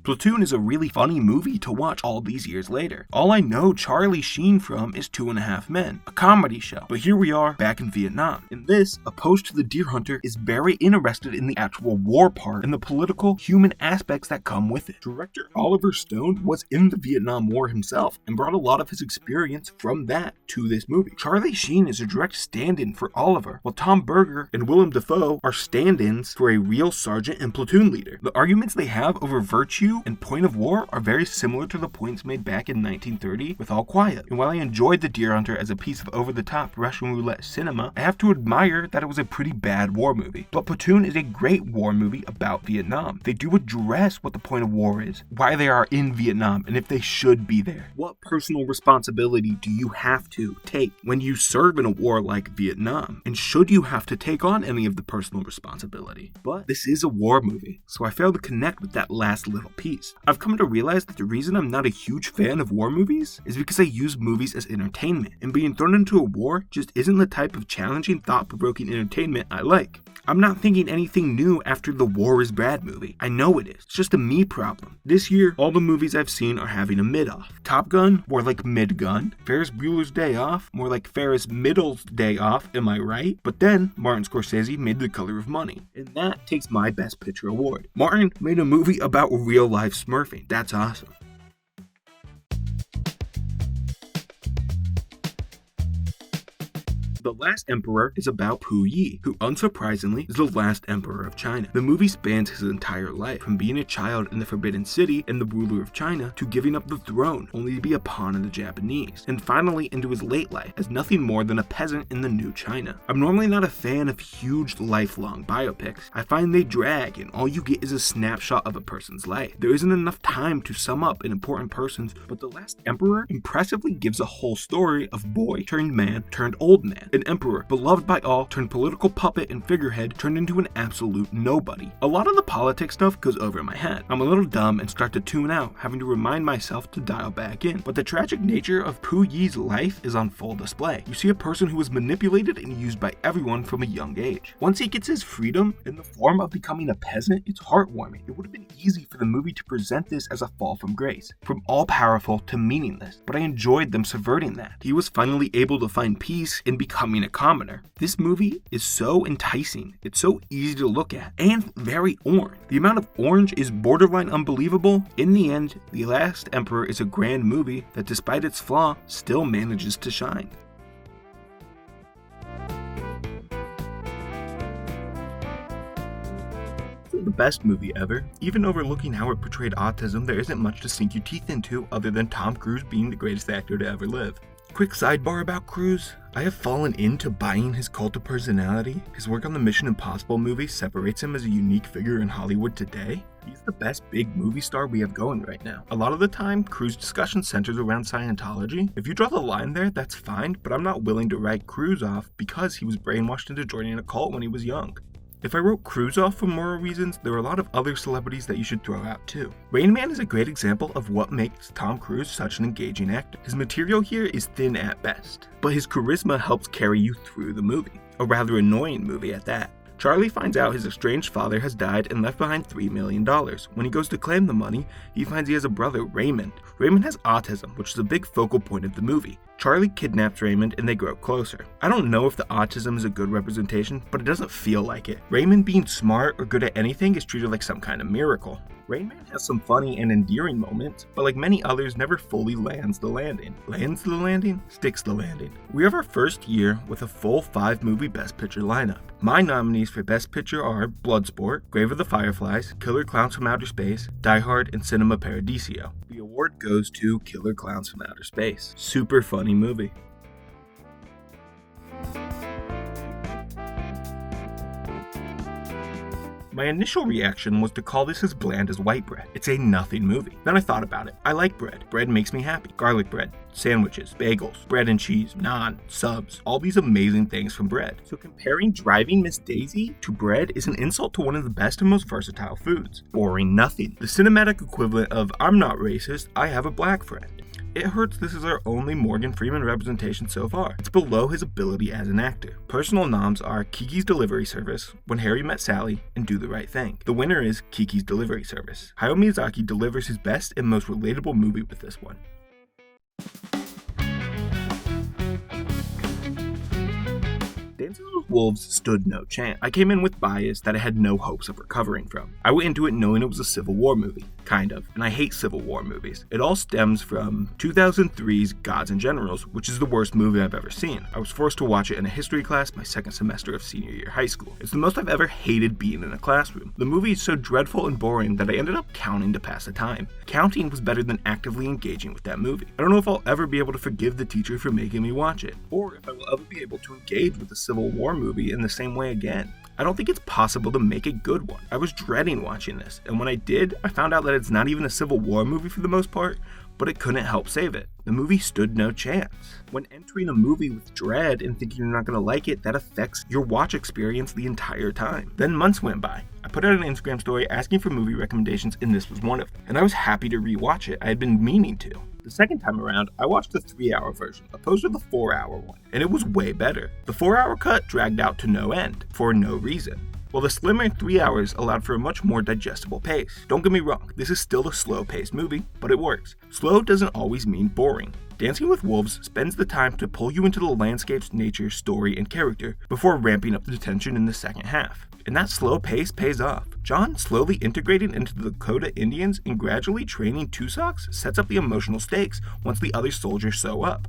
Platoon is a really funny movie to watch all these years later. All I know Charlie Sheen from is 2.5 Men, a comedy show. But here we are, back in Vietnam. In this, opposed to the deer hunter, is very interested in the actual war part and the political, human aspects that come with it. Director Oliver Stone was in the Vietnam War himself and brought a lot of his experience from that to this movie. Charlie Sheen is a direct stand-in for Oliver, while Tom Berger and Willem Dafoe are stand-ins for a real sergeant and platoon leader. The arguments they have over virtue and point of war are very similar to the points made back in 1930 with All Quiet. And while I enjoyed The Deer Hunter as a piece of over-the-top Russian roulette cinema, I have to admire that it was a pretty bad war movie. But Platoon is a great war movie about Vietnam. They do address what the point of war is, why they are in Vietnam, and if they should be there. What personal responsibility do you have to take when you serve in a war like Vietnam? And should you have to take on any of the personal responsibility? But this is a war movie, so I failed to connect with that last little piece. I've come to realize that the reason I'm not a huge fan of war movies is because I use movies as entertainment, and being thrown into a war just isn't the type of challenging, thought-provoking entertainment I like. I'm not thinking anything new after the War is Bad movie. I know it is. It's just a me problem. This year, all the movies I've seen are having a mid-off. Top Gun, more like mid-gun. Ferris Bueller's Day Off, more like Ferris Middle's Day Off, am I right? But then, Martin Scorsese made The Color of Money, and that takes my Best Picture award. Martin made a movie about real-life smurfing. That's awesome. The Last Emperor is about Puyi, who unsurprisingly is the last emperor of China. The movie spans his entire life, from being a child in the Forbidden City and the ruler of China to giving up the throne only to be a pawn in the Japanese, and finally into his late life as nothing more than a peasant in the new China. I'm normally not a fan of huge lifelong biopics. I find they drag and all you get is a snapshot of a person's life. There isn't enough time to sum up an important person's, but The Last Emperor impressively gives a whole story of boy turned man turned old man, an emperor beloved by all turned political puppet and figurehead turned into an absolute nobody. A lot of the politics stuff goes over my head. I'm a little dumb and start to tune out, having to remind myself to dial back in. But the tragic nature of Pu Yi's life is on full display. You see a person who was manipulated and used by everyone from a young age. Once he gets his freedom in the form of becoming a peasant, it's heartwarming. It would have been easy for the movie to present this as a fall from grace, from all-powerful to meaningless, but I enjoyed them subverting that. He was finally able to find peace in becoming a commoner. This movie is so enticing, it's so easy to look at, and very orange. The amount of orange is borderline unbelievable. In the end, The Last Emperor is a grand movie that, despite its flaw, still manages to shine. The best movie ever. Even overlooking how it portrayed autism, there isn't much to sink your teeth into other than Tom Cruise being the greatest actor to ever live. Quick sidebar about Cruise. I have fallen into buying his cult of personality. His work on the Mission Impossible movie separates him as a unique figure in Hollywood today. He's the best big movie star we have going right now. A lot of the time, Cruise discussion centers around Scientology. If you draw the line there, that's fine, but I'm not willing to write Cruise off because he was brainwashed into joining a cult when he was young. If I wrote Cruise off for moral reasons, there are a lot of other celebrities that you should throw out too. Rain Man is a great example of what makes Tom Cruise such an engaging actor. His material here is thin at best, but his charisma helps carry you through the movie. A rather annoying movie at that. Charlie finds out his estranged father has died and left behind $3 million. When he goes to claim the money, he finds he has a brother, Raymond. Raymond has autism, which is a big focal point of the movie. Charlie kidnaps Raymond and they grow closer. I don't know if the autism is a good representation, but it doesn't feel like it. Raymond being smart or good at anything is treated like some kind of miracle. Rain Man has some funny and endearing moments, but like many others, never fully lands the landing. Lands the landing? Sticks the landing. We have our first year with a full 5-movie Best Picture lineup. My nominees for Best Picture are Bloodsport, Grave of the Fireflies, Killer Clowns from Outer Space, Die Hard, and Cinema Paradiso. The award goes to Killer Clowns from Outer Space. Super funny movie. My initial reaction was to call this as bland as white bread. It's a nothing movie. Then I thought about it. I like bread. Bread makes me happy. Garlic bread, sandwiches, bagels, bread and cheese, naan, subs, all these amazing things from bread. So comparing Driving Miss Daisy to bread is an insult to one of the best and most versatile foods. Boring nothing. The cinematic equivalent of I'm not racist, I have a black friend. It hurts this is our only Morgan Freeman representation so far. It's below his ability as an actor. Personal noms are Kiki's Delivery Service, When Harry Met Sally, and Do the Right Thing. The winner is Kiki's Delivery Service. Hayao Miyazaki delivers his best and most relatable movie with this one. Dances with Wolves stood no chance. I came in with bias that I had no hopes of recovering from. I went into it knowing it was a Civil War movie. Kind of, and I hate Civil War movies. It all stems from 2003's Gods and Generals, which is the worst movie I've ever seen. I was forced to watch it in a history class my second semester of senior year high school. It's the most I've ever hated being in a classroom. The movie is so dreadful and boring that I ended up counting to pass the time. Counting was better than actively engaging with that movie. I don't know if I'll ever be able to forgive the teacher for making me watch it, or if I will ever be able to engage with a Civil War movie in the same way again. I don't think it's possible to make a good one. I was dreading watching this, and when I did, I found out that it's not even a Civil War movie for the most part, but it couldn't help save it. The movie stood no chance. When entering a movie with dread and thinking you're not going to like it, that affects your watch experience the entire time. Then months went by. I put out an Instagram story asking for movie recommendations, and this was one of them. And I was happy to rewatch it. I had been meaning to. The second time around, I watched the 3-hour version, opposed to the 4-hour one, and it was way better. The 4-hour cut dragged out to no end, for no reason, while the slimmer 3 hours allowed for a much more digestible pace. Don't get me wrong, this is still a slow-paced movie, but it works. Slow doesn't always mean boring. Dancing with Wolves spends the time to pull you into the landscape's nature, story, and character before ramping up the tension in the second half. And that slow pace pays off. John slowly integrating into the Lakota Indians and gradually training Tussoks sets up the emotional stakes once the other soldiers show up.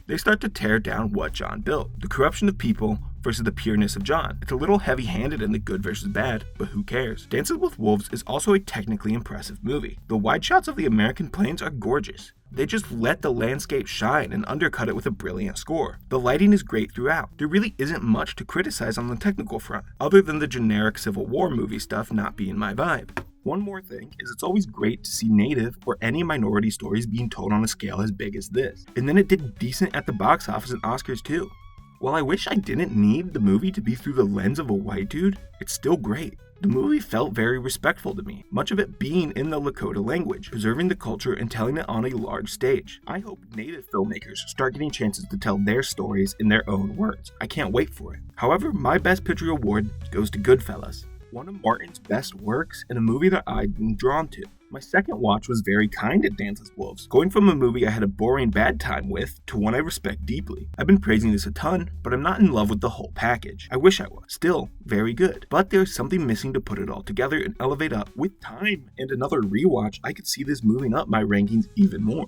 They start to tear down what John built. The corruption of people versus the pureness of John. It's a little heavy-handed in the good versus bad, but who cares? Dances with Wolves is also a technically impressive movie. The wide shots of the American plains are gorgeous. They just let the landscape shine and undercut it with a brilliant score. The lighting is great throughout. There really isn't much to criticize on the technical front, other than the generic Civil War movie stuff not being my vibe. One more thing is it's always great to see Native or any minority stories being told on a scale as big as this. And then it did decent at the box office and Oscars too. While I wish I didn't need the movie to be through the lens of a white dude, it's still great. The movie felt very respectful to me, much of it being in the Lakota language, preserving the culture and telling it on a large stage. I hope Native filmmakers start getting chances to tell their stories in their own words. I can't wait for it. However, my Best Picture award goes to Goodfellas, one of Martin's best works and a movie that I've been drawn to. My second watch was very kind at Dances with Wolves, going from a movie I had a boring bad time with to one I respect deeply. I've been praising this a ton, but I'm not in love with the whole package. I wish I was. Still, very good. But there's something missing to put it all together and elevate up. With time and another rewatch, I could see this moving up my rankings even more.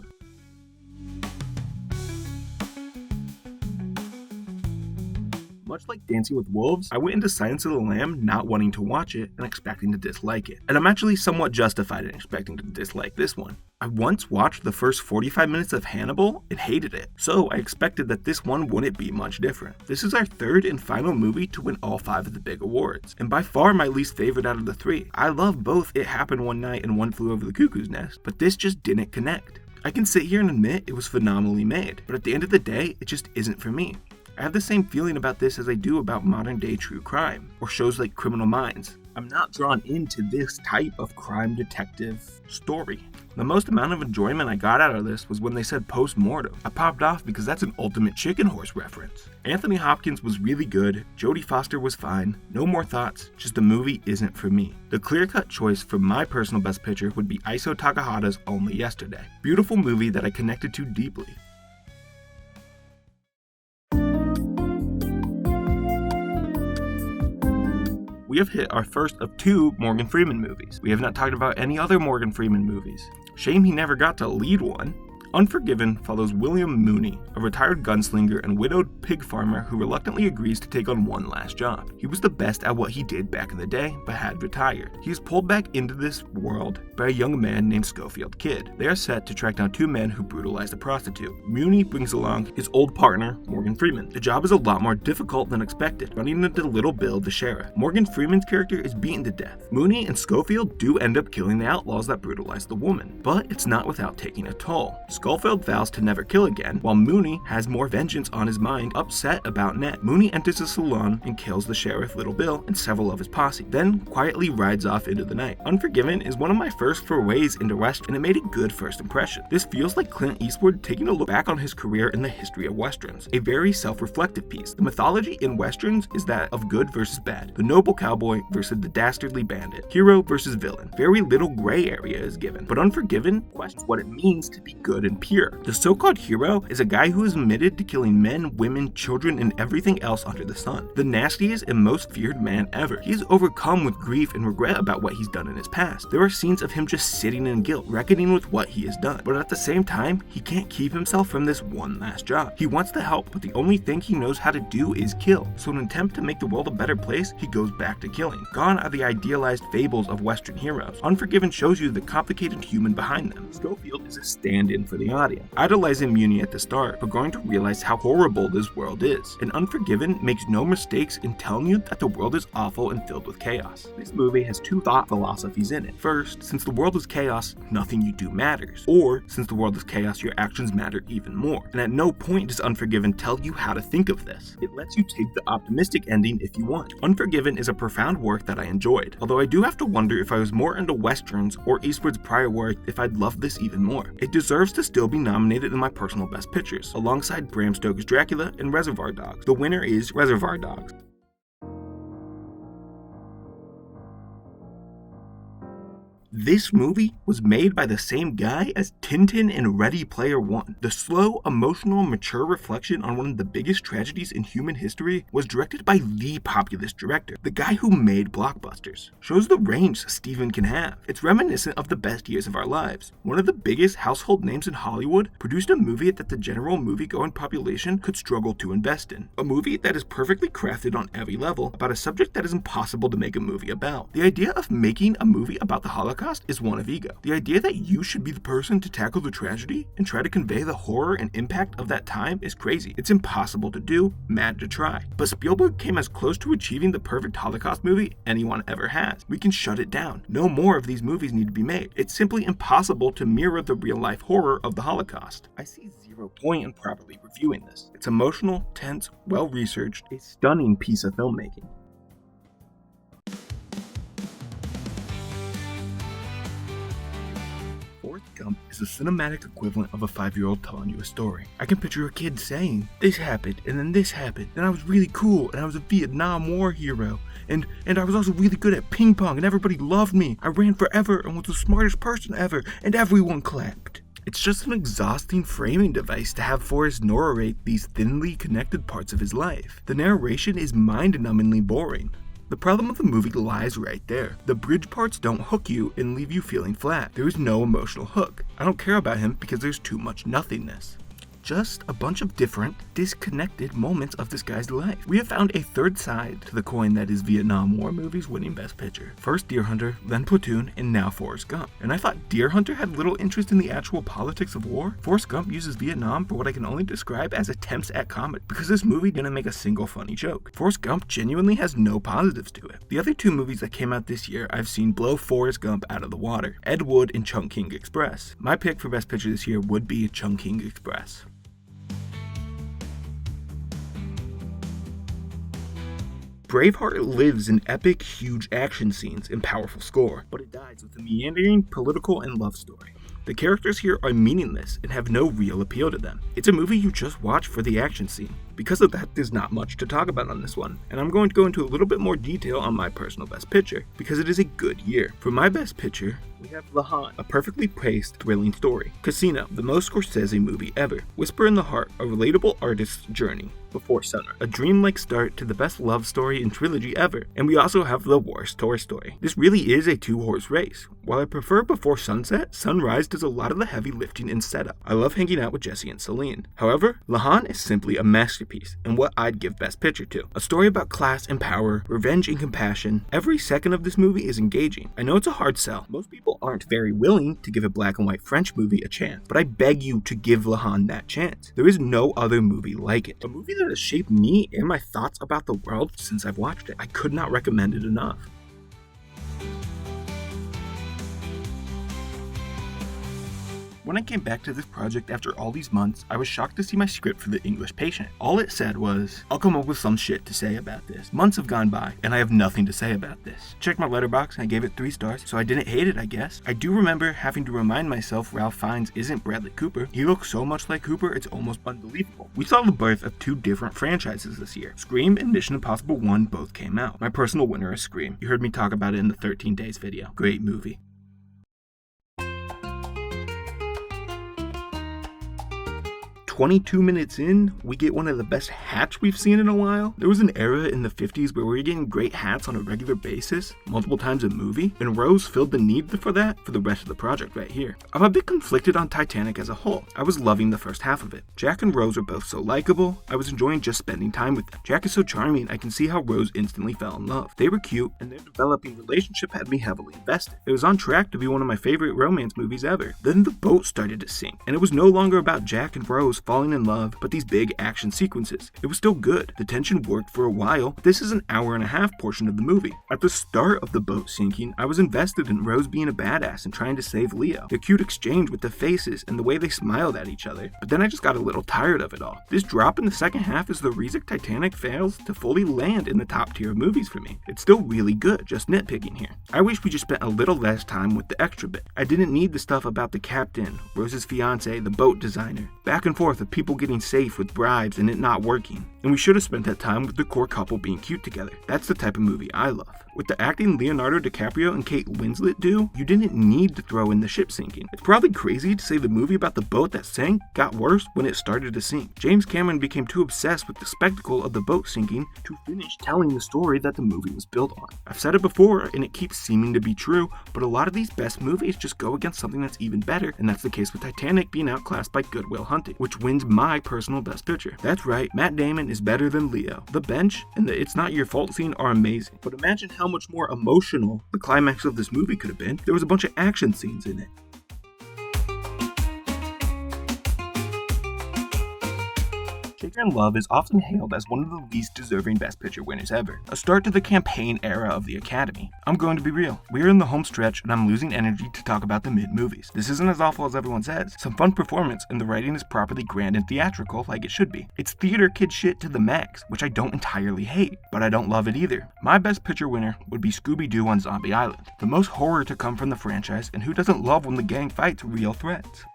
Much like Dancing with Wolves, I went into Silence of the Lamb not wanting to watch it and expecting to dislike it. And I'm actually somewhat justified in expecting to dislike this one. I once watched the first 45 minutes of Hannibal and hated it, so I expected that this one wouldn't be much different. This is our third and final movie to win all 5 of the big awards, and by far my least favorite out of the 3. I love both It Happened One Night and One Flew Over the Cuckoo's Nest, but this just didn't connect. I can sit here and admit it was phenomenally made, but at the end of the day, it just isn't for me. I have the same feeling about this as I do about modern day true crime, or shows like Criminal Minds. I'm not drawn into this type of crime detective story. The most amount of enjoyment I got out of this was when they said post-mortem. I popped off because that's an ultimate chicken horse reference. Anthony Hopkins was really good, Jodie Foster was fine, no more thoughts, just the movie isn't for me. The clear-cut choice for my personal best picture would be Isao Takahata's Only Yesterday. Beautiful movie that I connected to deeply. We have hit our first of 2 Morgan Freeman movies. We have not talked about any other Morgan Freeman movies. Shame he never got to lead one. Unforgiven follows William Mooney, a retired gunslinger and widowed pig farmer who reluctantly agrees to take on one last job. He was the best at what he did back in the day, but had retired. He is pulled back into this world by a young man named Schofield Kid. They are set to track down 2 men who brutalized a prostitute. Mooney brings along his old partner, Morgan Freeman. The job is a lot more difficult than expected, running into Little Bill the sheriff. Morgan Freeman's character is beaten to death. Mooney and Schofield do end up killing the outlaws that brutalized the woman, but it's not without taking a toll. Schofield vows to never kill again, while Mooney has more vengeance on his mind, upset about Ned. Mooney enters a salon and kills the sheriff, Little Bill, and several of his posse, then quietly rides off into the night. Unforgiven is one of my first forays into Western, and it made a good first impression. This feels like Clint Eastwood taking a look back on his career in the history of Westerns, a very self-reflective piece. The mythology in Westerns is that of good versus bad, the noble cowboy versus the dastardly bandit, hero versus villain. Very little gray area is given, but Unforgiven questions what it means to be good and pure. The so-called hero is a guy who is admitted to killing men, women, children, and everything else under the sun. The nastiest and most feared man ever. He is overcome with grief and regret about what he's done in his past. There are scenes of him just sitting in guilt, reckoning with what he has done. But at the same time, he can't keep himself from this one last job. He wants to help, but the only thing he knows how to do is kill. So in an attempt to make the world a better place, he goes back to killing. Gone are the idealized fables of Western heroes. Unforgiven shows you the complicated human behind them. Schofield is a stand-in for the audience, idolizing Mooney at the start, but growing to realize how horrible this world is. And Unforgiven makes no mistakes in telling you that the world is awful and filled with chaos. This movie has 2 thought philosophies in it. First, since the world is chaos, nothing you do matters. Or, since the world is chaos, your actions matter even more. And at no point does Unforgiven tell you how to think of this. It lets you take the optimistic ending if you want. Unforgiven is a profound work that I enjoyed, although I do have to wonder if I was more into Westerns or Eastwood's prior work if I'd loved this even more. It deserves to still be nominated in my personal best pictures, alongside Bram Stoker's Dracula and Reservoir Dogs. The winner is Reservoir Dogs. This movie was made by the same guy as Tintin and Ready Player One. The slow, emotional, mature reflection on one of the biggest tragedies in human history was directed by the populist director, the guy who made blockbusters. Shows the range Steven can have. It's reminiscent of the best years of our lives. One of the biggest household names in Hollywood produced a movie that the general movie-going population could struggle to invest in. A movie that is perfectly crafted on every level about a subject that is impossible to make a movie about. The idea of making a movie about the Holocaust is one of ego. The idea that you should be the person to tackle the tragedy and try to convey the horror and impact of that time is crazy. It's impossible to do, mad to try. But Spielberg came as close to achieving the perfect Holocaust movie anyone ever has. We can shut it down. No more of these movies need to be made. It's simply impossible to mirror the real-life horror of the Holocaust. I see zero point in properly reviewing this. It's emotional, tense, well-researched, a stunning piece of filmmaking. Forrest Gump is the cinematic equivalent of a 5-year-old telling you a story. I can picture a kid saying, "This happened, and then this happened, and I was really cool, and I was a Vietnam War hero, and I was also really good at ping pong, and everybody loved me. I ran forever and was the smartest person ever, and everyone clapped." It's just an exhausting framing device to have Forrest narrate these thinly connected parts of his life. The narration is mind-numbingly boring. The problem with the movie lies right there. The bridge parts don't hook you and leave you feeling flat. There is no emotional hook. I don't care about him because there's too much nothingness. Just a bunch of different, disconnected moments of this guy's life. We have found a third side to the coin that is Vietnam War movies winning Best Picture. First Deer Hunter, then Platoon, and now Forrest Gump. And I thought Deer Hunter had little interest in the actual politics of war. Forrest Gump uses Vietnam for what I can only describe as attempts at comedy, because this movie didn't make a single funny joke. Forrest Gump genuinely has no positives to it. The other two movies that came out this year I've seen blow Forrest Gump out of the water. Ed Wood and Chungking Express. My pick for Best Picture this year would be Chungking Express. Braveheart lives in epic, huge action scenes and powerful score, but it dies with a meandering political and love story. The characters here are meaningless and have no real appeal to them. It's a movie you just watch for the action scene. Because of that, there's not much to talk about on this one, and I'm going to go into a little bit more detail on my personal Best Picture, because it is a good year. For my Best Picture, we have La Haine, a perfectly paced, thrilling story. Casino, the most Scorsese movie ever. Whisper in the Heart, a relatable artist's journey. Before Sunrise, a dreamlike start to the best love story and trilogy ever. And we also have the worst Toy Story. This really is a two-horse race. While I prefer Before Sunset, Sunrise does a lot of the heavy lifting and setup. I love hanging out with Jesse and Celine. However, La Haine is simply a masterpiece, and what I'd give Best Picture to. A story about class and power, revenge and compassion. Every second of this movie is engaging. I know it's a hard sell. Most people aren't very willing to give a black and white French movie a chance, but I beg you to give La Haine that chance. There is no other movie like it. A movie that has shaped me and my thoughts about the world since I've watched it. I could not recommend it enough. When I came back to this project after all these months, I was shocked to see my script for The English Patient. All it said was, "I'll come up with some shit to say about this. Months have gone by, and I have nothing to say about this." Checked my letterbox, and I gave it 3 stars, so I didn't hate it, I guess. I do remember having to remind myself Ralph Fiennes isn't Bradley Cooper. He looks so much like Cooper, it's almost unbelievable. We saw the birth of 2 different franchises this year. Scream and Mission Impossible 1 both came out. My personal winner is Scream. You heard me talk about it in the 13 Days video. Great movie. 22 minutes in, we get one of the best hats we've seen in a while. There was an era in the 50s where we were getting great hats on a regular basis, multiple times a movie, and Rose filled the need for that for the rest of the project right here. I'm a bit conflicted on Titanic as a whole. I was loving the first half of it. Jack and Rose are both so likable, I was enjoying just spending time with them. Jack is so charming, I can see how Rose instantly fell in love. They were cute, and their developing relationship had me heavily invested. It was on track to be one of my favorite romance movies ever. Then the boat started to sink, and it was no longer about Jack and Rose falling in love, but these big action sequences. It was still good. The tension worked for a while, but this is an hour-and-a-half portion of the movie. At the start of the boat sinking, I was invested in Rose being a badass and trying to save Leo. The cute exchange with the faces and the way they smiled at each other, but then I just got a little tired of it all. This drop in the second half is the reason Titanic fails to fully land in the top tier of movies for me. It's still really good, just nitpicking here. I wish we just spent a little less time with the extra bit. I didn't need the stuff about the captain, Rose's fiance, the boat designer. Back and forth forth of people getting safe with bribes and it not working. And we should have spent that time with the core couple being cute together. That's the type of movie I love. With the acting Leonardo DiCaprio and Kate Winslet do, you didn't need to throw in the ship sinking. It's probably crazy to say the movie about the boat that sank got worse when it started to sink. James Cameron became too obsessed with the spectacle of the boat sinking to finish telling the story that the movie was built on. I've said it before, and it keeps seeming to be true, but a lot of these best movies just go against something that's even better, and that's the case with Titanic being outclassed by Good Will Hunting, which wins my personal best picture. That's right, Matt Damon is better than Leo. The bench and the It's Not Your Fault scene are amazing, but imagine how much more emotional the climax of this movie could have been. There was a bunch of action scenes in it. Shakespeare in Love is often hailed as one of the least deserving Best Picture winners ever, a start to the campaign era of the Academy. I'm going to be real, we're in the home stretch and I'm losing energy to talk about the mid-movies. This isn't as awful as everyone says. Some fun performance and the writing is properly grand and theatrical like it should be. It's theater kid shit to the max, which I don't entirely hate, but I don't love it either. My Best Picture winner would be Scooby-Doo on Zombie Island, the most horror to come from the franchise, and who doesn't love when the gang fights real threats?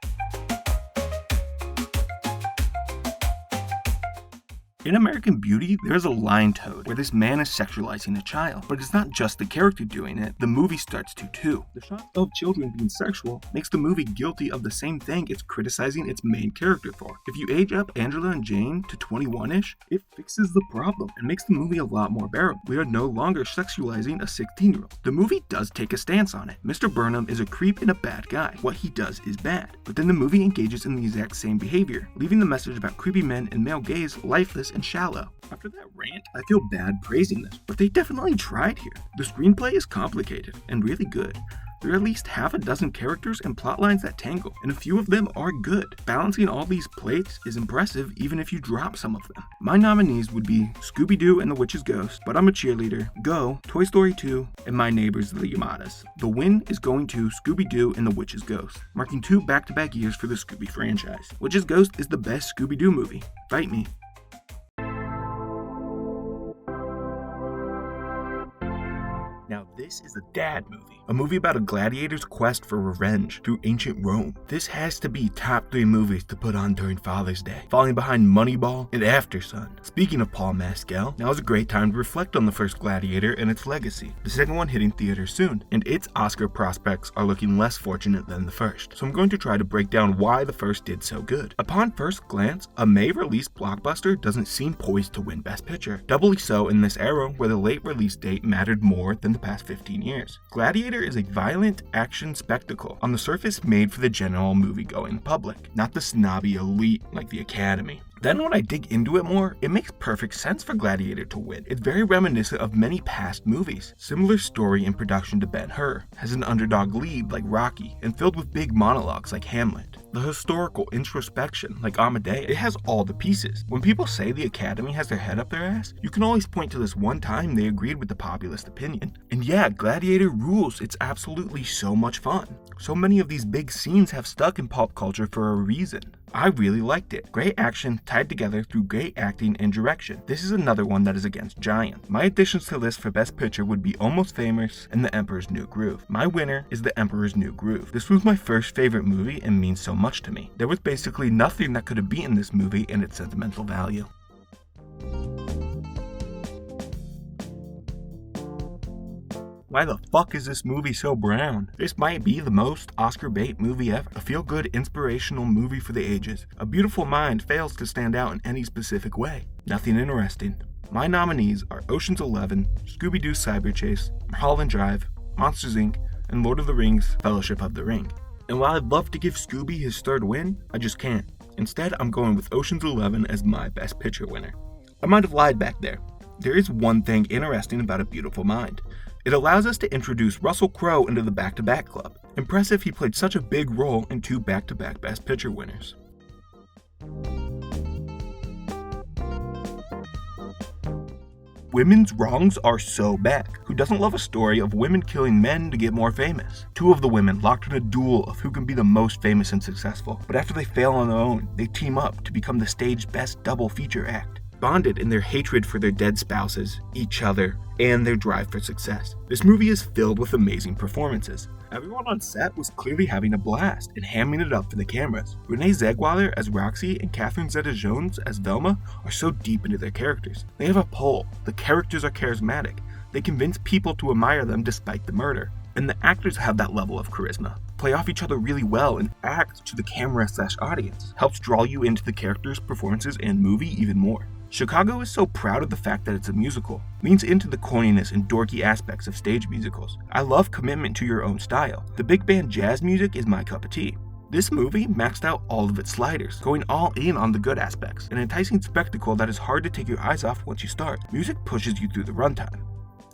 In American Beauty, there is a line toad where this man is sexualizing a child, but it's not just the character doing it, the movie starts to too. The shot of children being sexual makes the movie guilty of the same thing it's criticizing its main character for. If you age up Angela and Jane to 21-ish, it fixes the problem and makes the movie a lot more bearable. We are no longer sexualizing a 16-year-old. The movie does take a stance on it. Mr. Burnham is a creep and a bad guy. What he does is bad. But then the movie engages in the exact same behavior, leaving the message about creepy men and male gaze lifeless and shallow. After that rant, I feel bad praising this, but they definitely tried here. The screenplay is complicated and really good. There are at least half a dozen characters and plot lines that tangle, and a few of them are good. Balancing all these plates is impressive even if you drop some of them. My nominees would be Scooby-Doo and the Witch's Ghost, But I'm a Cheerleader, Go, Toy Story 2, and My Neighbors the Yamadas. The win is going to Scooby-Doo and the Witch's Ghost, marking 2 back-to-back years for the Scooby franchise. Witch's Ghost is the best Scooby-Doo movie. Fight me. Now this is a dad movie, a movie about a gladiator's quest for revenge through ancient Rome. This has to be top 3 movies to put on during Father's Day, falling behind Moneyball and Aftersun. Speaking of Paul Mescal, now is a great time to reflect on the first Gladiator and its legacy. The second one hitting theaters soon, and its Oscar prospects are looking less fortunate than the first. So I'm going to try to break down why the first did so good. Upon first glance, a May-release blockbuster doesn't seem poised to win Best Picture. Doubly so in this era where the late release date mattered more than the past 15 years. Gladiator is a violent action spectacle, on the surface made for the general movie-going public, not the snobby elite like the Academy. Then when I dig into it more, it makes perfect sense for Gladiator to win. It's very reminiscent of many past movies. Similar story and production to Ben-Hur, has an underdog lead like Rocky, and filled with big monologues like Hamlet. The historical introspection like Amadeus, it has all the pieces. When people say the Academy has their head up their ass, you can always point to this one time they agreed with the populist opinion. And yeah, Gladiator rules, it's absolutely so much fun. So many of these big scenes have stuck in pop culture for a reason. I really liked it. Great action tied together through great acting and direction. This is another one that is against giants. My additions to this for Best Picture would be Almost Famous and The Emperor's New Groove. My winner is The Emperor's New Groove. This was my first favorite movie and means so much to me. There was basically nothing that could have beaten this movie and its sentimental value. Why the fuck is this movie so brown? This might be the most Oscar bait movie ever. A feel-good, inspirational movie for the ages. A Beautiful Mind fails to stand out in any specific way. Nothing interesting. My nominees are Ocean's 11, Scooby-Doo Cyber Chase, Mulholland Drive, Monsters Inc., and Lord of the Rings, Fellowship of the Ring. And while I'd love to give Scooby his third win, I just can't. Instead, I'm going with Ocean's 11 as my Best Picture winner. I might have lied back there. There is one thing interesting about A Beautiful Mind. It allows us to introduce Russell Crowe into the back-to-back club. Impressive he played such a big role in 2 back-to-back Best Picture winners. Women's wrongs are so bad. Who doesn't love a story of women killing men to get more famous? 2 of the women locked in a duel of who can be the most famous and successful, but after they fail on their own, they team up to become the stage's best double feature act. bonded in their hatred for their dead spouses, each other, and their drive for success. This movie is filled with amazing performances. Everyone on set was clearly having a blast and hamming it up for the cameras. Renee Zellweger as Roxy and Catherine Zeta-Jones as Velma are so deep into their characters. They have a pull. The characters are charismatic. They convince people to admire them despite the murder. And the actors have that level of charisma. Play off each other really well and act to the camera/audience. Helps draw you into the characters, performances, and movie even more. Chicago is so proud of the fact that it's a musical, leans into the corniness and dorky aspects of stage musicals. I love commitment to your own style. The big band jazz music is my cup of tea. This movie maxed out all of its sliders, going all in on the good aspects, an enticing spectacle that is hard to take your eyes off once you start. Music pushes you through the runtime.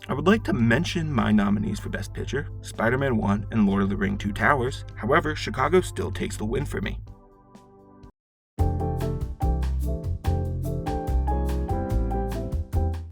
I would like to mention my nominees for Best Picture, Spider-Man 1 and Lord of the Rings: Two Towers. However, Chicago still takes the win for me.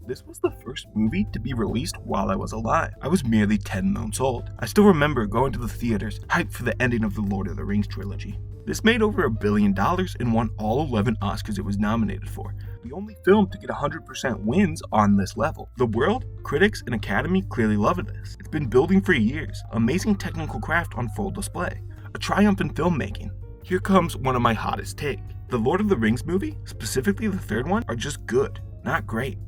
This was the first movie to be released while I was alive. I was merely 10 months old. I still remember going to the theaters, hyped for the ending of the Lord of the Rings trilogy. This made over $1 billion and won all 11 Oscars it was nominated for. The only film to get 100% wins on this level. The world, critics, and Academy clearly loved this. It's been building for years. Amazing technical craft on full display. A triumph in filmmaking. Here comes one of my hottest takes. The Lord of the Rings movie, specifically the third one, are just good, not great.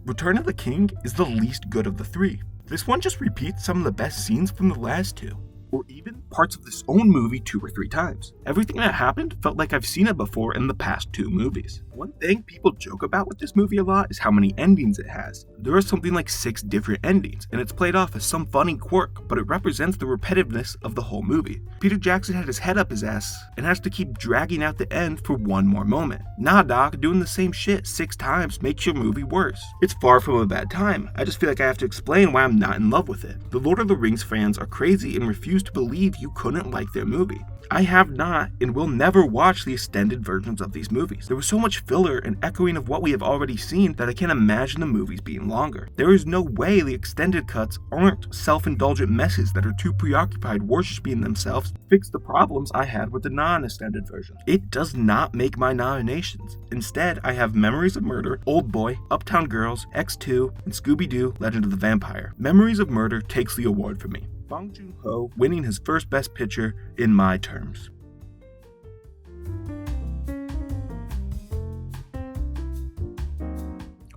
Return of the King is the least good of the three. This one just repeats some of the best scenes from the last two, or even parts of this own movie 2 or 3 times. Everything that happened felt like I've seen it before in the past 2 movies. One thing people joke about with this movie a lot is how many endings it has. There are something like 6 different endings, and it's played off as some funny quirk, but it represents the repetitiveness of the whole movie. Peter Jackson had his head up his ass and has to keep dragging out the end for one more moment. Nah dog, doing the same shit 6 times makes your movie worse. It's far from a bad time. I just feel like I have to explain why I'm not in love with it. The Lord of the Rings fans are crazy and refuse to believe you couldn't like their movie. I have not and will never watch the extended versions of these movies. There was so much filler and echoing of what we have already seen that I can't imagine the movies being longer. There is no way the extended cuts aren't self-indulgent messes that are too preoccupied worshiping themselves to fix the problems I had with the non-extended version. It does not make my nominations. Instead, I have Memories of Murder, Old Boy, Uptown Girls, X2, and Scooby-Doo, Legend of the Vampire. Memories of Murder takes the award for me. Bong Joon-ho winning his first Best Picture in my terms.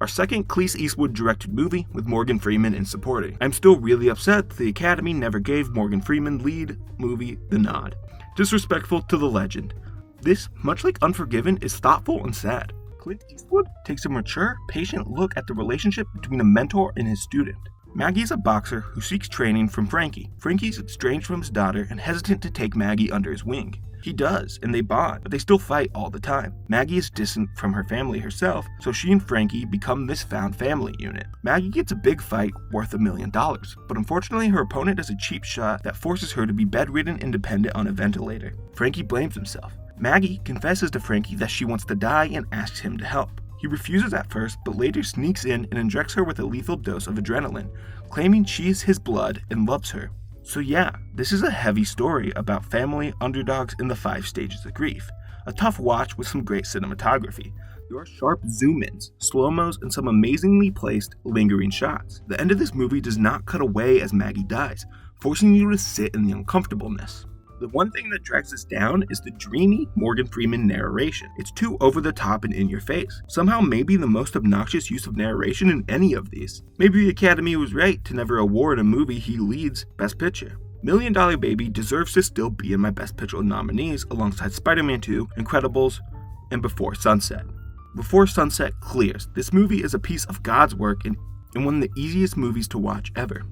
Our second Clint Eastwood directed movie with Morgan Freeman in supporting. I'm still really upset that the Academy never gave Morgan Freeman lead movie the nod. Disrespectful to the legend. This, much like Unforgiven, is thoughtful and sad. Clint Eastwood takes a mature, patient look at the relationship between a mentor and his student. Maggie is a boxer who seeks training from Frankie. Frankie's estranged from his daughter and hesitant to take Maggie under his wing. He does, and they bond, but they still fight all the time. Maggie is distant from her family herself, so she and Frankie become this found family unit. Maggie gets a big fight worth $1 million, but unfortunately her opponent does a cheap shot that forces her to be bedridden and dependent on a ventilator. Frankie blames himself. Maggie confesses to Frankie that she wants to die and asks him to help. He refuses at first, but later sneaks in and injects her with a lethal dose of adrenaline, claiming she is his blood and loves her. So yeah, this is a heavy story about family, underdogs, and the 5 stages of grief. A tough watch with some great cinematography. There are sharp zoom-ins, slow-mos, and some amazingly placed, lingering shots. The end of this movie does not cut away as Maggie dies, forcing you to sit in the uncomfortableness. The one thing that drags us down is the dreamy Morgan Freeman narration. It's too over the top and in your face. Somehow maybe the most obnoxious use of narration in any of these. Maybe the Academy was right to never award a movie he leads Best Picture. Million Dollar Baby deserves to still be in my Best Picture nominees alongside Spider-Man 2, Incredibles, and Before Sunset. Before Sunset clears. This movie is a piece of God's work and one of the easiest movies to watch ever.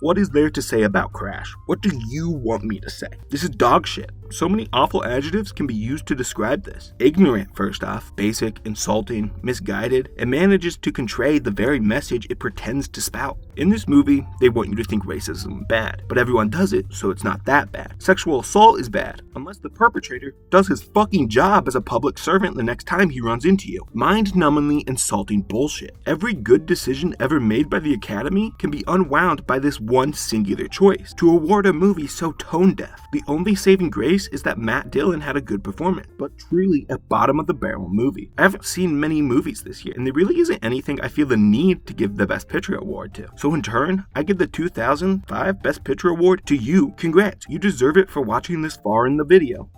What is there to say about Crash? What do you want me to say? This is dog shit. So many awful adjectives can be used to describe this. Ignorant, first off, basic, insulting, misguided, and manages to convey the very message it pretends to spout. In this movie, they want you to think racism is bad, but everyone does it, so it's not that bad. Sexual assault is bad, unless the perpetrator does his fucking job as a public servant the next time he runs into you. Mind-numbingly insulting bullshit. Every good decision ever made by the Academy can be unwound by this one singular choice, to award a movie so tone-deaf. The only saving grace place is that Matt Dillon had a good performance, but truly a bottom of the barrel movie. I haven't seen many movies this year, and there really isn't anything I feel the need to give the Best Picture award to. So in turn, I give the 2005 Best Picture award to you. Congrats, you deserve it for watching this far in the video.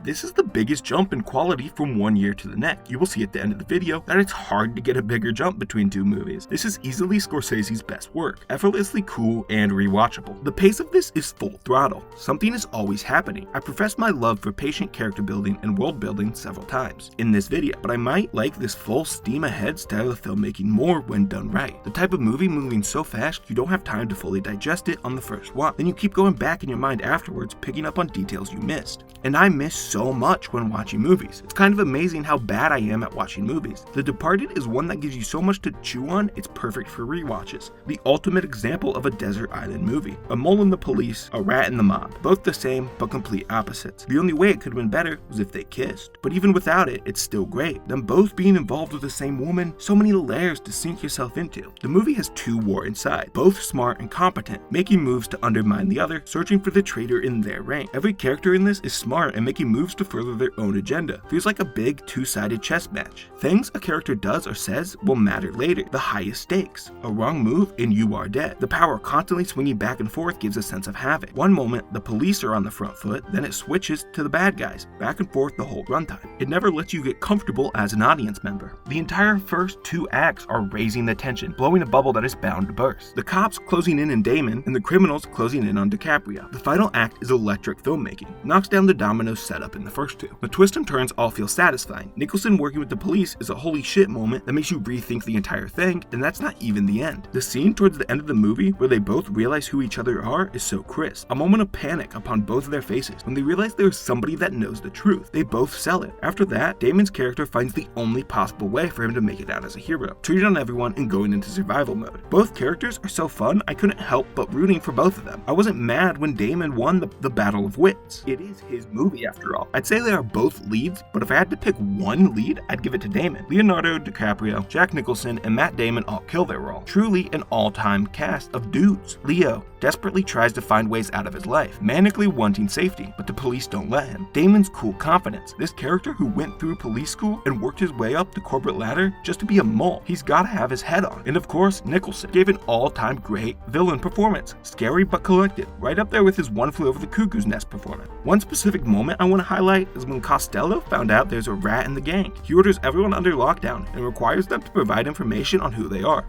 This is the biggest jump in quality from one year to the next. You will see at the end of the video that it's hard to get a bigger jump between two movies. This is easily Scorsese's best work, effortlessly cool and rewatchable. The pace of this is full throttle. Something is always happening. I professed my love for patient character building and world building several times in this video, but I might like this full steam ahead style of filmmaking more when done right. The type of movie moving so fast you don't have time to fully digest it on the first watch. Then you keep going back in your mind afterwards, picking up on details you missed. And I miss so much when watching movies. It's kind of amazing how bad I am at watching movies. The Departed is one that gives you so much to chew on, it's perfect for rewatches. The ultimate example of a desert island movie. A mole in the police, a rat in the mob. Both the same, but complete opposites. The only way it could have been better was if they kissed. But even without it, it's still great. Them both being involved with the same woman, so many layers to sink yourself into. The movie has two war inside, both smart and competent, making moves to undermine the other, searching for the traitor in their rank. Every character in this is smart and making moves to further their own agenda. Feels like a big two-sided chess match. Things a character does or says will matter later. The highest stakes. A wrong move and you are dead. The power constantly swinging back and forth gives a sense of havoc. One moment the police are on the front foot, then it switches to the bad guys. Back and forth the whole runtime. It never lets you get comfortable as an audience member. The entire first two acts are raising the tension, blowing a bubble that is bound to burst. The cops closing in Damon and the criminals closing in on DiCaprio. The final act is electric filmmaking. Knocks down the dominoes set up in the first two. The twists and turns all feel satisfying. Nicholson working with the police is a holy shit moment that makes you rethink the entire thing, and that's not even the end. The scene towards the end of the movie where they both realize who each other are is so crisp. A moment of panic upon both of their faces when they realize there's somebody that knows the truth. They both sell it. After that, Damon's character finds the only possible way for him to make it out as a hero, turning on everyone and going into survival mode. Both characters are so fun, I couldn't help but rooting for both of them. I wasn't mad when Damon won the Battle of Wits. It is his movie after all. I'd say they are both leads, but if I had to pick one lead, I'd give it to Damon. Leonardo DiCaprio, Jack Nicholson, and Matt Damon all kill their role. Truly an all-time cast of dudes. Leo desperately tries to find ways out of his life, manically wanting safety, but the police don't let him. Damon's cool confidence. This character who went through police school and worked his way up the corporate ladder just to be a mole. He's gotta have his head on. And of course, Nicholson gave an all-time great villain performance. Scary but collected, right up there with his One Flew Over the Cuckoo's Nest performance. One specific moment I want to highlight is when Costello found out there's a rat in the gang. He orders everyone under lockdown and requires them to provide information on who they are.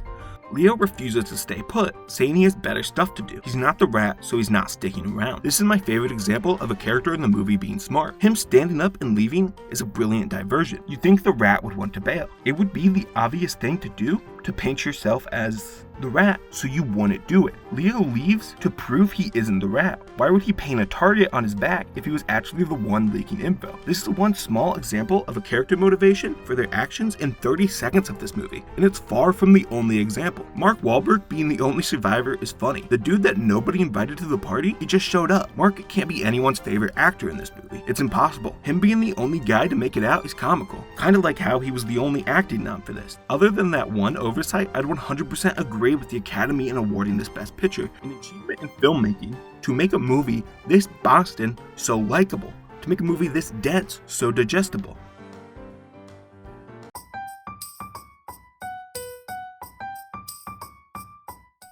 Leo refuses to stay put, saying he has better stuff to do. He's not the rat, so he's not sticking around. This is my favorite example of a character in the movie being smart. Him standing up and leaving is a brilliant diversion. You'd think the rat would want to bail. It would be the obvious thing to do, to paint yourself as the rat, so you wouldn't do it. Leo leaves to prove he isn't the rat. Why would he paint a target on his back if he was actually the one leaking info? This is one small example of a character motivation for their actions in 30 seconds of this movie, and it's far from the only example. Mark Wahlberg being the only survivor is funny. The dude that nobody invited to the party, he just showed up. Mark can't be anyone's favorite actor in this movie. It's impossible. Him being the only guy to make it out is comical. Kind of like how he was the only acting nom for this. Other than that one oversight, I'd 100% agree with the Academy in awarding this Best Picture, an achievement in filmmaking to make a movie this Boston so likable, to make a movie this dense so digestible.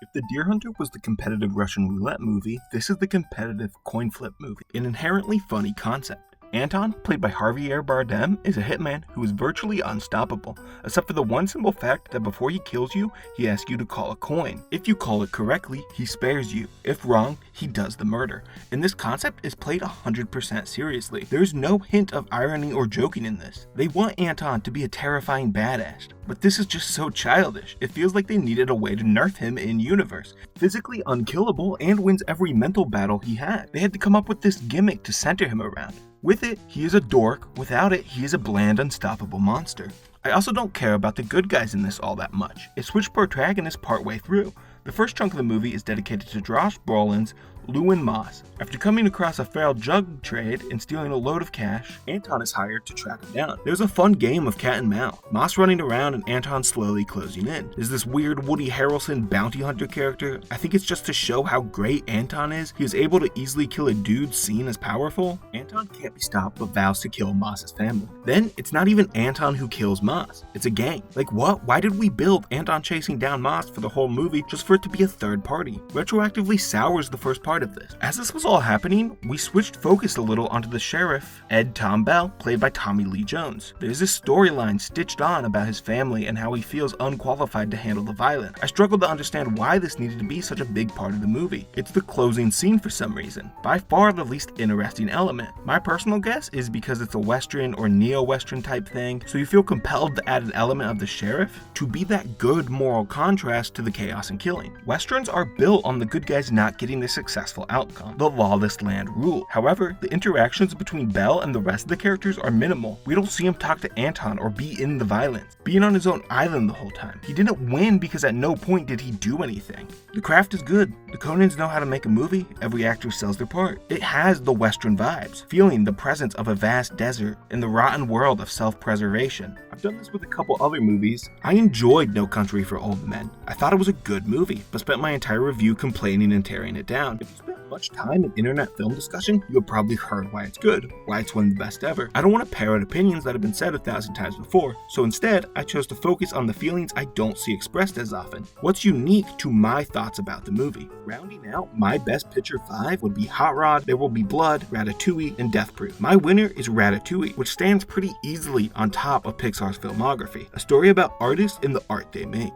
If The Deer Hunter was the competitive Russian roulette movie, this is the competitive coin flip movie, an inherently funny concept. Anton, played by Javier Bardem, is a hitman who is virtually unstoppable, except for the one simple fact that before he kills you, he asks you to call a coin. If you call it correctly, he spares you. If wrong, he does the murder. And this concept is played 100% seriously. There's no hint of irony or joking in this. They want Anton to be a terrifying badass, but this is just so childish. It feels like they needed a way to nerf him in universe. Physically unkillable and wins every mental battle he had. They had to come up with this gimmick to center him around. With it, he is a dork. Without it, he is a bland, unstoppable monster. I also don't care about the good guys in this all that much. It switched protagonists partway through. The first chunk of the movie is dedicated to Josh Brolin's Lewin Moss. After coming across a failed drug trade and stealing a load of cash, Anton is hired to track him down. There's a fun game of cat and mouse, Moss running around and Anton slowly closing in. There's this weird Woody Harrelson bounty hunter character. I think it's just to show how great Anton is. He is able to easily kill a dude seen as powerful. Anton can't be stopped but vows to kill Moss's family. Then, it's not even Anton who kills Moss. It's a gang. Like what? Why did we build Anton chasing down Moss for the whole movie just for it to be a third party? Retroactively sours the first part of this. As this was all happening, we switched focus a little onto the sheriff, Ed Tom Bell, played by Tommy Lee Jones. There's this storyline stitched on about his family and how he feels unqualified to handle the violence. I struggled to understand why this needed to be such a big part of the movie. It's the closing scene for some reason, by far the least interesting element. My personal guess is because it's a western or neo-western type thing, so you feel compelled to add an element of the sheriff to be that good moral contrast to the chaos and killing. Westerns are built on the good guys not getting the successful outcome, the lawless land rule. However, the interactions between Bell and the rest of the characters are minimal. We don't see him talk to Anton or be in the violence, being on his own island the whole time. He didn't win because at no point did he do anything. The craft is good. The Conans know how to make a movie. Every actor sells their part. It has the western vibes, feeling the presence of a vast desert in the rotten world of self-preservation. I've done this with a couple other movies. I enjoyed No Country for Old Men. I thought it was a good movie, but spent my entire review complaining and tearing it down. If you spent much time in internet film discussion, you have probably heard why it's good, why it's one of the best ever. I don't want to parrot opinions that have been said 1,000 times before, so instead, I chose to focus on the feelings I don't see expressed as often. What's unique to my thoughts about the movie? Rounding out my Best Picture 5 would be Hot Rod, There Will Be Blood, Ratatouille, and Death Proof. My winner is Ratatouille, which stands pretty easily on top of Pixar's filmography, a story about artists and the art they make.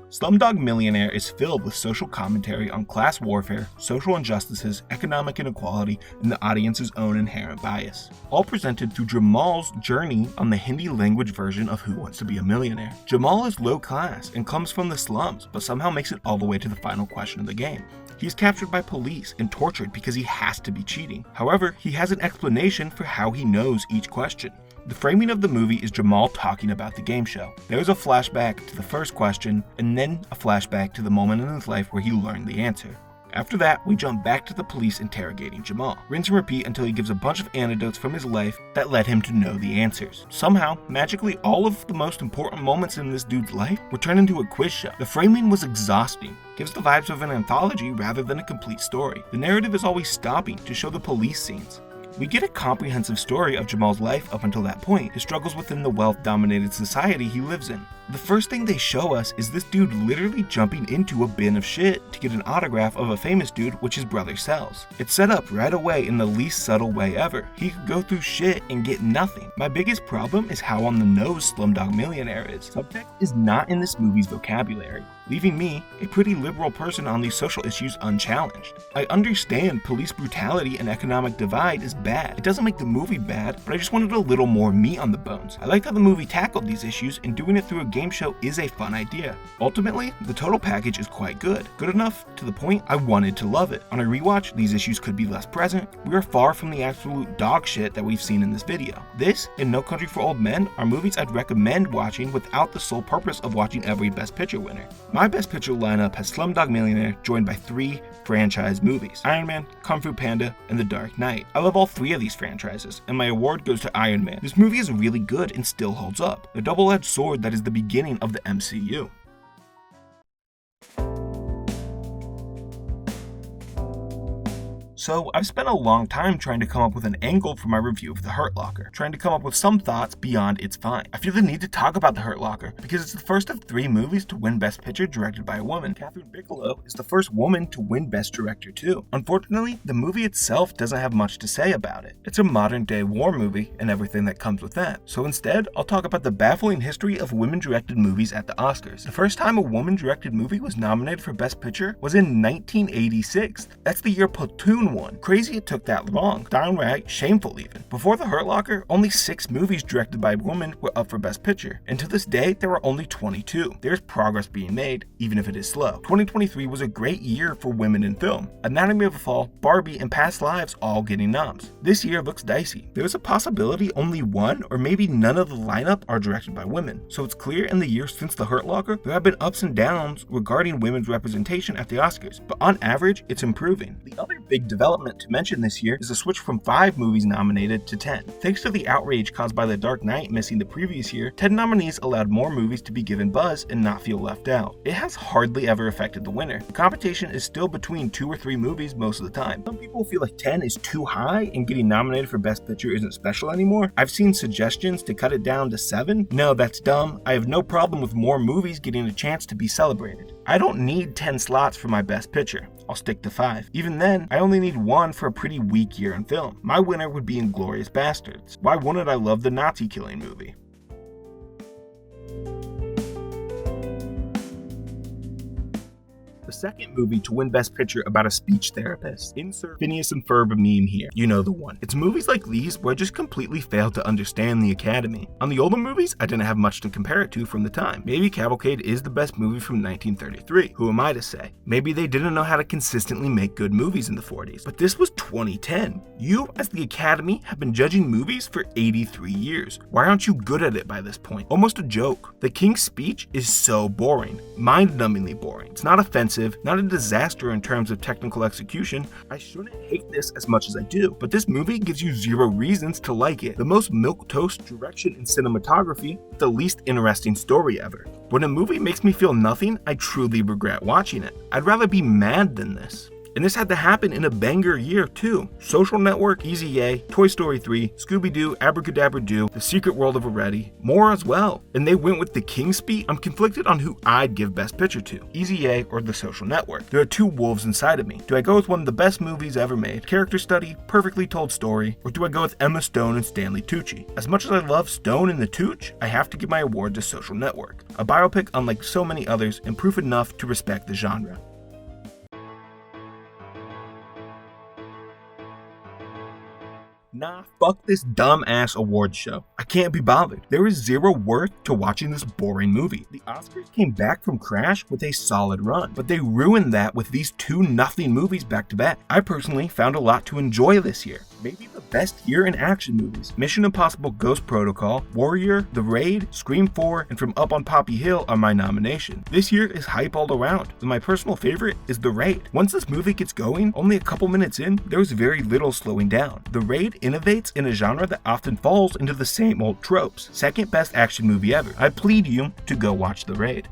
Slumdog Millionaire is filled with social commentary on class warfare, social injustices, economic inequality, and the audience's own inherent bias. All presented through Jamal's journey on the Hindi language version of Who Wants to Be a Millionaire. Jamal is low class and comes from the slums, but somehow makes it all the way to the final question of the game. He is captured by police and tortured because he has to be cheating. However, he has an explanation for how he knows each question. The framing of the movie is Jamal talking about the game show. There's a flashback to the first question, and then a flashback to the moment in his life where he learned the answer. After that, we jump back to the police interrogating Jamal. Rinse and repeat until he gives a bunch of anecdotes from his life that led him to know the answers. Somehow, magically, all of the most important moments in this dude's life were turned into a quiz show. The framing was exhausting. Gives the vibes of an anthology rather than a complete story. The narrative is always stopping to show the police scenes. We get a comprehensive story of Jamal's life up until that point, his struggles within the wealth-dominated society he lives in. The first thing they show us is this dude literally jumping into a bin of shit to get an autograph of a famous dude which his brother sells. It's set up right away in the least subtle way ever. He could go through shit and get nothing. My biggest problem is how on the nose Slumdog Millionaire is. Subtext is not in this movie's vocabulary, leaving me, a pretty liberal person on these social issues, unchallenged. I understand police brutality and economic divide is bad. It doesn't make the movie bad, but I just wanted a little more meat on the bones. I liked how the movie tackled these issues, and doing it through a game show is a fun idea. Ultimately, the total package is quite good. Good enough to the point I wanted to love it. On a rewatch, these issues could be less present. We are far from the absolute dog shit that we've seen in this video. This and No Country for Old Men are movies I'd recommend watching without the sole purpose of watching every Best Picture winner. My Best Picture lineup has Slumdog Millionaire joined by 3 franchise movies: Iron Man, Kung Fu Panda, and The Dark Knight. I love all 3 of these franchises, and my award goes to Iron Man. This movie is really good and still holds up. A double-edged sword that is the beginning of the MCU. So I've spent a long time trying to come up with an angle for my review of The Hurt Locker, trying to come up with some thoughts beyond It's Fine. I feel the need to talk about The Hurt Locker because it's the first of 3 movies to win Best Picture directed by a woman. Catherine Bigelow is the first woman to win Best Director too. Unfortunately, the movie itself doesn't have much to say about it. It's a modern day war movie and everything that comes with that. So instead, I'll talk about the baffling history of women-directed movies at the Oscars. The first time a woman-directed movie was nominated for Best Picture was in 1986. That's the year Platoon won. Crazy it took that long, downright shameful even. Before The Hurt Locker, only 6 movies directed by women were up for Best Picture, and to this day, there are only 22. There's progress being made, even if it is slow. 2023 was a great year for women in film. Anatomy of a Fall, Barbie, and Past Lives all getting noms. This year looks dicey. There's a possibility only one or maybe none of the lineup are directed by women, so it's clear in the years since The Hurt Locker, there have been ups and downs regarding women's representation at the Oscars, but on average, it's improving. The other big development to mention this year is a switch from 5 movies nominated to 10. Thanks to the outrage caused by The Dark Knight missing the previous year, 10 nominees allowed more movies to be given buzz and not feel left out. It has hardly ever affected the winner. The competition is still between 2 or 3 movies most of the time. Some people feel like 10 is too high and getting nominated for Best Picture isn't special anymore. I've seen suggestions to cut it down to 7. No, that's dumb. I have no problem with more movies getting a chance to be celebrated. I don't need 10 slots for my Best Picture. I'll stick to 5. Even then, I only need 1 for a pretty weak year in film. My winner would be Inglourious Basterds. Why wouldn't I love the Nazi killing movie? The second movie to win Best Picture about a speech therapist. Insert Phineas and Ferb meme here. You know the one. It's movies like these where I just completely failed to understand the Academy. On the older movies, I didn't have much to compare it to from the time. Maybe Cavalcade is the best movie from 1933. Who am I to say? Maybe they didn't know how to consistently make good movies in the 40s. But this was 2010. You, as the Academy, have been judging movies for 83 years. Why aren't you good at it by this point? Almost a joke. The King's Speech is so boring. Mind-numbingly boring. It's not offensive, not a disaster in terms of technical execution. I shouldn't hate this as much as I do, but this movie gives you 0 reasons to like it. The most milquetoast direction and cinematography, the least interesting story ever. When a movie makes me feel nothing, I truly regret watching it. I'd rather be mad than this. And this had to happen in a banger year too. Social Network, Easy A, Toy Story 3, Scooby-Doo, Abracadabra Doo, The Secret World of Already, more as well. And they went with The King's Speech. I'm conflicted on who I'd give Best Picture to, Easy A or The Social Network. There are 2 wolves inside of me. Do I go with one of the best movies ever made, character study, perfectly told story, or do I go with Emma Stone and Stanley Tucci? As much as I love Stone and the Tooch, I have to give my award to Social Network. A biopic unlike so many others and proof enough to respect the genre. Nah, fuck this dumb-ass awards show. I can't be bothered. There is 0 worth to watching this boring movie. The Oscars came back from Crash with a solid run, but they ruined that with these 2 nothing movies back-to-back. I personally found a lot to enjoy this year. Maybe the best year in action movies. Mission Impossible Ghost Protocol, Warrior, The Raid, Scream 4, and From Up on Poppy Hill are my nomination. This year is hype all around, and my personal favorite is The Raid. Once this movie gets going, only a couple minutes in, there's very little slowing down. The Raid innovates in a genre that often falls into the same old tropes. Second best action movie ever. I plead you to go watch The Raid.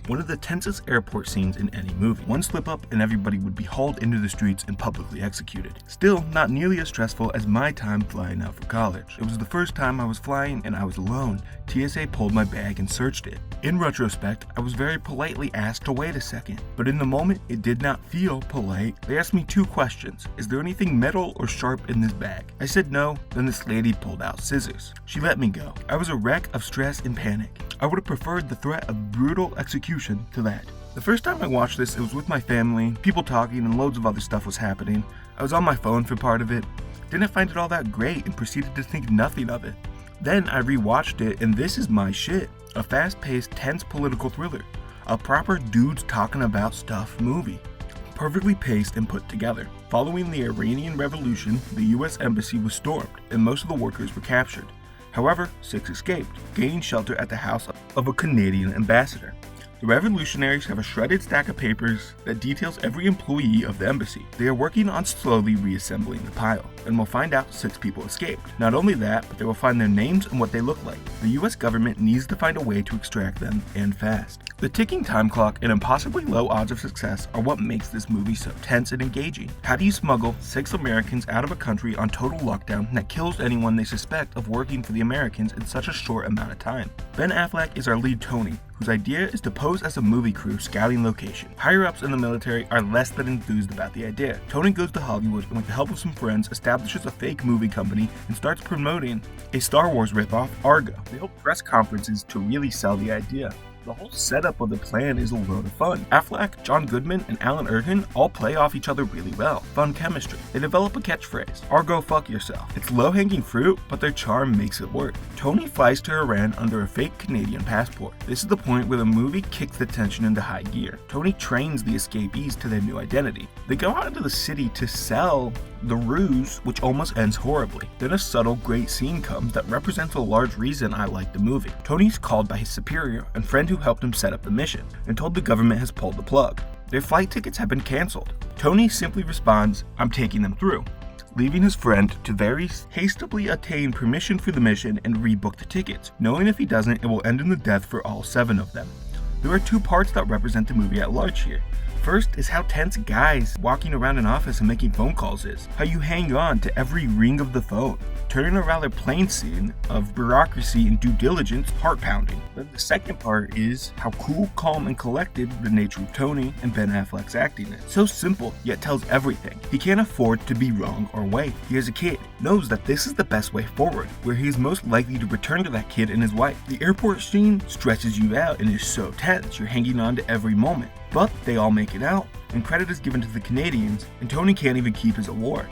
One of the tensest airport scenes in any movie. One slip up and everybody would be hauled into the streets and publicly executed. Still, not nearly as stressful as my time flying out for college. It was the first time I was flying and I was alone. TSA pulled my bag and searched it. In retrospect, I was very politely asked to wait a second, but in the moment, it did not feel polite. They asked me 2 questions. Is there anything metal or sharp in this bag? I said no, then this lady pulled out scissors. She let me go. I was a wreck of stress and panic. I would have preferred the threat of brutal execution to that. The first time I watched this, it was with my family, people talking, and loads of other stuff was happening. I was on my phone for part of it, didn't find it all that great, and proceeded to think nothing of it. Then I rewatched it, and this is my shit. A fast-paced, tense political thriller. A proper dudes talking about stuff movie. Perfectly paced and put together. Following the Iranian Revolution, the US Embassy was stormed, and most of the workers were captured. However, 6 escaped, gaining shelter at the house of a Canadian ambassador. The revolutionaries have a shredded stack of papers that details every employee of the embassy. They are working on slowly reassembling the pile, and will find out 6 people escaped. Not only that, but they will find their names and what they look like. The US government needs to find a way to extract them, and fast. The ticking time clock and impossibly low odds of success are what makes this movie so tense and engaging. How do you smuggle 6 Americans out of a country on total lockdown that kills anyone they suspect of working for the Americans in such a short amount of time? Ben Affleck is our lead Tony, whose idea is to pose as a movie crew scouting location. Higher-ups in the military are less than enthused about the idea. Tony goes to Hollywood and with the help of some friends establishes a fake movie company and starts promoting a Star Wars ripoff, Argo. They hold press conferences to really sell the idea. The whole setup of the plan is a load of fun. Affleck, John Goodman, and Alan Arkin all play off each other really well. Fun chemistry. They develop a catchphrase, or go fuck yourself. It's low-hanging fruit, but their charm makes it work. Tony flies to Iran under a fake Canadian passport. This is the point where the movie kicks the tension into high gear. Tony trains the escapees to their new identity. They go out into the city to sell the ruse, which almost ends horribly. Then a subtle, great scene comes that represents a large reason I like the movie. Tony's called by his superior and friend who helped him set up the mission, and told the government has pulled the plug. Their flight tickets have been cancelled. Tony simply responds, "I'm taking them through," leaving his friend to very hastily attain permission for the mission and rebook the tickets, knowing if he doesn't, it will end in the death for all 7 of them. There are 2 parts that represent the movie at large here. First is how tense guys walking around an office and making phone calls is. How you hang on to every ring of the phone. Turning a rather plain scene of bureaucracy and due diligence heart-pounding. Then the second part is how cool, calm, and collected the nature of Tony and Ben Affleck's acting is. So simple, yet tells everything. He can't afford to be wrong or wait. He as a kid knows that this is the best way forward, where he is most likely to return to that kid and his wife. The airport scene stretches you out and is so tense, you're hanging on to every moment. But they all make it out, and credit is given to the Canadians, and Tony can't even keep his award.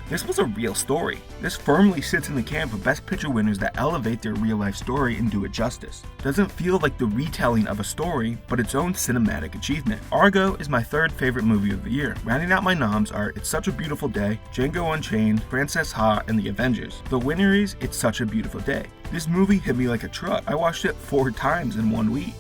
This was a real story. This firmly sits in the camp of Best Picture winners that elevate their real-life story and do it justice. Doesn't feel like the retelling of a story, but its own cinematic achievement. Argo is my 3rd favorite movie of the year. Rounding out my noms are It's Such a Beautiful Day, Django Unchained, Frances Ha, and The Avengers. The winner is It's Such a Beautiful Day. This movie hit me like a truck. I watched it 4 times in 1 week.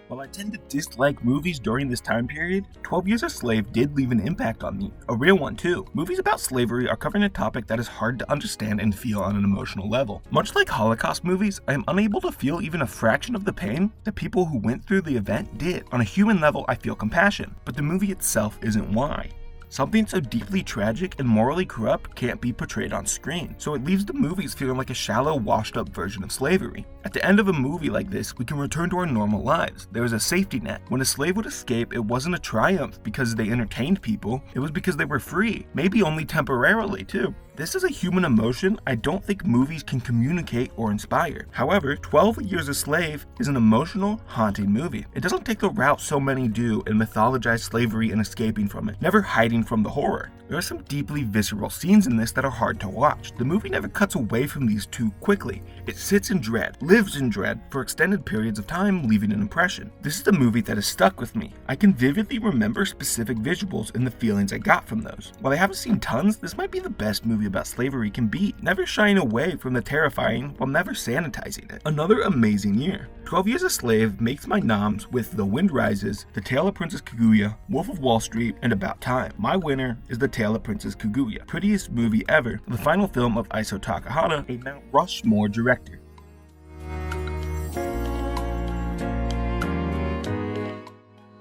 While I tend to dislike movies during this time period, 12 Years a Slave did leave an impact on me. A real one too. Movies about slavery are covering a topic that is hard to understand and feel on an emotional level. Much like Holocaust movies, I am unable to feel even a fraction of the pain that people who went through the event did. On a human level, I feel compassion, but the movie itself isn't why. Something so deeply tragic and morally corrupt can't be portrayed on screen, so it leaves the movies feeling like a shallow, washed-up version of slavery. At the end of a movie like this, we can return to our normal lives. There is a safety net. When a slave would escape, it wasn't a triumph because they entertained people, it was because they were free, maybe only temporarily too. This is a human emotion I don't think movies can communicate or inspire. However, 12 Years a Slave is an emotional, haunting movie. It doesn't take the route so many do and mythologize slavery and escaping from it, never hiding from the horror. There are some deeply visceral scenes in this that are hard to watch. The movie never cuts away from these too quickly. It sits in dread, lives in dread for extended periods of time, leaving an impression. This is a movie that has stuck with me. I can vividly remember specific visuals and the feelings I got from those. While I haven't seen tons, this might be the best movie about slavery can be, never shying away from the terrifying while never sanitizing it. Another amazing year. 12 Years a Slave makes my noms with The Wind Rises, The Tale of Princess Kaguya, Wolf of Wall Street, and About Time. My winner is The Tale of Princess Kaguya, prettiest movie ever, the final film of Isao Takahata, a Mount Rushmore director.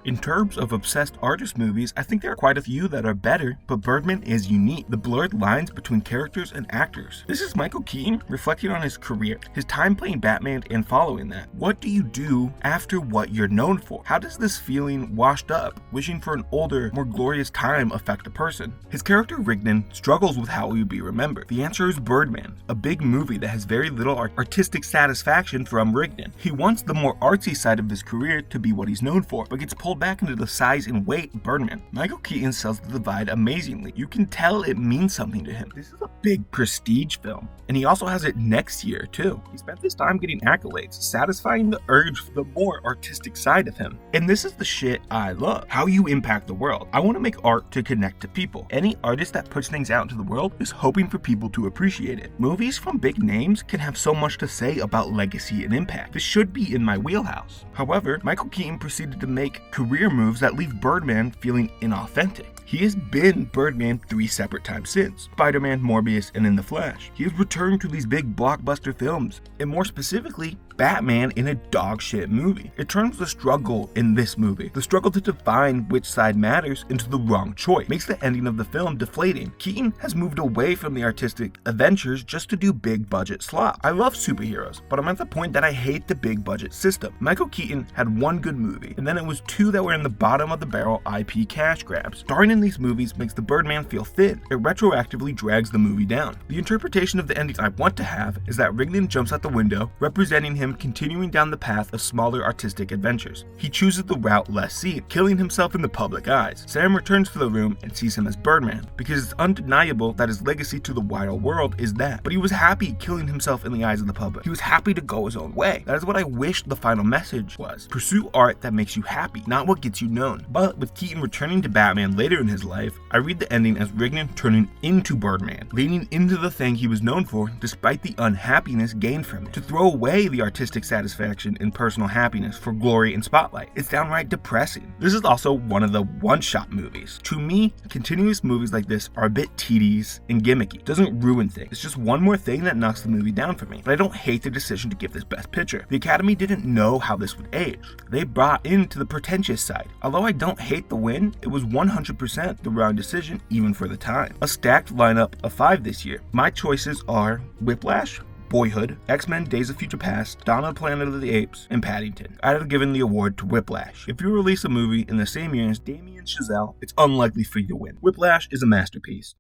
In terms of obsessed artist movies, I think there are quite a few that are better, but Birdman is unique. The blurred lines between characters and actors. This is Michael Keaton reflecting on his career, his time playing Batman and following that. What do you do after what you're known for? How does this feeling washed up, wishing for an older, more glorious time affect a person? His character Rignan struggles with how he would be remembered. The answer is Birdman, a big movie that has very little artistic satisfaction from Rignan. He wants the more artsy side of his career to be what he's known for, but gets pulled back into the size and weight of Birdman. Michael Keaton sells The Divide amazingly. You can tell it means something to him. This is a big prestige film, and he also has it next year too. He spent this time getting accolades, satisfying the urge for the more artistic side of him. And this is the shit I love. How you impact the world. I want to make art to connect to people. Any artist that puts things out into the world is hoping for people to appreciate it. Movies from big names can have so much to say about legacy and impact. This should be in my wheelhouse. However, Michael Keaton proceeded to make career moves that leave Birdman feeling inauthentic. He has been Birdman 3 separate times since, Spider-Man, Morbius, and In the Flash. He has returned to these big blockbuster films, and more specifically, Batman in a dog shit movie. It turns the struggle in this movie, the struggle to define which side matters, into the wrong choice. Makes the ending of the film deflating. Keaton has moved away from the artistic adventures just to do big budget slop. I love superheroes, but I'm at the point that I hate the big budget system. Michael Keaton had one good movie, and then it was 2 that were in the bottom of the barrel IP cash grabs. Starring in in these movies makes the Birdman feel thin. It retroactively drags the movie down. The interpretation of the ending I want to have is that Rignan jumps out the window, representing him continuing down the path of smaller artistic adventures. He chooses the route less seen, killing himself in the public eyes. Sam returns to the room and sees him as Birdman, because it's undeniable that his legacy to the wider world is that. But he was happy killing himself in the eyes of the public. He was happy to go his own way. That is what I wish the final message was. Pursue art that makes you happy, not what gets you known. But with Keaton returning to Batman later in his life, I read the ending as Rignan turning into Birdman, leaning into the thing he was known for despite the unhappiness gained from it, to throw away the artistic satisfaction and personal happiness for glory and spotlight. It's downright depressing. This is also one of the one-shot movies. To me, continuous movies like this are a bit tedious and gimmicky. It doesn't ruin things. It's just one more thing that knocks the movie down for me. But I don't hate the decision to give this Best Picture. The Academy didn't know how this would age. They brought into the pretentious side. Although I don't hate the win, it was 100% the wrong decision even for the time. A stacked lineup of 5 this year. My choices are Whiplash, Boyhood, X-Men Days of Future Past, Dawn of the Planet of the Apes, and Paddington. I'd have given the award to Whiplash. If you release a movie in the same year as Damien Chazelle, it's unlikely for you to win. Whiplash is a masterpiece.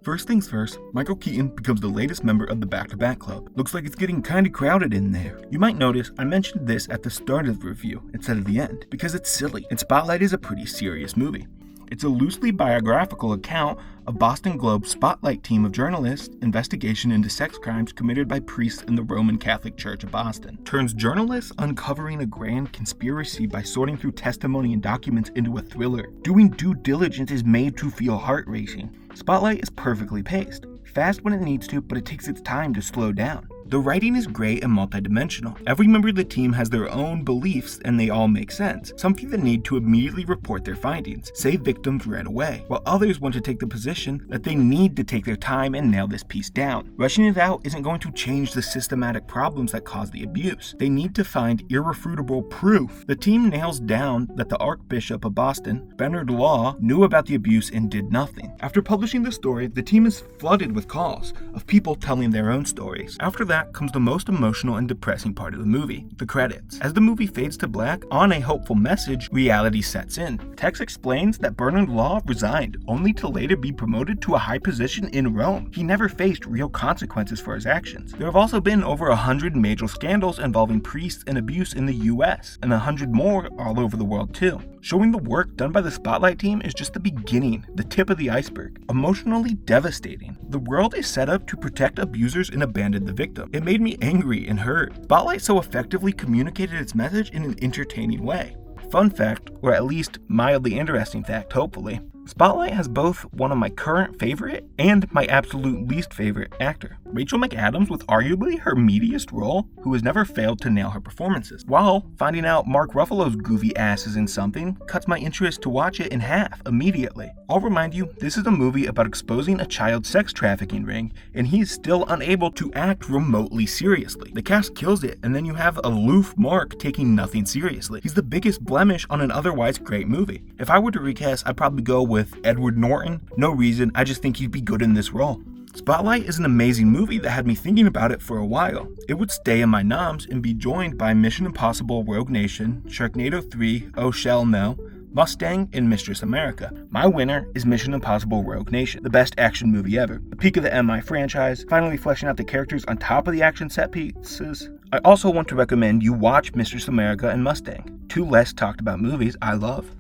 First things first, Michael Keaton becomes the latest member of the Back-to-Back Club. Looks like it's getting kinda crowded in there. You might notice I mentioned this at the start of the review instead of the end, because it's silly, and Spotlight is a pretty serious movie. It's a loosely biographical account of Boston Globe's Spotlight team of journalists' investigation into sex crimes committed by priests in the Roman Catholic Church of Boston. Turns journalists uncovering a grand conspiracy by sorting through testimony and documents into a thriller. Doing due diligence is made to feel heart-racing. Spotlight is perfectly paced. Fast when it needs to, but it takes its time to slow down. The writing is great and multidimensional. Every member of the team has their own beliefs and they all make sense. Some feel the need to immediately report their findings, save victims right away, while others want to take the position that they need to take their time and nail this piece down. Rushing it out isn't going to change the systematic problems that cause the abuse. They need to find irrefutable proof. The team nails down that the Archbishop of Boston, Bernard Law, knew about the abuse and did nothing. After publishing the story, the team is flooded with calls of people telling their own stories. After that comes the most emotional and depressing part of the movie, the credits. As the movie fades to black, on a hopeful message, reality sets in. Text explains that Bernard Law resigned, only to later be promoted to a high position in Rome. He never faced real consequences for his actions. There have also been over 100 major scandals involving priests and abuse in the US, and 100 more all over the world too. Showing the work done by the Spotlight team is just the beginning, the tip of the iceberg. Emotionally devastating. The world is set up to protect abusers and abandon the victim. It made me angry and hurt. Spotlight so effectively communicated its message in an entertaining way. Fun fact, or at least mildly interesting fact, hopefully, Spotlight has both one of my current favorite and my absolute least favorite actor, Rachel McAdams, with arguably her meatiest role, who has never failed to nail her performances. While finding out Mark Ruffalo's goofy ass is in something cuts my interest to watch it in half immediately. I'll remind you, this is a movie about exposing a child sex trafficking ring, and he is still unable to act remotely seriously. The cast kills it, and then you have aloof Mark taking nothing seriously. He's the biggest blemish on an otherwise great movie. If I were to recast, I'd probably go with Edward Norton. No reason, I just think he'd be good in this role. Spotlight is an amazing movie that had me thinking about it for a while. It would stay in my noms and be joined by Mission Impossible Rogue Nation, Sharknado 3, Oh Shell No, Mustang, and Mistress America. My winner is Mission Impossible Rogue Nation, the best action movie ever. The peak of the MI franchise, finally fleshing out the characters on top of the action set pieces. I also want to recommend you watch Mistress America and Mustang, two less talked about movies I love.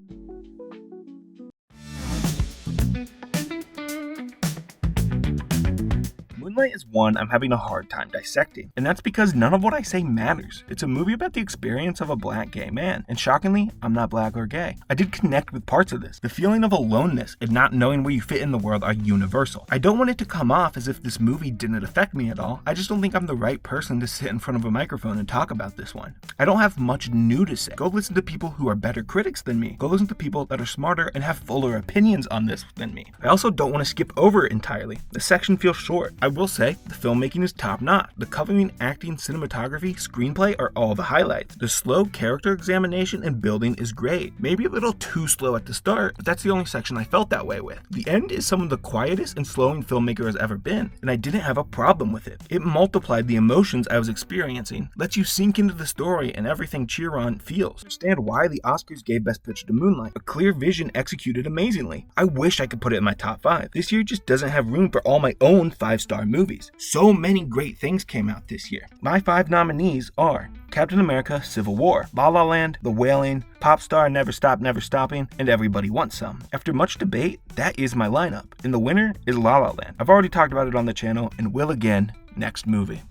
Moonlight is one I'm having a hard time dissecting, and that's because none of what I say matters. It's a movie about the experience of a black gay man, and shockingly, I'm not black or gay. I did connect with parts of this. The feeling of aloneness and not knowing where you fit in the world are universal. I don't want it to come off as if this movie didn't affect me at all. I just don't think I'm the right person to sit in front of a microphone and talk about this one. I don't have much new to say. Go listen to people who are better critics than me. Go listen to people that are smarter and have fuller opinions on this than me. I also don't want to skip over it entirely. The section feels short. I will will say, the filmmaking is top-notch. The coloring, acting, cinematography, screenplay are all the highlights. The slow character examination and building is great. Maybe a little too slow at the start, but that's the only section I felt that way with. The end is some of the quietest and slowing filmmaker has ever been, and I didn't have a problem with it. It multiplied the emotions I was experiencing, lets you sink into the story and everything Cirammron feels. Understand why the Oscars gave Best Picture to Moonlight. A clear vision executed amazingly. I wish I could put it in my top 5. This year just doesn't have room for all my own 5-star movies. So many great things came out this year. My 5 nominees are Captain America: Civil War, La La Land, The Wailing, Popstar: Never Stop Never Stopping, and Everybody Wants Some. After much debate, that is my lineup, and the winner is La La Land. I've already talked about it on the channel and will again next movie.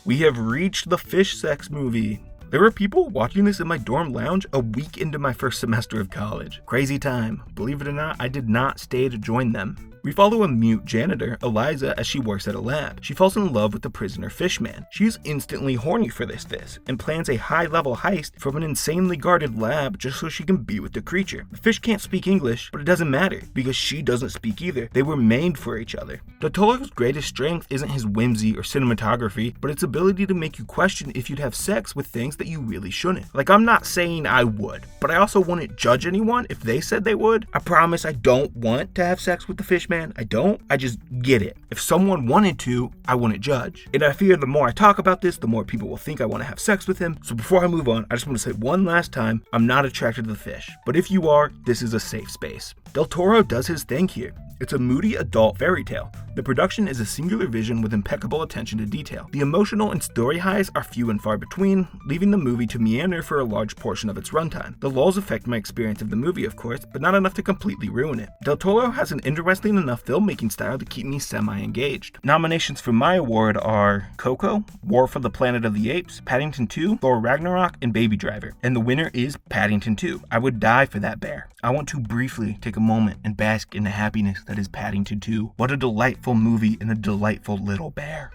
We have reached the fish sex movie. There were people watching this in my dorm lounge a week into my first semester of college. Crazy time. Believe it or not, I did not stay to join them. We follow a mute janitor, Eliza, as she works at a lab. She falls in love with the prisoner Fishman. She is instantly horny for this fish and plans a high-level heist from an insanely guarded lab just so she can be with the creature. The fish can't speak English, but it doesn't matter because she doesn't speak either. They were made for each other. Del Toro's greatest strength isn't his whimsy or cinematography, but its ability to make you question if you'd have sex with things that you really shouldn't. Like, I'm not saying I would, but I also wouldn't judge anyone if they said they would. I promise I don't want to have sex with the Fishman. I don't. I just get it. If someone wanted to, I wouldn't judge. And I fear the more I talk about this, the more people will think I want to have sex with him. So before I move on, I just want to say one last time, I'm not attracted to the fish. But if you are, this is a safe space. Del Toro does his thing here. It's a moody adult fairy tale. The production is a singular vision with impeccable attention to detail. The emotional and story highs are few and far between, leaving the movie to meander for a large portion of its runtime. The lulls affect my experience of the movie, of course, but not enough to completely ruin it. Del Toro has an interesting enough filmmaking style to keep me semi-engaged. Nominations for my award are Coco, War for the Planet of the Apes, Paddington 2, Thor Ragnarok, and Baby Driver. And the winner is Paddington 2. I would die for that bear. I want to briefly take a moment and bask in the happiness that is Paddington 2. What a delightful movie and a delightful little bear.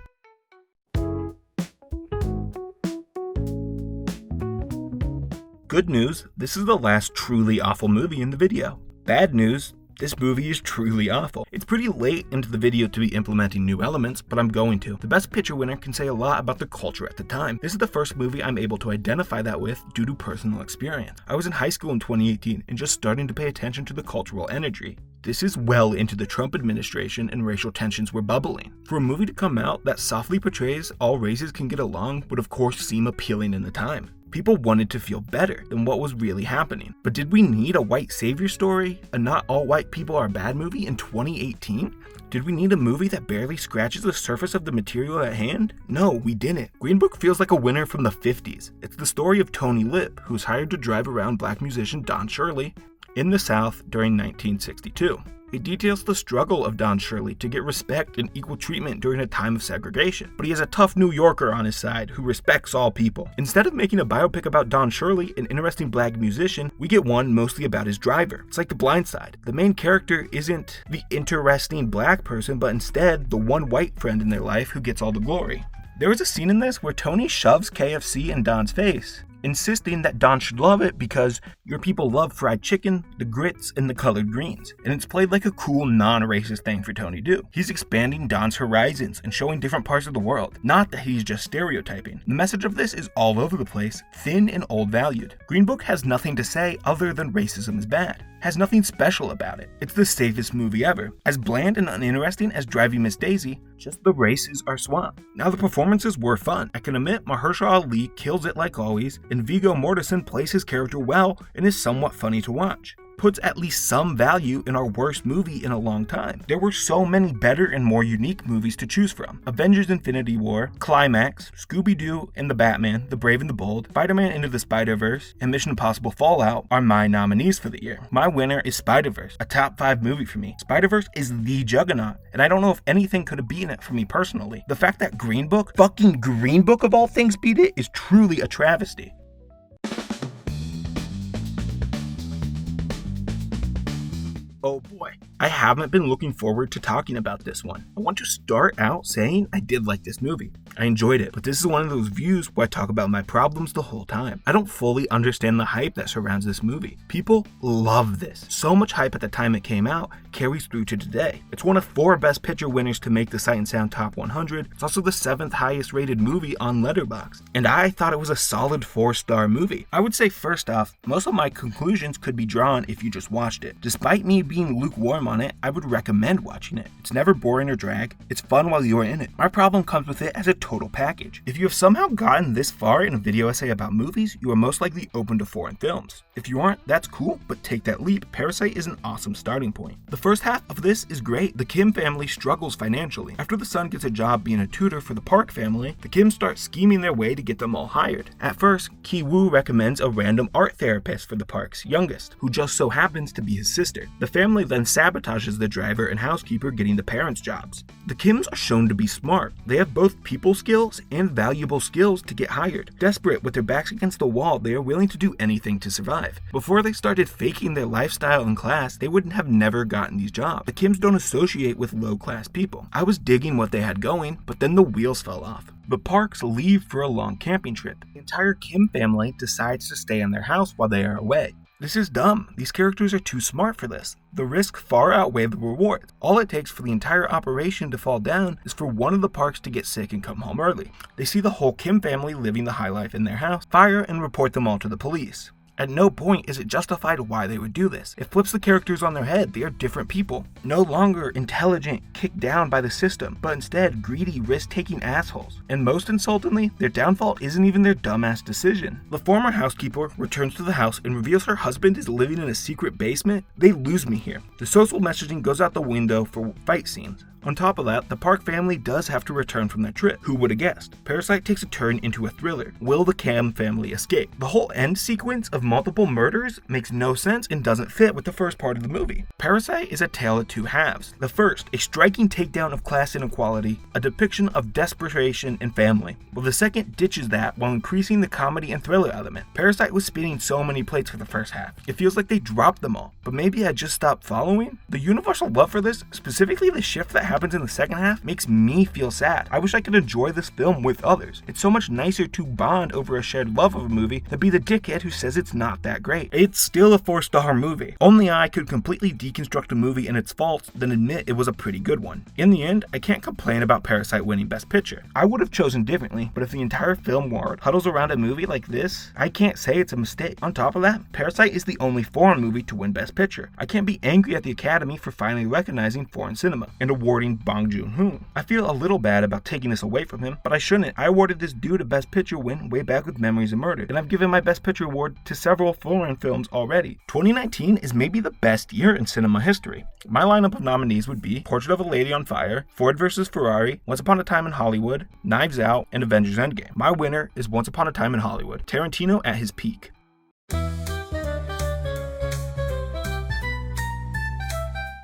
Good news, this is the last truly awful movie in the video. Bad news, this movie is truly awful. It's pretty late into the video to be implementing new elements, but I'm going to. The Best Picture winner can say a lot about the culture at the time. This is the first movie I'm able to identify that with due to personal experience. I was in high school in 2018 and just starting to pay attention to the cultural energy. This is well into the Trump administration and racial tensions were bubbling. For a movie to come out that softly portrays all races can get along would of course seem appealing in the time. People wanted to feel better than what was really happening. But did we need a white savior story, a not all white people are bad movie in 2018? Did we need a movie that barely scratches the surface of the material at hand? No, we didn't. Green Book feels like a winner from the 50s. It's the story of Tony Lip, who's hired to drive around black musician Don Shirley in the South during 1962. It details the struggle of Don Shirley to get respect and equal treatment during a time of segregation. But he has a tough New Yorker on his side who respects all people. Instead of making a biopic about Don Shirley, an interesting black musician, we get one mostly about his driver. It's like The Blind Side. The main character isn't the interesting black person, but instead the one white friend in their life who gets all the glory. There is a scene in this where Tony shoves KFC in Don's face, insisting that Don should love it because your people love fried chicken, the grits, and the colored greens. And it's played like a cool, non-racist thing for Tony to do. He's expanding Don's horizons and showing different parts of the world, not that he's just stereotyping. The message of this is all over the place, thin and old-valued. Green Book has nothing to say other than racism is bad. Has nothing special about it. It's the safest movie ever. As bland and uninteresting as Driving Miss Daisy, just the races are swamped. Now the performances were fun. I can admit Mahershala Ali kills it like always, and Viggo Mortensen plays his character well and is somewhat funny to watch. Puts at least some value in our worst movie in a long time. There were so many better and more unique movies to choose from. Avengers Infinity War, Climax, Scooby-Doo and the Batman, The Brave and the Bold, Spider-Man Into the Spider-Verse, and Mission Impossible Fallout are my nominees for the year. My winner is Spider-Verse, a top 5 movie for me. Spider-Verse is the juggernaut, and I don't know if anything could have beaten it for me personally. The fact that fucking Green Book of all things beat it is truly a travesty. Oh boy, I haven't been looking forward to talking about this one. I want to start out saying I did like this movie. I enjoyed it, but this is one of those views where I talk about my problems the whole time. I don't fully understand the hype that surrounds this movie. People love this. So much hype at the time it came out carries through to today. It's one of 4 Best Picture winners to make the Sight and Sound Top 100. It's also the 7th highest rated movie on Letterboxd. And I thought it was a solid 4-star movie. I would say first off, most of my conclusions could be drawn if you just watched it. Despite me being lukewarm on it, I would recommend watching it. It's never boring or drag. It's fun while you're in it. My problem comes with it as a total package. If you have somehow gotten this far in a video essay about movies, you are most likely open to foreign films. If you aren't, that's cool, but take that leap. Parasite is an awesome starting point. The first half of this is great. The Kim family struggles financially. After the son gets a job being a tutor for the Park family, the Kims start scheming their way to get them all hired. At first, Ki-woo recommends a random art therapist for the Park's youngest, who just so happens to be his sister. The family then sabotages the driver and housekeeper getting the parents' jobs. The Kims are shown to be smart. They have both people skills and valuable skills to get hired. Desperate with their backs against the wall, they are willing to do anything to survive. Before they started faking their lifestyle and class, they would have never gotten these jobs. The Kims don't associate with low-class people. I was digging what they had going, but then the wheels fell off. The Parks leave for a long camping trip. The entire Kim family decides to stay in their house while they are away. This is dumb. These characters are too smart for this. The risk far outweighed the reward. All it takes for the entire operation to fall down is for one of the Parks to get sick and come home early. They see the whole Kim family living the high life in their house, fire and report them all to the police. At no point is it justified why they would do this. It flips the characters on their head. They are different people. No longer intelligent, kicked down by the system, but instead greedy, risk-taking assholes. And most insultingly, their downfall isn't even their dumbass decision. The former housekeeper returns to the house and reveals her husband is living in a secret basement. They lose me here. The social messaging goes out the window for fight scenes. On top of that, the Park family does have to return from their trip. Who would have guessed? Parasite takes a turn into a thriller. Will the Kim family escape? The whole end sequence of multiple murders makes no sense and doesn't fit with the first part of the movie. Parasite is a tale of two halves. The first, a striking takedown of class inequality, a depiction of desperation and family, while the second ditches that while increasing the comedy and thriller element. Parasite was spinning so many plates for the first half. It feels like they dropped them all, but maybe I just stopped following? The universal love for this, specifically the shift that happens in the second half, makes me feel sad. I wish I could enjoy this film with others. It's so much nicer to bond over a shared love of a movie than be the dickhead who says it's not that great. It's still a 4-star movie. Only I could completely deconstruct a movie and its faults, then admit it was a pretty good one. In the end, I can't complain about Parasite winning Best Picture. I would have chosen differently, but if the entire film world huddles around a movie like this, I can't say it's a mistake. On top of that, Parasite is the only foreign movie to win Best Picture. I can't be angry at the Academy for finally recognizing foreign cinema and awarding Bong Joon-ho. I feel a little bad about taking this away from him, but I shouldn't. I awarded this dude a Best Picture win way back with Memories of Murder, and I've given my Best Picture award to several foreign films already. 2019 is maybe the best year in cinema history. My lineup of nominees would be Portrait of a Lady on Fire, Ford vs. Ferrari, Once Upon a Time in Hollywood, Knives Out, and Avengers Endgame. My winner is Once Upon a Time in Hollywood, Tarantino at his peak.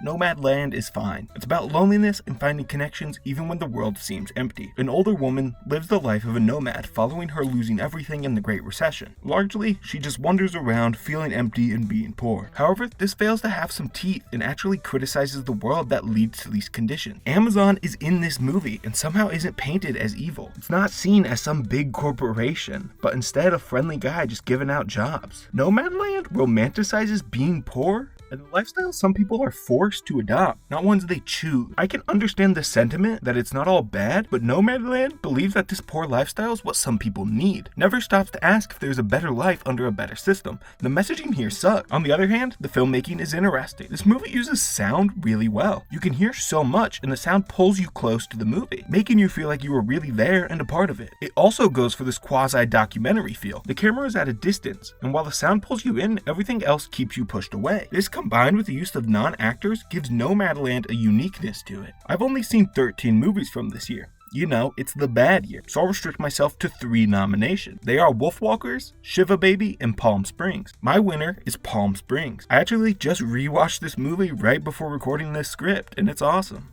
Nomadland is fine. It's about loneliness and finding connections even when the world seems empty. An older woman lives the life of a nomad following her losing everything in the Great Recession. Largely, she just wanders around feeling empty and being poor. However, this fails to have some teeth and actually criticizes the world that leads to these conditions. Amazon is in this movie and somehow isn't painted as evil. It's not seen as some big corporation, but instead a friendly guy just giving out jobs. Nomadland romanticizes being poor and the lifestyle some people are forced to adopt, not ones they choose. I can understand the sentiment that it's not all bad, but Nomadland believes that this poor lifestyle is what some people need. Never stops to ask if there's a better life under a better system. The messaging here sucks. On the other hand, the filmmaking is interesting. This movie uses sound really well. You can hear so much, and the sound pulls you close to the movie, making you feel like you were really there and a part of it. It also goes for this quasi-documentary feel. The camera is at a distance, and while the sound pulls you in, everything else keeps you pushed away. This combined with the use of non-actors gives Nomadland a uniqueness to it. I've only seen 13 movies from this year. You know, it's the bad year, so I'll restrict myself to 3 nominations. They are Wolfwalkers, Shiva Baby, and Palm Springs. My winner is Palm Springs. I actually just rewatched this movie right before recording this script, and it's awesome.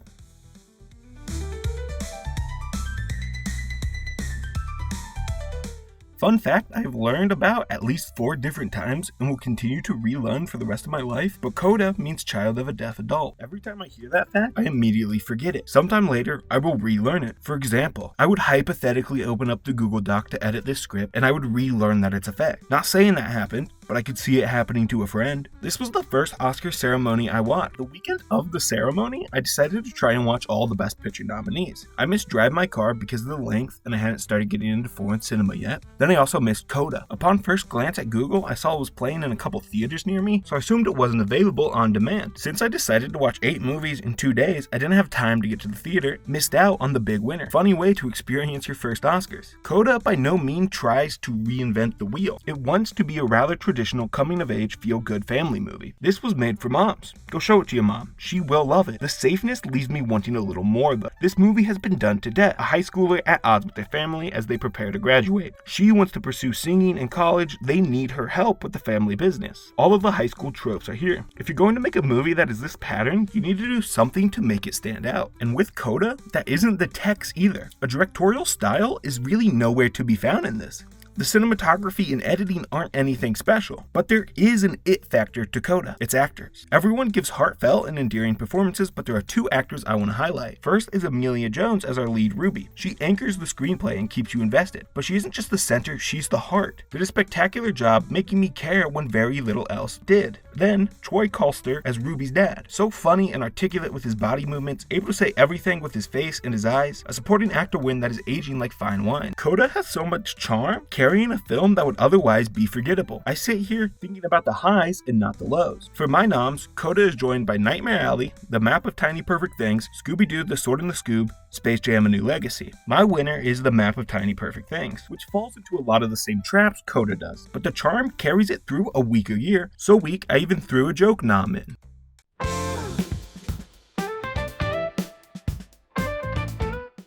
Fun fact I have learned about at least 4 different times and will continue to relearn for the rest of my life, but coda means child of a deaf adult. Every time I hear that fact, I immediately forget it. Sometime later, I will relearn it. For example, I would hypothetically open up the Google Doc to edit this script and I would relearn that it's a fact. Not saying that happened, but I could see it happening to a friend. This was the first Oscar ceremony I watched. The weekend of the ceremony, I decided to try and watch all the Best Picture nominees. I missed Drive My Car because of the length and I hadn't started getting into foreign cinema yet. Then I also missed Coda. Upon first glance at Google, I saw it was playing in a couple theaters near me, so I assumed it wasn't available on demand. Since I decided to watch 8 movies in 2 days, I didn't have time to get to the theater, missed out on the big winner. Funny way to experience your first Oscars. Coda by no means tries to reinvent the wheel. It wants to be a rather traditional coming-of-age feel-good family movie. This was made for moms. Go show it to your mom. She will love it. The safeness leaves me wanting a little more though. This movie has been done to death. A high schooler at odds with their family as they prepare to graduate. She wants to pursue singing in college. They need her help with the family business. All of the high school tropes are here. If you're going to make a movie that is this pattern, you need to do something to make it stand out. And with Coda, that isn't the text either. A directorial style is really nowhere to be found in this. The cinematography and editing aren't anything special, but there is an it factor to Coda, its actors. Everyone gives heartfelt and endearing performances, but there are 2 actors I want to highlight. First is Emilia Jones as our lead Ruby. She anchors the screenplay and keeps you invested, but she isn't just the center, she's the heart. Did a spectacular job making me care when very little else did. Then, Troy Colster as Ruby's dad. So funny and articulate with his body movements, able to say everything with his face and his eyes, a supporting actor win that is aging like fine wine. Coda has so much charm, carrying a film that would otherwise be forgettable. I sit here thinking about the highs and not the lows. For my noms, Coda is joined by Nightmare Alley, The Map of Tiny Perfect Things, Scooby-Doo, The Sword and the Scoob, Space Jam: A New Legacy. My winner is The Map of Tiny Perfect Things, which falls into a lot of the same traps Coda does, but the charm carries it through a weaker year, so weak I even threw a joke nom in.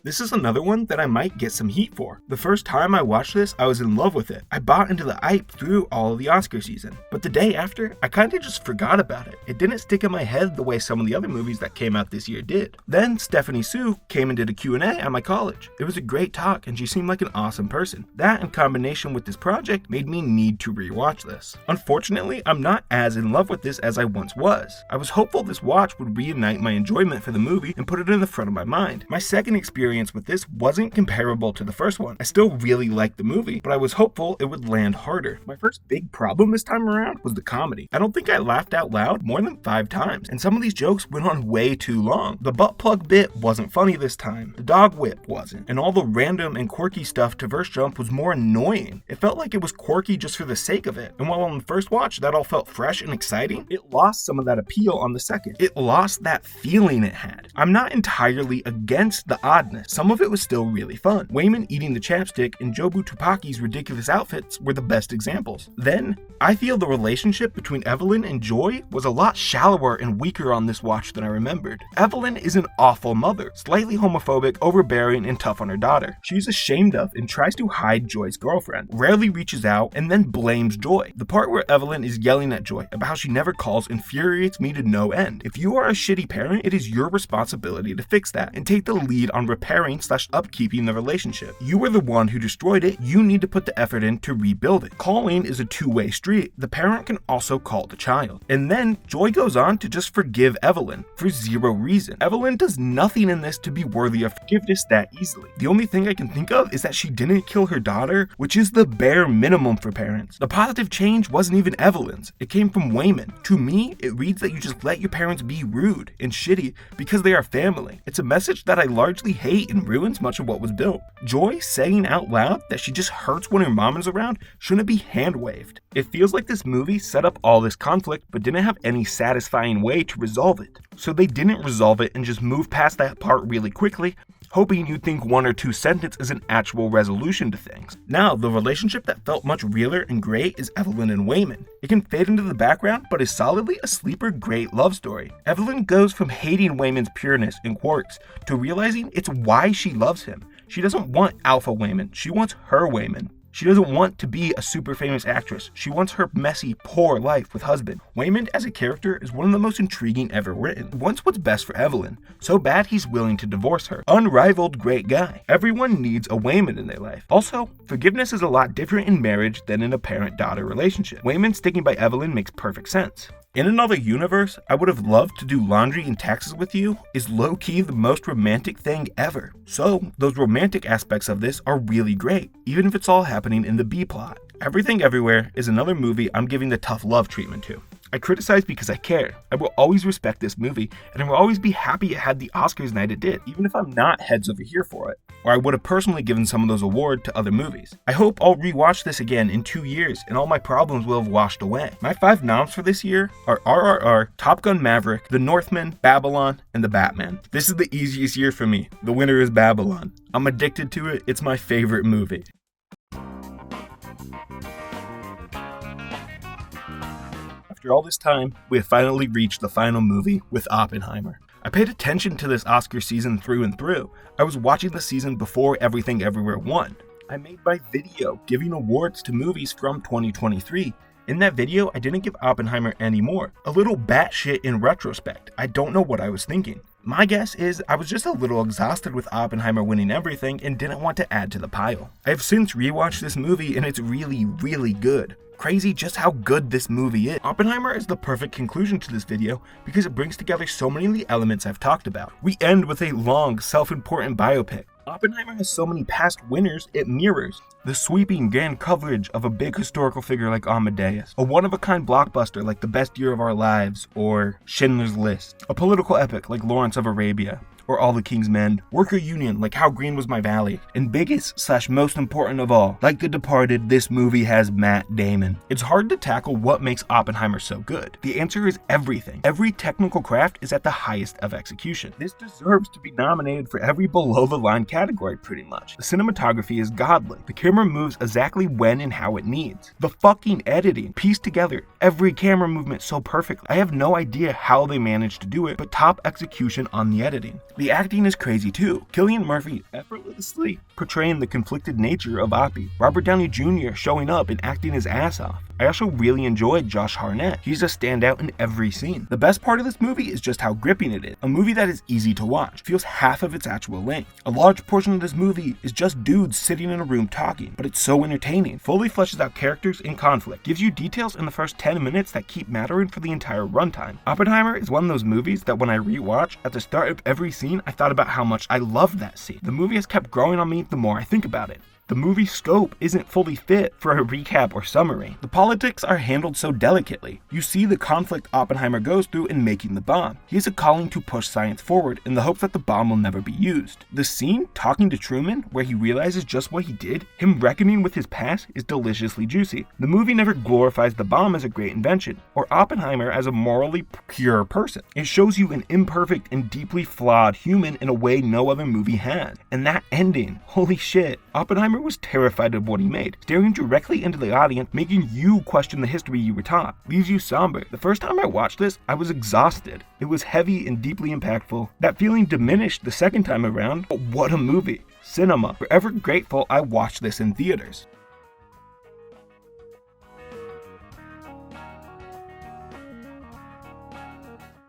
This is another one that I might get some heat for. The first time I watched this, I was in love with it. I bought into the hype through all of the Oscar season. But the day after, I kinda just forgot about it. It didn't stick in my head the way some of the other movies that came out this year did. Then Stephanie Sue came and did a Q&A at my college. It was a great talk and she seemed like an awesome person. That in combination with this project made me need to rewatch this. Unfortunately, I'm not as in love with this as I once was. I was hopeful this watch would reignite my enjoyment for the movie and put it in the front of my mind. My second experience with this wasn't comparable to the first one. I still really liked the movie, but I was hopeful it would land harder. My first big problem this time around was the comedy. I don't think I laughed out loud more than 5 times, and some of these jokes went on way too long. The butt plug bit wasn't funny this time. The dog whip wasn't, and all the random and quirky stuff to verse jump was more annoying. It felt like it was quirky just for the sake of it, and while on the first watch that all felt fresh and exciting, it lost some of that appeal on the second. It lost that feeling it had. I'm not entirely against the oddness. Some of it was still really fun. Wayman eating the chapstick and Jobu Tupaki's ridiculous outfits were the best examples. Then, I feel the relationship between Evelyn and Joy was a lot shallower and weaker on this watch than I remembered. Evelyn is an awful mother, slightly homophobic, overbearing, and tough on her daughter. She's ashamed of and tries to hide Joy's girlfriend, rarely reaches out, and then blames Joy. The part where Evelyn is yelling at Joy about how she never calls infuriates me to no end. If you are a shitty parent, it is your responsibility to fix that and take the lead on repairing/upkeeping the relationship. You were the one who destroyed it, you need to put the effort in to rebuild it. Calling is a two-way street. The parent can also call the child. And then Joy goes on to just forgive Evelyn for zero reason. Evelyn does nothing in this to be worthy of forgiveness that easily. The only thing I can think of is that she didn't kill her daughter, which is the bare minimum for parents. The positive change wasn't even Evelyn's. It came from Wayman. To me, it reads that you just let your parents be rude and shitty because they are family. It's a message that I largely hate and ruins much of what was built. Joy saying out loud that she just hurts when her mom is around shouldn't be hand-waved. It feels like this movie set up all this conflict but didn't have any satisfying way to resolve it. So they didn't resolve it and just moved past that part really quickly, hoping you'd think 1 or 2 sentences is an actual resolution to things. Now, the relationship that felt much realer and great is Evelyn and Wayman. It can fade into the background, but is solidly a sleeper great love story. Evelyn goes from hating Wayman's pureness and quirks to realizing it's why she loves him. She doesn't want alpha Wayman, she wants her Wayman. She doesn't want to be a super famous actress. She wants her messy, poor life with husband. Waymond as a character is one of the most intriguing ever written. He wants what's best for Evelyn, so bad he's willing to divorce her. Unrivaled great guy. Everyone needs a Waymond in their life. Also, forgiveness is a lot different in marriage than in a parent-daughter relationship. Waymond sticking by Evelyn makes perfect sense. In another universe, I would have loved to do laundry and taxes with you is low-key the most romantic thing ever. So, those romantic aspects of this are really great, even if it's all happening in the B-plot. Everything Everywhere is another movie I'm giving the tough love treatment to. I criticize because I care. I will always respect this movie, and I will always be happy it had the Oscars night it did, even if I'm not heads over here for it, or I would have personally given some of those awards to other movies. I hope I'll rewatch this again in 2 years, and all my problems will have washed away. My 5 noms for this year are RRR, Top Gun Maverick, The Northman, Babylon, and The Batman. This is the easiest year for me. The winner is Babylon. I'm addicted to it. It's my favorite movie. After all this time, we have finally reached the final movie with Oppenheimer. I paid attention to this Oscar season through and through. I was watching the season before Everything Everywhere won. I made my video giving awards to movies from 2023. In that video, I didn't give Oppenheimer any more. A little batshit in retrospect. I don't know what I was thinking. My guess is I was just a little exhausted with Oppenheimer winning everything and didn't want to add to the pile. I have since rewatched this movie and it's really, really good. Crazy just how good this movie is. Oppenheimer is the perfect conclusion to this video because it brings together so many of the elements I've talked about. We end with a long, self-important biopic. Oppenheimer has so many past winners it mirrors. The sweeping grand coverage of a big historical figure like Amadeus, a one-of-a-kind blockbuster like The Best Year of Our Lives or Schindler's List, a political epic like Lawrence of Arabia, or All the King's Men, worker union like How Green Was My Valley, and biggest/most important of all, like The Departed, this movie has Matt Damon. It's hard to tackle what makes Oppenheimer so good. The answer is everything. Every technical craft is at the highest of execution. This deserves to be nominated for every below-the-line category pretty much. The cinematography is godly. The camera moves exactly when and how it needs. The fucking editing, pieced together every camera movement so perfectly. I have no idea how they managed to do it, but top execution on the editing. The acting is crazy too. Cillian Murphy effortlessly portraying the conflicted nature of Oppie. Robert Downey Jr. showing up and acting his ass off. I also really enjoyed Josh Hartnett. He's a standout in every scene. The best part of this movie is just how gripping it is. A movie that is easy to watch, feels half of its actual length. A large portion of this movie is just dudes sitting in a room talking, but it's so entertaining. Fully fleshes out characters and conflict, gives you details in the first 10 minutes that keep mattering for the entire runtime. Oppenheimer is one of those movies that when I rewatch, at the start of every scene, I thought about how much I loved that scene. The movie has kept growing on me the more I think about it. The movie's scope isn't fully fit for a recap or summary. The politics are handled so delicately. You see the conflict Oppenheimer goes through in making the bomb. He has a calling to push science forward in the hopes that the bomb will never be used. The scene talking to Truman, where he realizes just what he did, him reckoning with his past, is deliciously juicy. The movie never glorifies the bomb as a great invention, or Oppenheimer as a morally pure person. It shows you an imperfect and deeply flawed human in a way no other movie has. And that ending, holy shit. Oppenheimer was terrified of what he made, staring directly into the audience, making you question the history you were taught. Leaves you somber. The first time I watched this, I was exhausted. It was heavy and deeply impactful. That feeling diminished the second time around, but what a movie. Cinema. Forever grateful I watched this in theaters.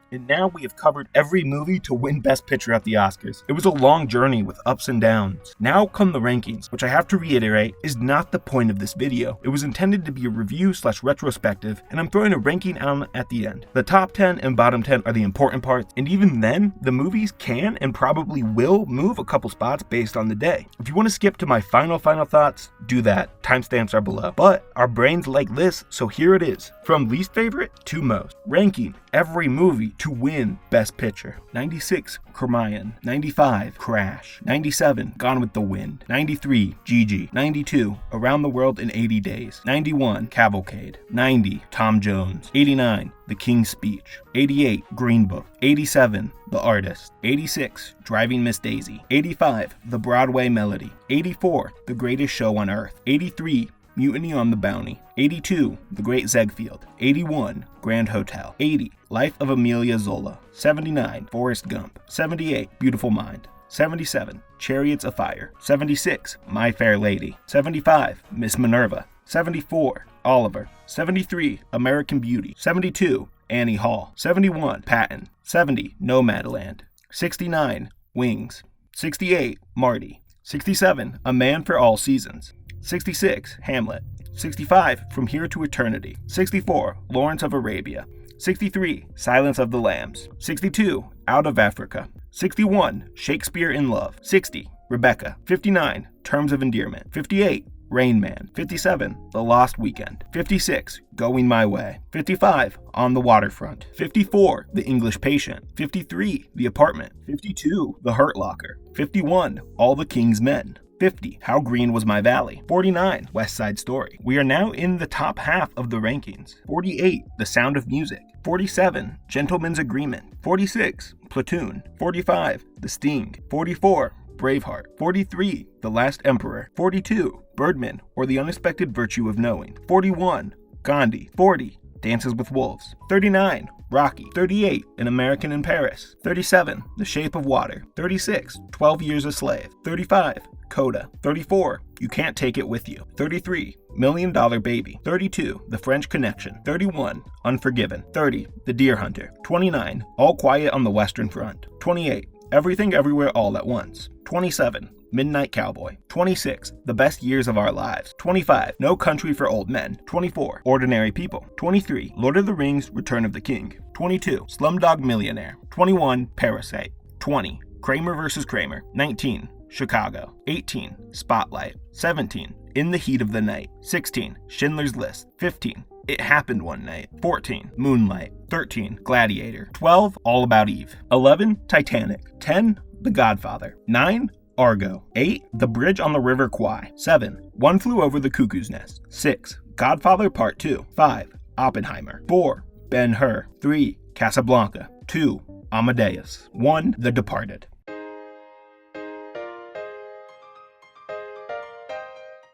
And now we have covered every movie to win Best Picture at the Oscars. It was a long journey with ups and downs. Now come the rankings, which I have to reiterate is not the point of this video. It was intended to be a review/retrospective, and I'm throwing a ranking on at the end. The top 10 and bottom 10 are the important parts, and even then, the movies can and probably will move a couple spots based on the day. If you want to skip to my final thoughts, do that. Timestamps are below. But our brains like this, so here it is. From least favorite to most. Ranking every movie to win Best Picture. 96, Cirammron. 95, Crash. 97, Gone with the Wind. 93, Gigi. 92, Around the World in 80 Days. 91, Cavalcade. 90, Tom Jones. 89, The King's Speech. 88, Green Book. 87, The Artist. 86, Driving Miss Daisy. 85, The Broadway Melody. 84, The Greatest Show on Earth. 83, Mutiny on the Bounty. 82, The Great Ziegfeld. 81, Grand Hotel. 80, Life of Emilia Zola. 79, Forrest Gump. 78, Beautiful Mind. 77, Chariots of Fire. 76, My Fair Lady. 75, Miss Minerva. 74, Oliver. 73, American Beauty. 72, Annie Hall. 71, Patton. 70, Nomadland. 69, Wings. 68, Marty. 67, A Man for All Seasons. 66, Hamlet. 65, From Here to Eternity. 64, Lawrence of Arabia. 63, Silence of the Lambs. 62, Out of Africa. 61, Shakespeare in Love. 60, Rebecca. 59, Terms of Endearment. 58, Rain Man. 57, The Lost Weekend. 56, Going My Way. 55, On the Waterfront. 54, The English Patient. 53, The Apartment. 52, The Hurt Locker. 51, All the King's Men. 50, How Green Was My Valley. 49, West Side Story. We are now in the top half of the rankings. 48, The Sound of Music. 47, Gentleman's Agreement. 46, Platoon. 45, The Sting. 44, Braveheart. 43, The Last Emperor. 42, Birdman, or The Unexpected Virtue of Knowing. 41, Gandhi. 40, Dances with Wolves. 39, Rocky. 38, An American in Paris. 37, The Shape of Water. 36, 12 Years a Slave. 35, Coda. 34, You Can't Take It With You. 33, $1 Million Baby. 32, The French Connection. 31, Unforgiven. 30, The Deer Hunter. 29, All Quiet on the Western Front. 28, Everything Everywhere All at Once. 27, Midnight Cowboy. 26, The Best Years of Our Lives. 25, No Country for Old Men. 24, Ordinary People. 23, Lord of the Rings, Return of the King. 22, Slumdog Millionaire. 21, Parasite. 20, Kramer vs. Kramer. 19, Chicago. 18, Spotlight. 17, In the Heat of the Night. 16, Schindler's List. 15, It Happened One Night. 14, Moonlight. 13, Gladiator. 12, All About Eve. 11, Titanic. 10, The Godfather. 9, Argo. 8, The Bridge on the River Kwai. 7, One Flew Over the Cuckoo's Nest. 6, Godfather Part 2. 5, Oppenheimer. 4, Ben-Hur. 3, Casablanca. 2, Amadeus. 1, The Departed.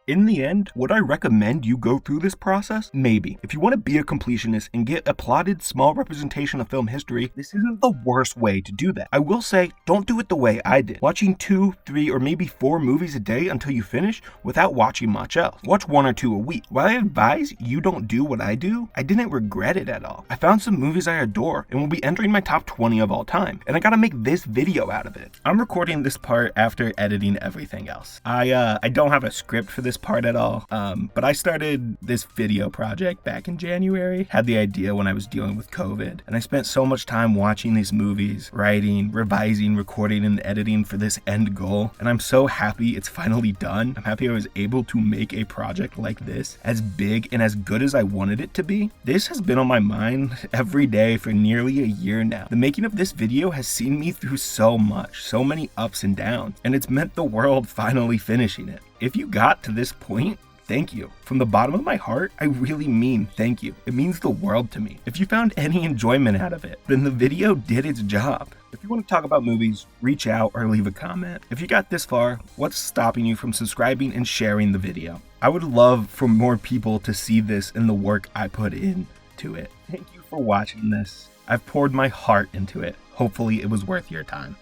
In the end, would I recommend you go through this process? Maybe. If you want to be a completionist and get a plotted small representation of film history, this isn't the worst way to do that. I will say, don't do it the way I did. Watching 2, 3, or maybe 4 movies a day until you finish without watching much else. Watch 1 or 2 a week. While I advise you don't do what I do, I didn't regret it at all. I found some movies I adore and will be entering my top 20 of all time, and I gotta make this video out of it. I'm recording this part after editing everything else. I don't have a script for this part at all, but I started this video project back in January, had the idea when I was dealing with COVID, and I spent so much time watching these movies, writing, revising, recording, and editing for this end goal, and I'm so happy it's finally done. I'm happy I was able to make a project like this, as big and as good as I wanted it to be. This has been on my mind every day for nearly a year now. The making of this video has seen me through so much, so many ups and downs, and it's meant the world finally finishing it. If you got to this point, thank you. From the bottom of my heart, I really mean thank you. It means the world to me. If you found any enjoyment out of it, then the video did its job. If you want to talk about movies, reach out or leave a comment. If you got this far, what's stopping you from subscribing and sharing the video? I would love for more people to see this and the work I put into it. Thank you for watching this. I've poured my heart into it. Hopefully it was worth your time.